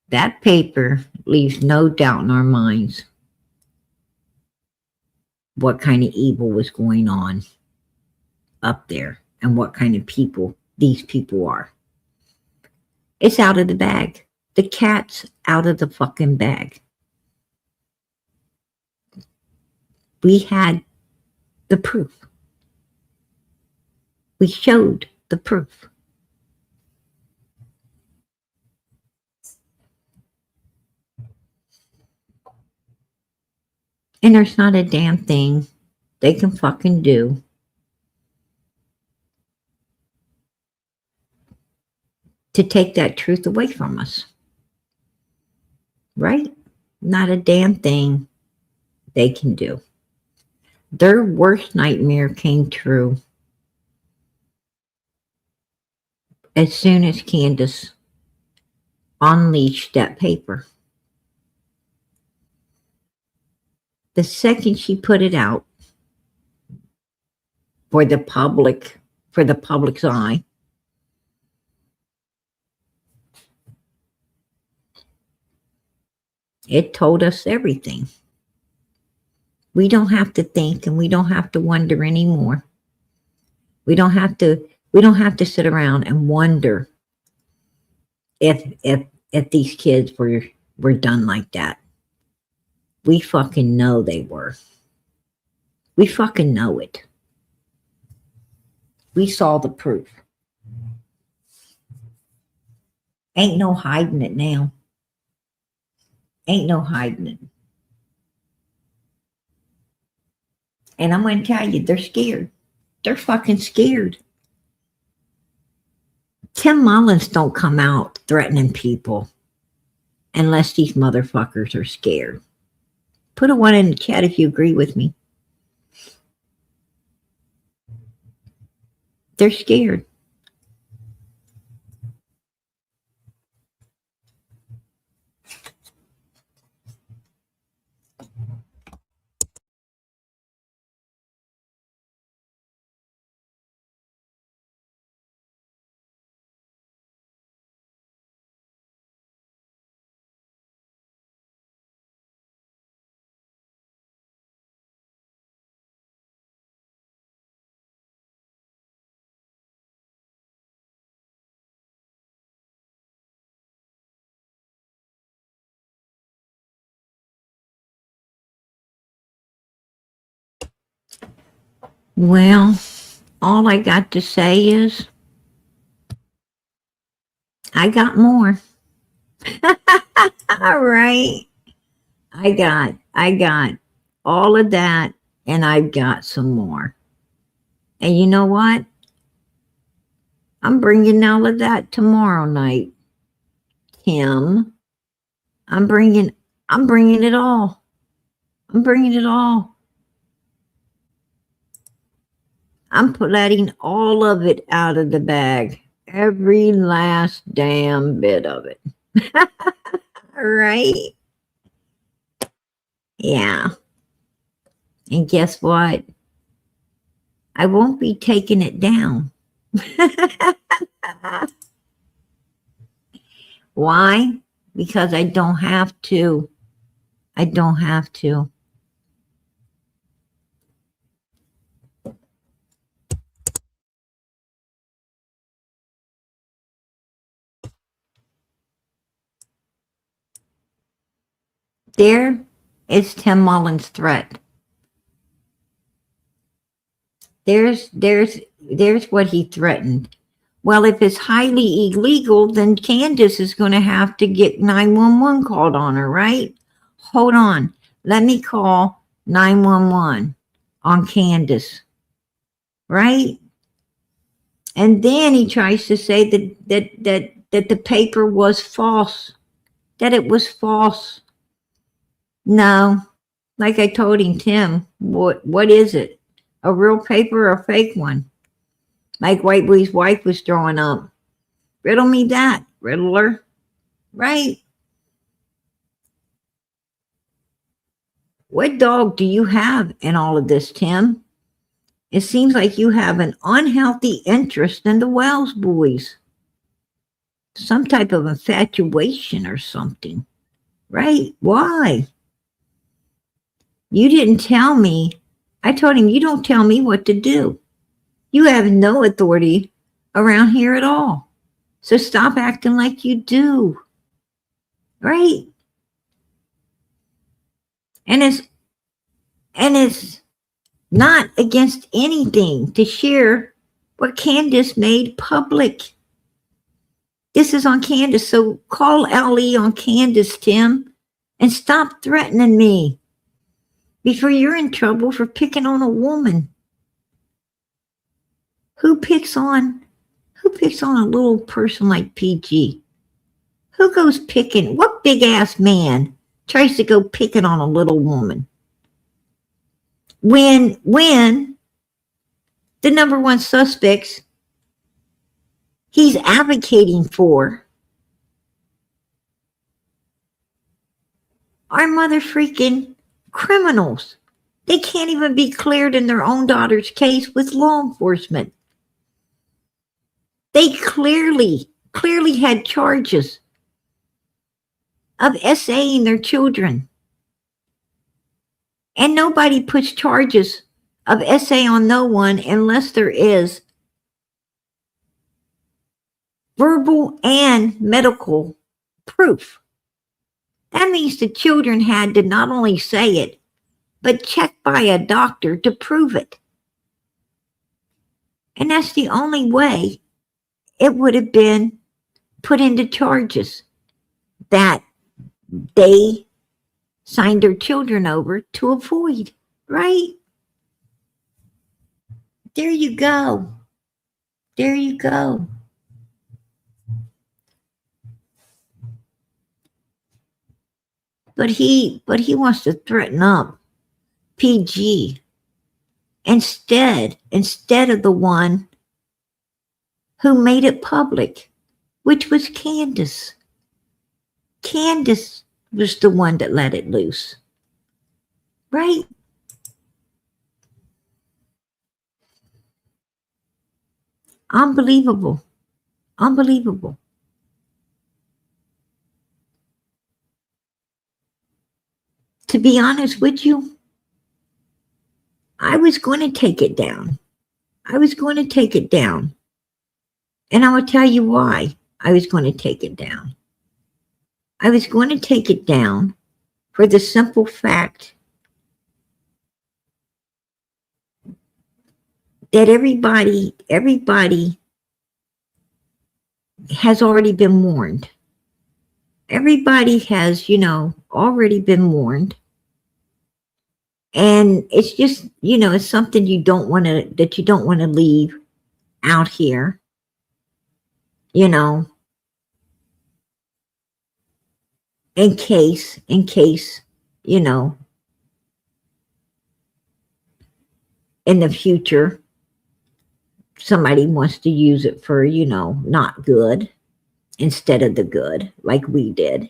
Speaker 1: That paper leaves no doubt in our minds what kind of evil was going on up there and what kind of people these people are. It's out of the bag. The cat's out of the fucking bag. We had the proof. We showed the proof. And there's not a damn thing they can fucking do to take that truth away from us. Right? Not a damn thing they can do. Their worst nightmare came true as soon as Candus unleashed that paper. The second she put it out for the public's eye, it told us everything. We don't have to think and we don't have to wonder anymore. We don't have to sit around and wonder if these kids were done like that. We fucking know they were. We fucking know it. We saw the proof. Ain't no hiding it now. Ain't no hiding it. And I'm going to tell you, they're scared. They're fucking scared. Tim Mullins don't come out threatening people unless these motherfuckers are scared. Put a 1 in the chat if you agree with me. They're scared. Well, all I got to say is I got more. All right. I got all of that, and I've got some more. And you know what? I'm bringing all of that tomorrow night, Tim. I'm bringing it all. I'm bringing it all. I'm letting all of it out of the bag. Every last damn bit of it. Right? Yeah. And guess what? I won't be taking it down. Why? Because I don't have to. I don't have to. There is Tim Mullins' threat. There's what he threatened. Well, if it's highly illegal, then Candus is going to have to get 911 called on her, right? Hold on. Let me call 911 on Candus, right? And then he tries to say that the paper was false, that it was false. No, like I told him, Tim, what is it? A real paper or a fake one? Like White Boy's wife was throwing up. Riddle me that, Riddler. Right? What dog do you have in all of this, Tim? It seems like you have an unhealthy interest in the Wells boys. Some type of infatuation or something. Right? Why? You didn't tell me. I told him, you don't tell me what to do. You have no authority around here at all. So stop acting like you do. Right? And it's not against anything to share what Candus made public. This is on Candus, so call LE on Candus, Tim, and stop threatening me before you're in trouble for picking on a woman. Who picks on a little person like PG? Who goes picking? What big ass man tries to go picking on a little woman? When the number one suspects he's advocating for are mother freaking criminals. They can't even be cleared in their own daughter's case with law enforcement. They clearly had charges of SAing their children. And nobody puts charges of SA on no one unless there is verbal and medical proof. That means the children had to not only say it, but check by a doctor to prove it. And that's the only way it would have been put into charges, that they signed their children over to avoid, right? There you go. There you go. But he wants to threaten up PG instead of the one who made it public, which was Candus. Candus was the one that let it loose. Right? Unbelievable. Unbelievable. To be honest with you, I was going to take it down. I was going to take it down. And I will tell you why I was going to take it down. I was going to take it down for the simple fact that everybody has already been warned. Everybody has, already been warned. And it's just, it's something you don't want to leave out here, in case, in the future, somebody wants to use it for, not good instead of the good, like we did.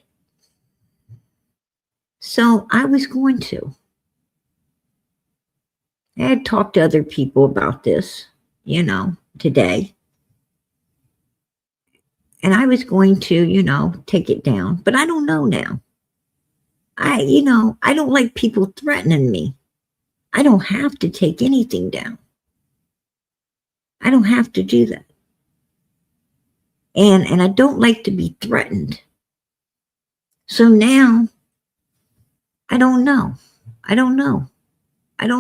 Speaker 1: So I was going to. I had talked to other people about this, today. And I was going to, take it down. But I don't know now. I don't like people threatening me. I don't have to take anything down. I don't have to do that. And I don't like to be threatened. So now, I don't know. I don't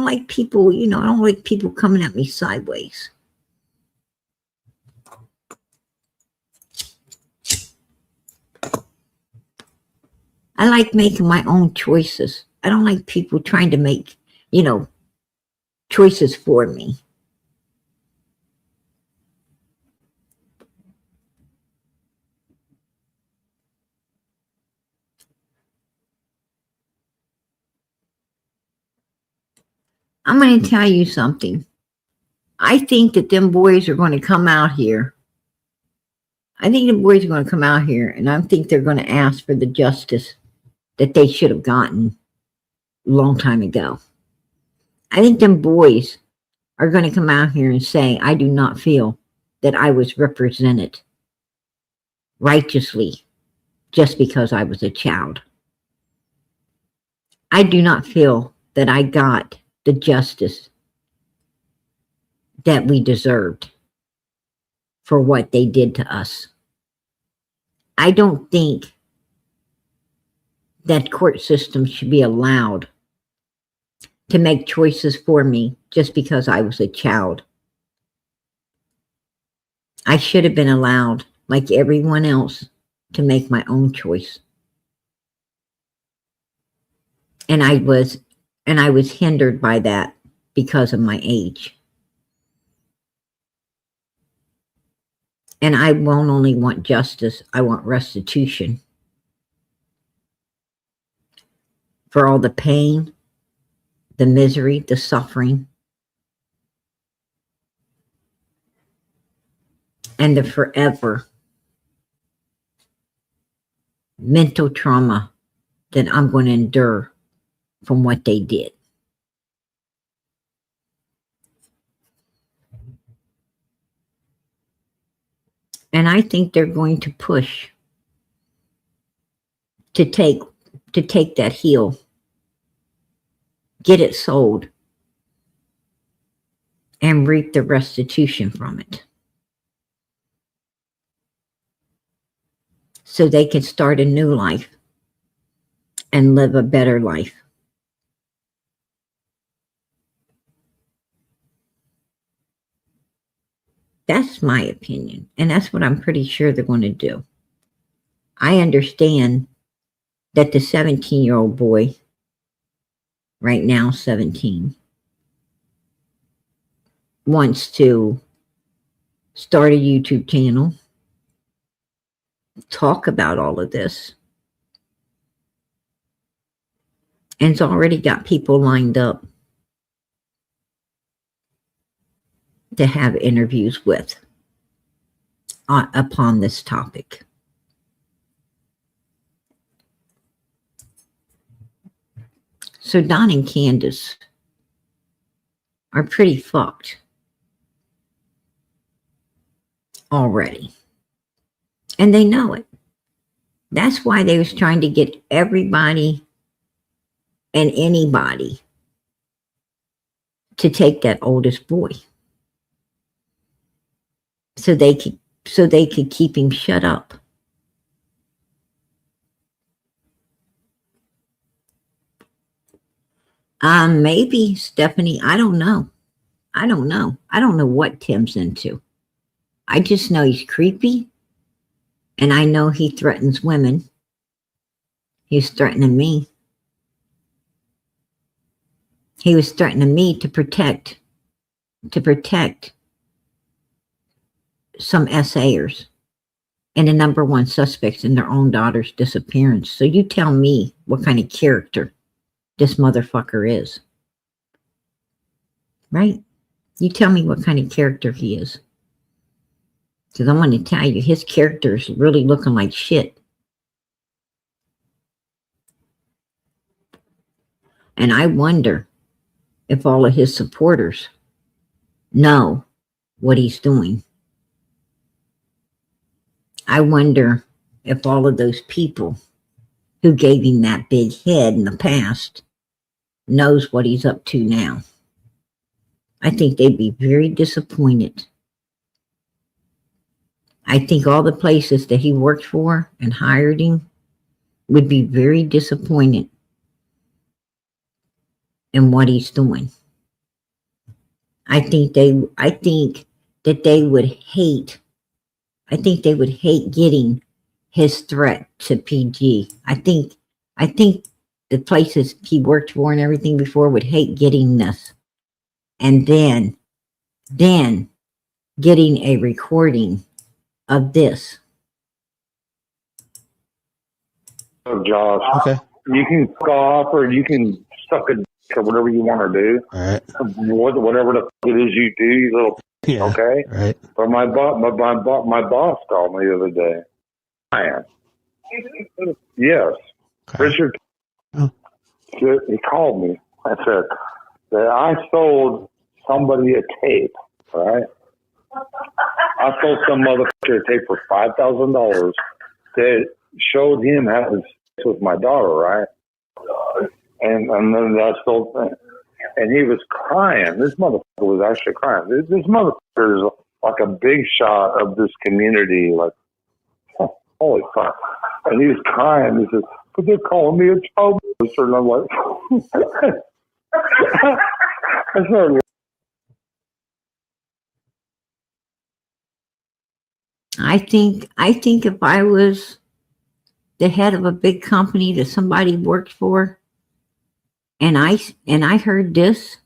Speaker 1: like people, I don't like people coming at me sideways. I like making my own choices. I don't like people trying to make, choices for me. I'm going to tell you something. I think that them boys are going to come out here. I think the boys are going to come out here, and I think they're going to ask for the justice that they should have gotten a long time ago. I think them boys are going to come out here and say, I do not feel that I was represented righteously just because I was a child. I do not feel that I got the justice that we deserved for what they did to us. I don't think that court system should be allowed to make choices for me just because I was a child. I should have been allowed, like everyone else, to make my own choice. And I was hindered by that because of my age. And I won't only want justice, I want restitution for all the pain, the misery, the suffering, and the forever mental trauma that I'm going to endure from what they did. And I think they're going to push to take that heel, get it sold, and reap the restitution from it. So they can start a new life and live a better life. That's my opinion, and that's what I'm pretty sure they're going to do. I understand that the 17-year-old boy, right now 17, wants to start a YouTube channel, talk about all of this, and it's already got people lined up to have interviews with upon this topic. So Don and Candus are pretty fucked already. And they know it. That's why they was trying to get everybody and anybody to take that oldest boy. So they could keep him shut up. Maybe, Stephanie, I don't know. I don't know what Tim's into. I just know he's creepy And I know he threatens women. He's threatening me. He was threatening me to protect some SAers and the number one suspects in their own daughter's disappearance. So you tell me what kind of character this motherfucker is. Right? You tell me what kind of character he is. Because I'm going to tell you, his character is really looking like shit. And I wonder if all of his supporters know what he's doing. I wonder if all of those people who gave him that big head in the past knows what he's up to now. I think they'd be very disappointed. I think all the places that he worked for and hired him would be very disappointed in what he's doing. I think that they would hate getting his threat to PG. I think the places he worked for and everything before would hate getting this. And then getting a recording of this.
Speaker 10: So Josh,
Speaker 9: Okay.
Speaker 10: you can cough or you can suck a dick or whatever you want to do.
Speaker 9: All right.
Speaker 10: Whatever the fuck it is you do, you little
Speaker 9: Yeah.
Speaker 10: okay.
Speaker 9: Right.
Speaker 10: But my boss called me the other day. Man. Yes.
Speaker 9: Okay.
Speaker 10: Richard.
Speaker 9: Oh.
Speaker 10: He called me. I said that I sold somebody a tape. Right. I sold some motherfucker a tape for $5,000 that showed him having sex with my daughter, right? And then I sold, and he was crying. This motherfucker was actually crying. This motherfucker is like a big shot of this community. Like, holy fuck! And he was crying. He said, "But they're calling me a child molester," and I'm like, I started.
Speaker 1: I think if I was the head of a big company that somebody worked for, and I heard this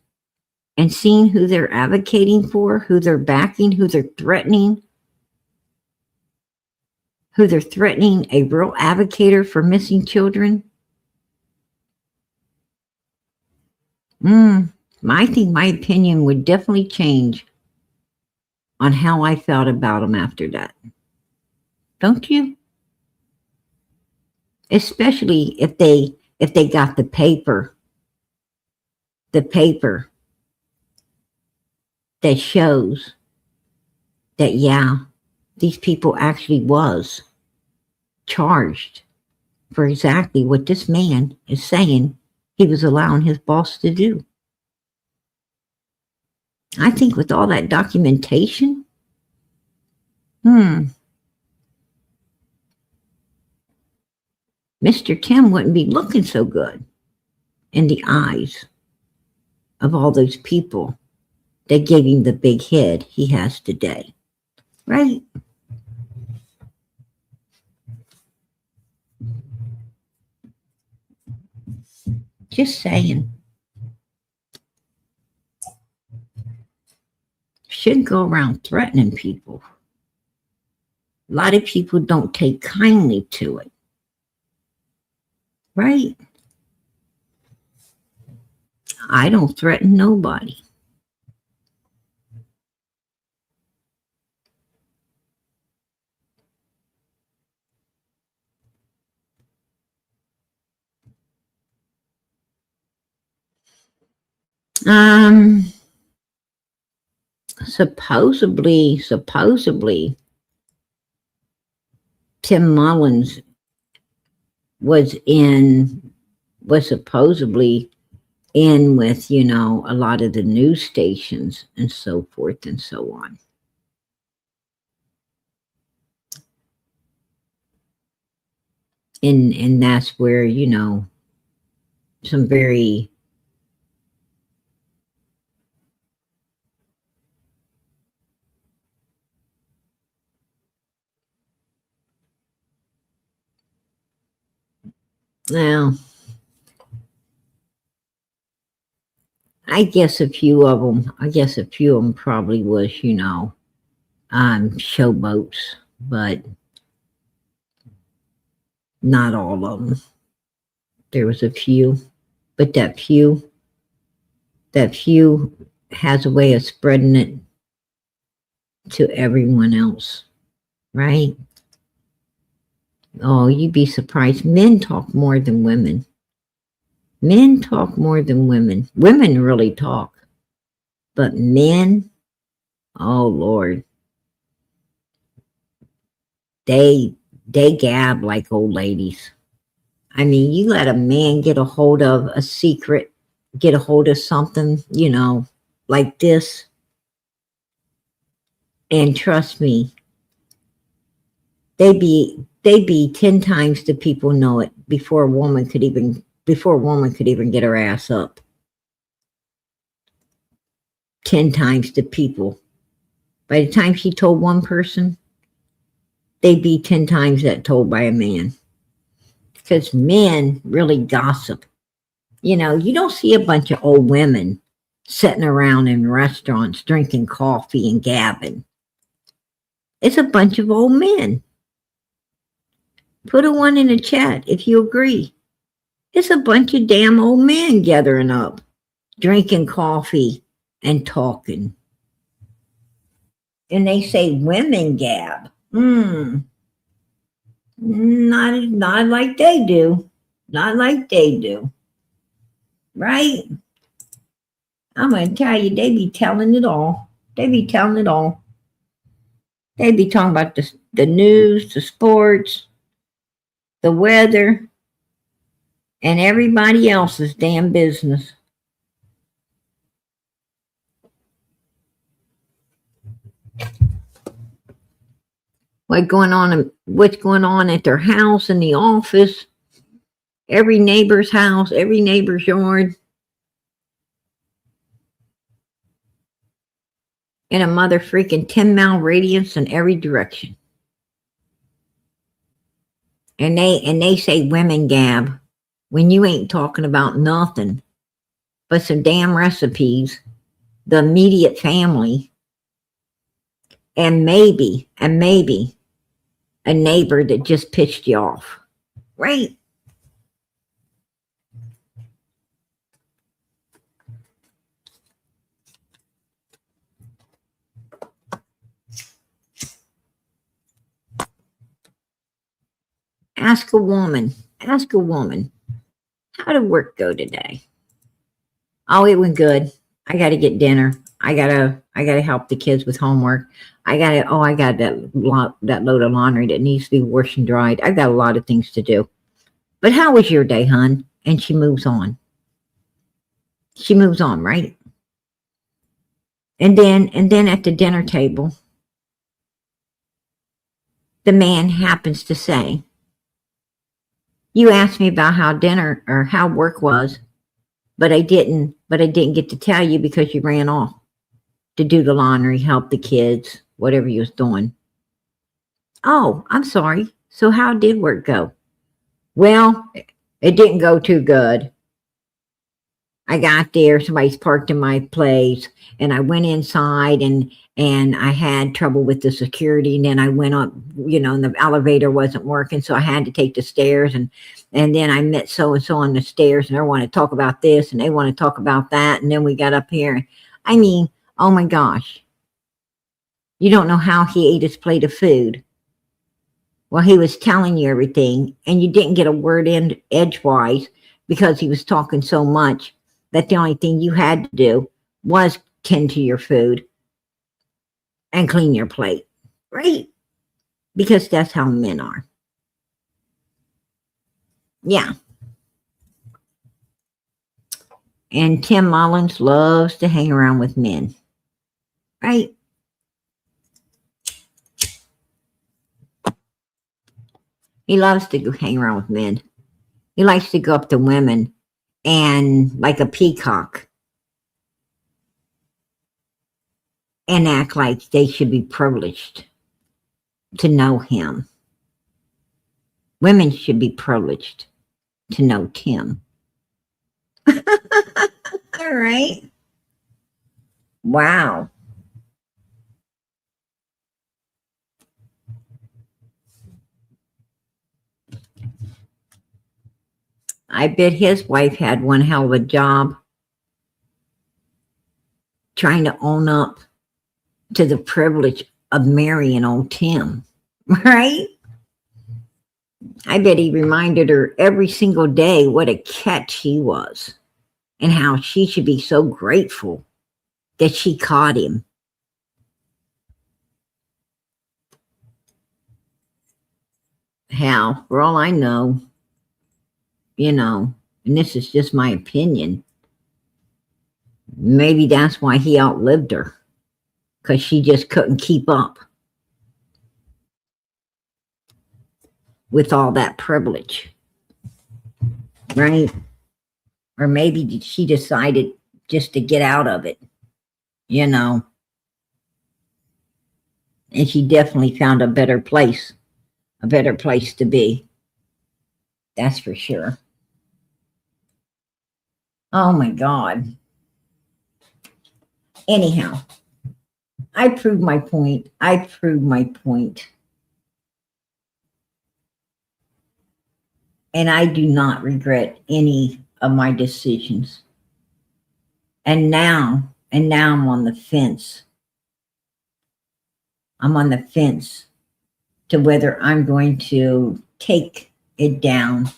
Speaker 1: and seen who they're advocating for, who they're backing, who they're threatening a real advocator for missing children. I think my opinion would definitely change on how I felt about them after that. Don't you? Especially if they got the paper that shows that, yeah, these people actually was charged for exactly what this man is saying he was allowing his boss to do. I think with all that documentation, Mr. Tim wouldn't be looking so good in the eyes of all those people that gave him the big head he has today. Right? Just saying. Shouldn't go around threatening people. A lot of people don't take kindly to it. Right? I don't threaten nobody. Supposedly, Tim Mullins was supposedly in with, a lot of the news stations and so forth and so on. And that's where, some very Now, I guess a few of them probably was, showboats, but not all of them. There was a few, but that few has a way of spreading it to everyone else, right? Oh, you'd be surprised. Men talk more than women. Men talk more than women. Women really talk. But men, oh Lord, they gab like old ladies. I mean, you let a man get a hold of a secret, get a hold of something, like this. And trust me, they be 10 times the people know it before a woman could even get her ass up. 10 times the people. By the time she told one person, they'd be 10 times that told by a man. Because men really gossip. You don't see a bunch of old women sitting around in restaurants drinking coffee and gabbing. It's a bunch of old men. Put a 1 in the chat if you agree. It's a bunch of damn old men gathering up, drinking coffee and talking. And they say women gab. Not like they do. Not like they do. Right? I'm going to tell you, they be telling it all. They be telling it all. They be talking about the news, the sports, the weather, and everybody else's damn business. What's going on at their house, in the office, every neighbor's house, every neighbor's yard. In a mother freaking 10-mile radius in every direction. And they say women gab when you ain't talking about nothing but some damn recipes, the immediate family, and maybe a neighbor that just pissed you off. Right? Ask a woman, how did work go today? Oh, it went good. I got to get dinner. I gotta help the kids with homework. I got that load of laundry that needs to be washed and dried. I've got a lot of things to do. But how was your day, hon? And she moves on. She moves on, right? And then at the dinner table, the man happens to say, you asked me about how dinner or how work was, but I didn't get to tell you because you ran off to do the laundry, help the kids, whatever you was doing. Oh, I'm sorry. So how did work go? Well, it didn't go too good. I got there, somebody's parked in my place, and I went inside and I had trouble with the security, and then I went up, and the elevator wasn't working, so I had to take the stairs, and then I met so-and-so on the stairs, and they want to talk about this, and they want to talk about that, and then we got up here. I mean, oh my gosh. You don't know how he ate his plate of food. Well, he was telling you everything, and you didn't get a word in edgewise because he was talking so much that the only thing you had to do was tend to your food and clean your plate, right? Because that's how men are. Yeah. And Tim Mullins loves to hang around with men, right? He loves to hang around with men. He likes to go up to women and like a peacock and act like they should be privileged to know him. Women should be privileged to know Tim. All right. Wow. I bet his wife had one hell of a job trying to own up to the privilege of marrying old Tim, right? I bet he reminded her every single day what a catch he was and how she should be so grateful that she caught him. Hell, for all I know, and this is just my opinion, maybe that's why he outlived her, because she just couldn't keep up with all that privilege, right? Or maybe she decided just to get out of it, and she definitely found a better place to be. That's for sure. Oh my God. Anyhow, I proved my point. And I do not regret any of my decisions. And now I'm on the fence. I'm on the fence to whether I'm going to take it down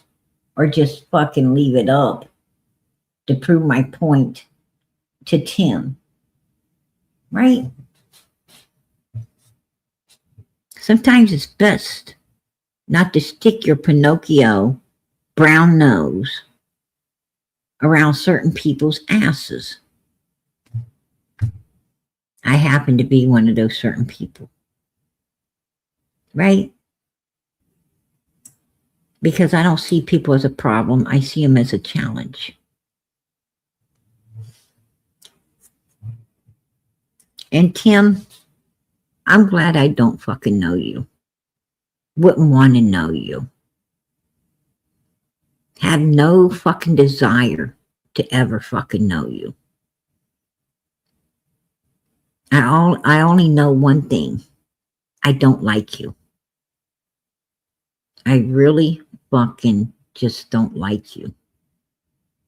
Speaker 1: or just fucking leave it up to prove my point to Tim. Right? Sometimes it's best not to stick your Pinocchio brown nose around certain people's asses. I happen to be one of those certain people. Right? Because I don't see people as a problem. I see them as a challenge. And Tim, I'm glad I don't fucking know you. Wouldn't want to know you. Have no fucking desire to ever fucking know you. I only know one thing. I don't like you. I really fucking just don't like you.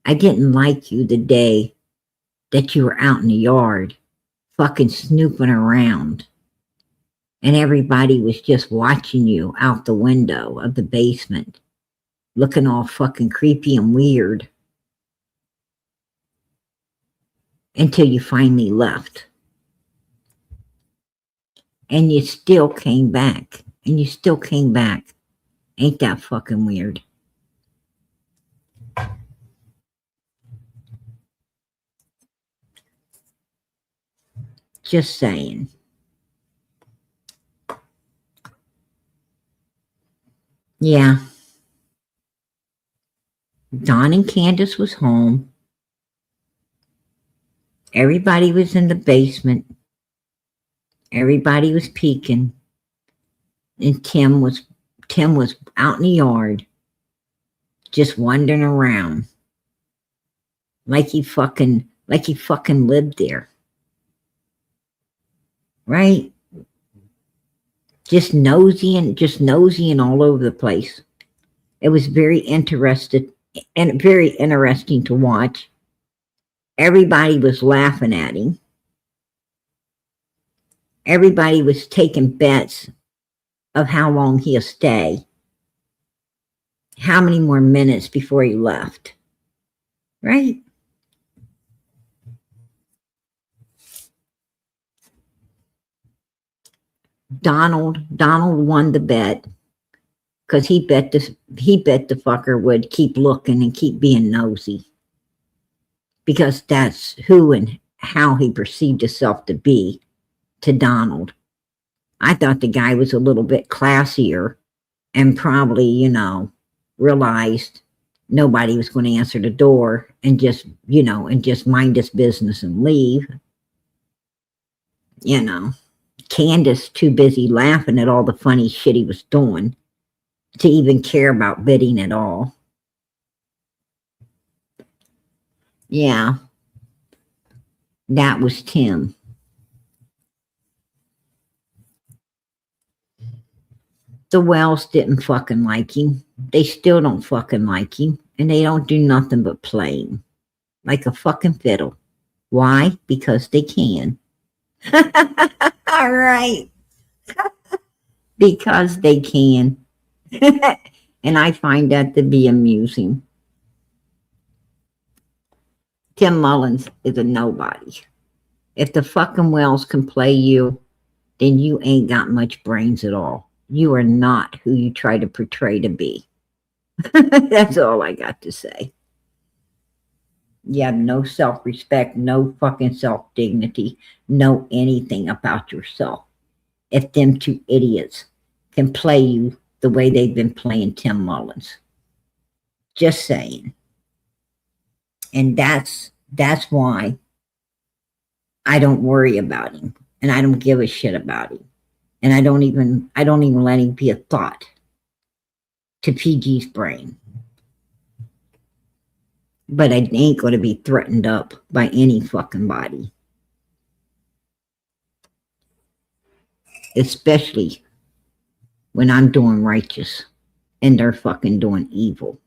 Speaker 1: I didn't like you the day that you were out in the yard fucking snooping around and everybody was just watching you out the window of the basement looking all fucking creepy and weird until you finally left. And you still came back. Ain't that fucking weird? Just saying. Yeah. Don and Candus was home. Everybody was in the basement. Everybody was peeking. And Tim was out in the yard just wandering around like he fucking lived there. Right? Just nosying all over the place. It was very interesting to watch. Everybody was laughing at him. Everybody was taking bets of how long he'll stay. How many more minutes before he left. Right? Donald won the bet because he bet the fucker would keep looking and keep being nosy, because that's who and how he perceived himself to be to Donald. I thought the guy was a little bit classier and probably, realized nobody was going to answer the door and just mind his business and leave. Candus too busy laughing at all the funny shit he was doing to even care about bidding at all. Yeah, that was Tim. The Wells didn't fucking like him. They still don't fucking like him. And they don't do nothing but play him like a fucking fiddle. Why? Because they can. All right. Because they can. And I find that to be amusing. Tim Mullins is a nobody. If the fucking Wells can play you, then you ain't got much brains at all. You are not who you try to portray to be. That's all I got to say. You have no self-respect, no fucking self-dignity, no anything about yourself. If them two idiots can play you the way they've been playing Tim Mullins. Just saying. And that's why I don't worry about him. And I don't give a shit about him. And I don't even let him be a thought to PG's brain. But I ain't going to be threatened up by any fucking body. Especially when I'm doing righteous and they're fucking doing evil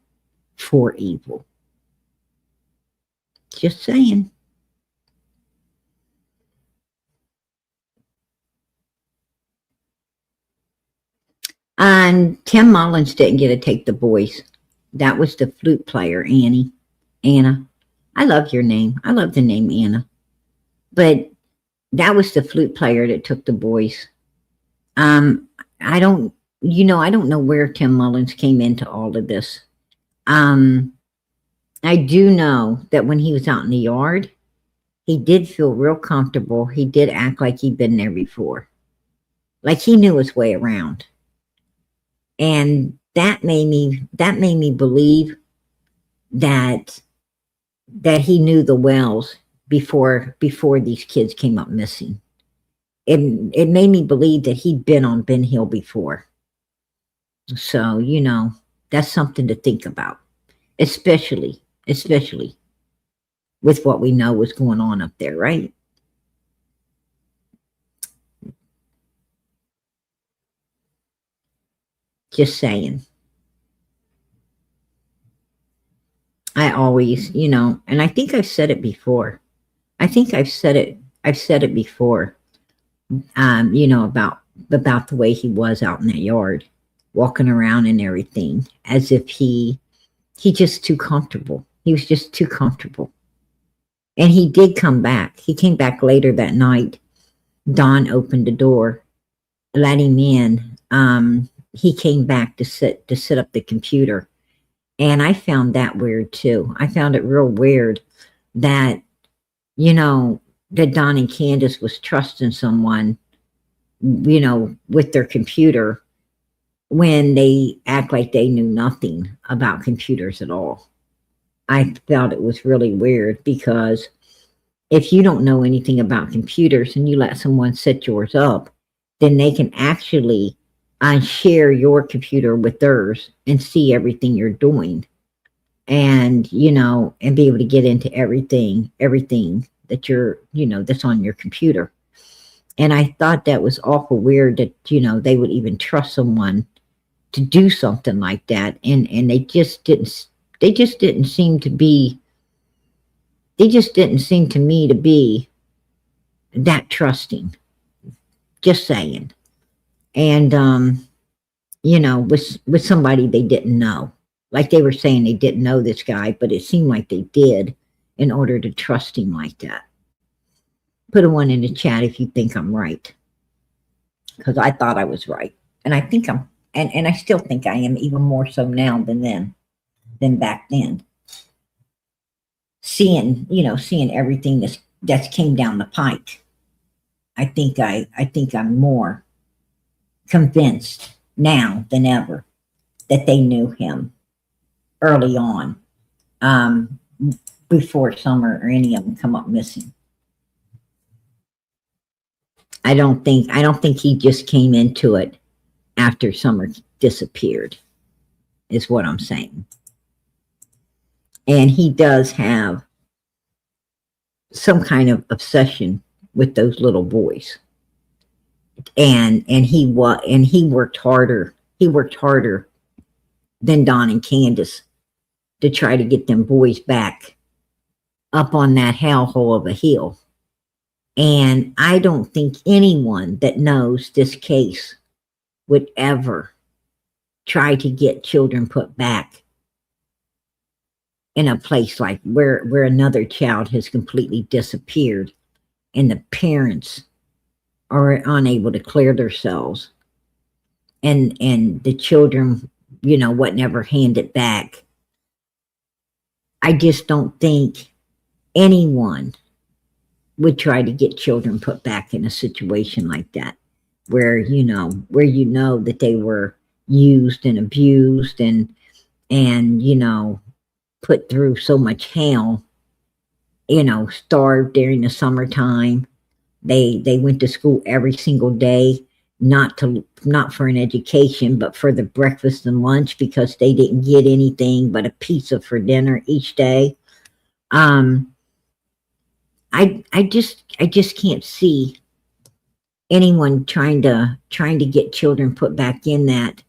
Speaker 1: for evil. Just saying. And Tim Mullins didn't get to take the boys. That was the flute player, Anna. I love your name. I love the name Anna. But that was the flute player that took the boys. I don't know where Tim Mullins came into all of this. I do know that when he was out in the yard, he did feel real comfortable. He did act like he'd been there before. Like he knew his way around. And that made me believe that he knew the Wells before these kids came up missing. It made me believe that he'd been on Ben Hill before. So, that's something to think about, especially with what we know was going on up there, right? Just saying. I always, and I think I've said it before. I've said it before, about the way he was out in that yard, walking around and everything, as if he just too comfortable. He was just too comfortable. And he did come back. He came back later that night. Don opened the door, let him in. He came back to set up the computer. And I found that weird too. I found it real weird that, that Don and Candus was trusting someone, with their computer when they act like they knew nothing about computers at all. I felt it was really weird because if you don't know anything about computers and you let someone set yours up, then they can actually share your computer with theirs and see everything you're doing, and and be able to get into everything that you're that's on your computer. And I thought that was awful weird that they would even trust someone to do something like that, and they just didn't seem to me to be that trusting. Just saying. And with somebody they didn't know. Like they were saying they didn't know this guy, but it seemed like they did in order to trust him like that. Put a 1 in the chat if you think I'm right. Because I thought I was right. And I think and I still think I am, even more so now than back then. Seeing everything that's came down the pike. I think I'm more convinced now than ever that they knew him early on, before Summer or any of them come up missing. I don't think he just came into it after Summer disappeared, is what I'm saying. And he does have some kind of obsession with those little boys. And he worked harder. He worked harder than Don and Candus to try to get them boys back up on that hellhole of a hill. And I don't think anyone that knows this case would ever try to get children put back in a place like where another child has completely disappeared and the parents are unable to clear themselves and the children, wasn't ever handed back. I just don't think anyone would try to get children put back in a situation like that, where that they were used and abused and put through so much hell, starved during the summertime. They went to school every single day, not for an education, but for the breakfast and lunch, because they didn't get anything but a pizza for dinner each day. I just can't see anyone trying to get children put back in that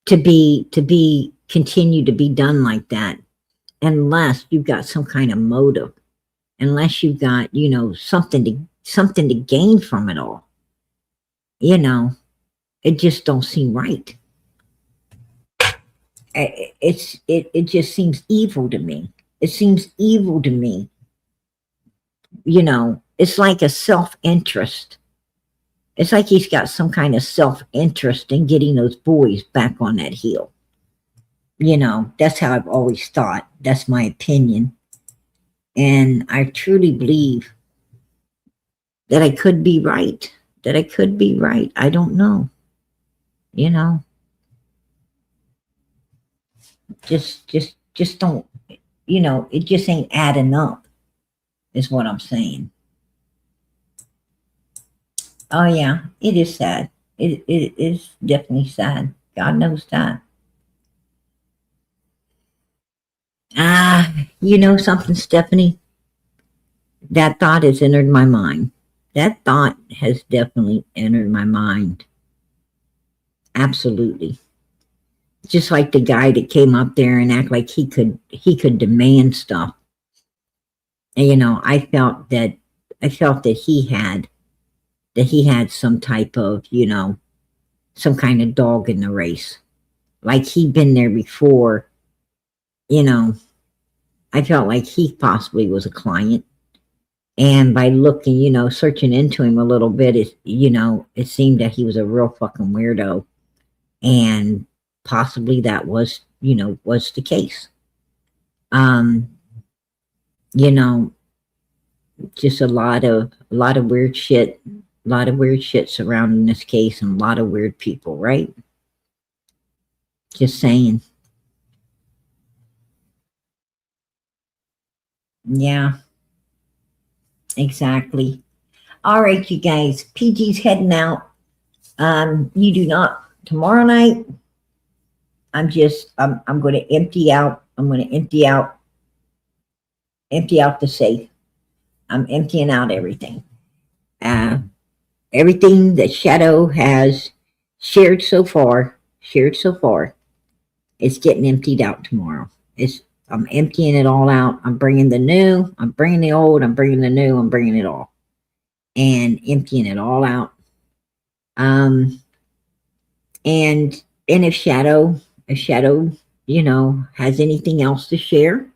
Speaker 1: to continue to be done like that, unless you've got some kind of motive, unless you've got something to gain from it all. It just don't seem right. It just seems evil to me. It seems evil to me. It's like a self-interest. It's like he's got some kind of self-interest in getting those boys back on that hill. That's how I've always thought. That's my opinion. And I truly believe that I could be right. I don't know. Just don't, it just ain't adding up, is what I'm saying. Oh yeah, it is sad. It is definitely sad. God knows that. Something, Stephanie? That thought has entered my mind. That thought has definitely entered my mind. Absolutely. Just like the guy that came up there and act like he could demand stuff. And I felt that he had some type of, some kind of dog in the race. Like he'd been there before. I felt like he possibly was a client. And by looking, searching into him a little bit, it seemed that he was a real fucking weirdo. And possibly that was the case. Just a lot of weird shit, surrounding this case, and a lot of weird people, right? Just saying. Yeah, exactly. All right, you guys, PG's heading out. You do not tomorrow night. I'm going to empty out. I'm going to empty out the safe. I'm emptying out everything. Everything that Shadow has shared so far, it's getting emptied out tomorrow. I'm emptying it all out. I'm bringing the new, I'm bringing the old, I'm bringing the new, I'm bringing it all. And emptying it all out. And if Shadow, has anything else to share,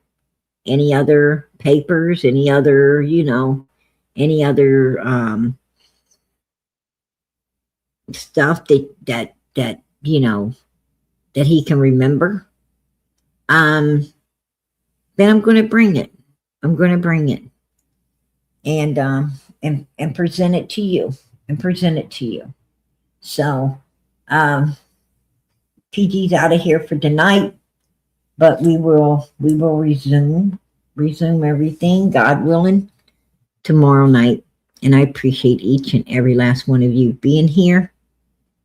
Speaker 1: any other papers, any other stuff that he can remember, then I'm going to bring it. And present it to you. So, PG's out of here for tonight, but we will resume everything, God willing, tomorrow night. And I appreciate each and every last one of you being here.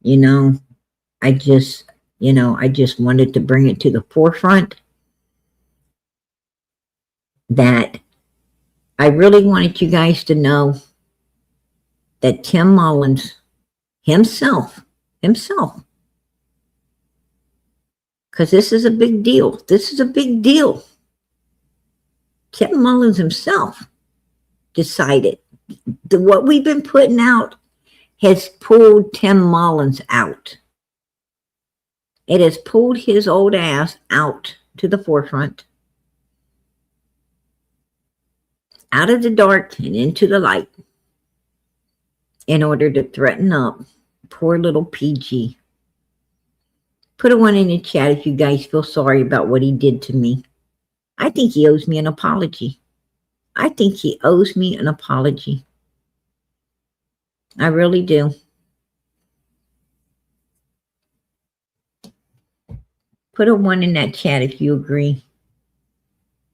Speaker 1: I just wanted to bring it to the forefront that I really wanted you guys to know that Tim Mullins himself, because this is a big deal. This is a big deal. Tim Mullins himself decided that what we've been putting out has pulled Tim Mullins out. It has pulled his old ass out to the forefront, out of the dark and into the light, in order to threaten up poor little PG. Put a one in the chat if you guys feel sorry about what he did to me. I think he owes me an apology. I think he owes me an apology. I really do. Put a one in that chat if you agree.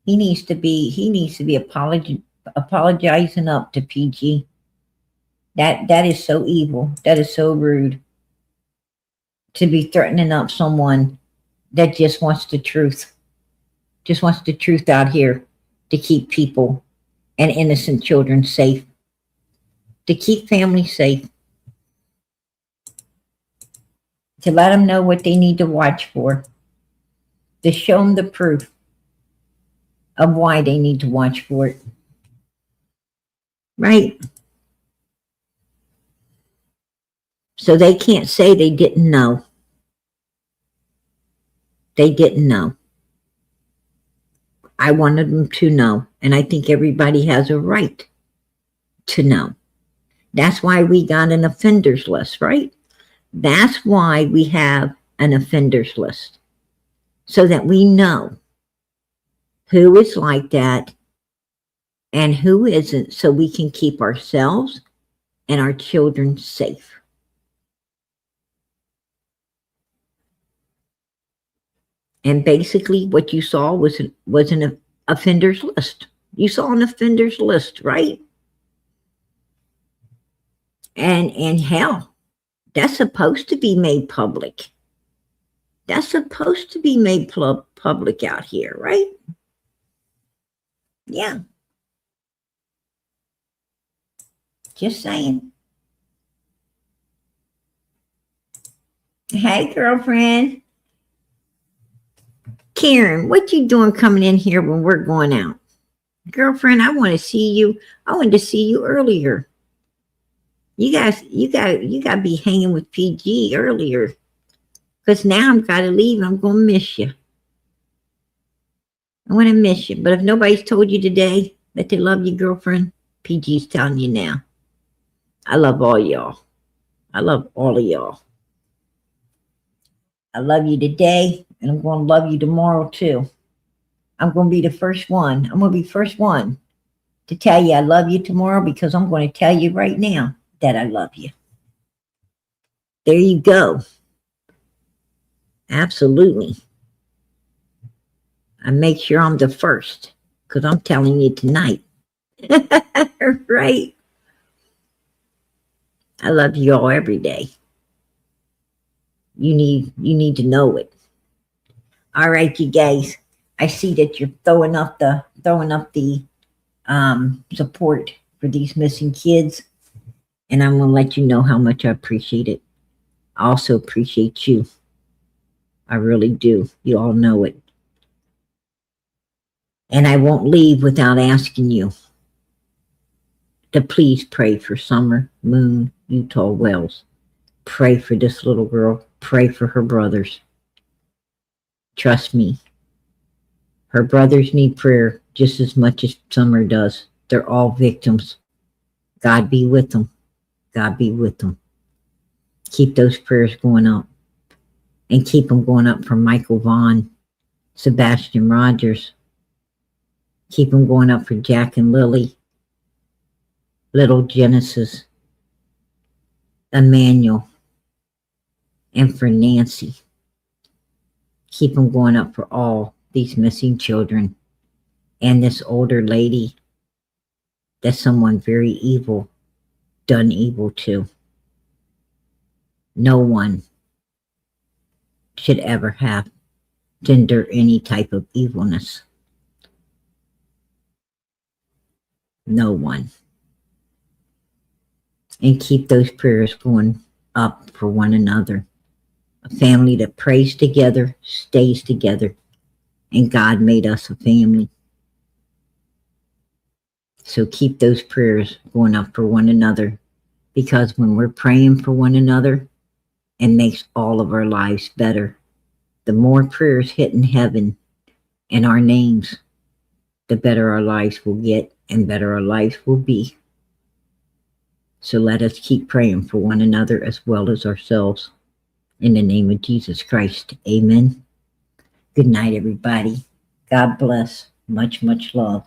Speaker 1: He needs to be apologizing up to PG. That is so evil. That is so rude. To be threatening up someone that just wants the truth. Just wants the truth out here to keep people and innocent children safe. To keep families safe. To let them know what they need to watch for. To show them the proof of why they need to watch for it. Right? So they can't say they didn't know. They didn't know. I wanted them to know. And I think everybody has a right to know. That's why we got an offenders list, right? That's why we have an offenders list. So that we know who is like that and who isn't, so we can keep ourselves and our children safe. And basically what you saw was an offenders list. You saw an offenders list, right? And hell, that's supposed to be made public. That's supposed to be made public out here, right? Yeah. Just saying. Hey, girlfriend. Karen, what you doing coming in here when we're going out? Girlfriend, I want to see you. I wanted to see you earlier. You got to be hanging with PG earlier. Because now I'm got to leave. I'm going to miss you. I want to miss you. But if nobody's told you today that they love you, girlfriend, PG's telling you now. I love all y'all. I love all of y'all. I love you today, and I'm going to love you tomorrow, too. I'm going to be the first one. I'm going to be the first one to tell you I love you tomorrow, because I'm going to tell you right now that I love you. There you go. Absolutely. I make sure I'm the first, because I'm telling you tonight. Right? I love you all every day. You need to know it. All right, you guys. I see that you're throwing up the support for these missing kids, and I'm gonna let you know how much I appreciate it. I also appreciate you. I really do. You all know it. And I won't leave without asking you to please pray for Summer Moon Utah Wells. Pray for this little girl. Pray for her brothers. Trust me. Her brothers need prayer just as much as Summer does. They're all victims. God be with them. God be with them. Keep those prayers going up. And keep them going up for Michael Vaughn, Sebastian Rogers. Keep them going up for Jack and Lily, little Genesis, Emmanuel, and for Nancy. Keep them going up for all these missing children and this older lady that someone very evil done evil to. No one should ever have to endure any type of evilness. No one. And keep those prayers going up for one another. A family that prays together, stays together, and God made us a family. So keep those prayers going up for one another, because when we're praying for one another, it makes all of our lives better. The more prayers hit in heaven in our names, the better our lives will get and better our lives will be. So let us keep praying for one another as well as ourselves. In the name of Jesus Christ, amen. Good night, everybody. God bless. Much, much love.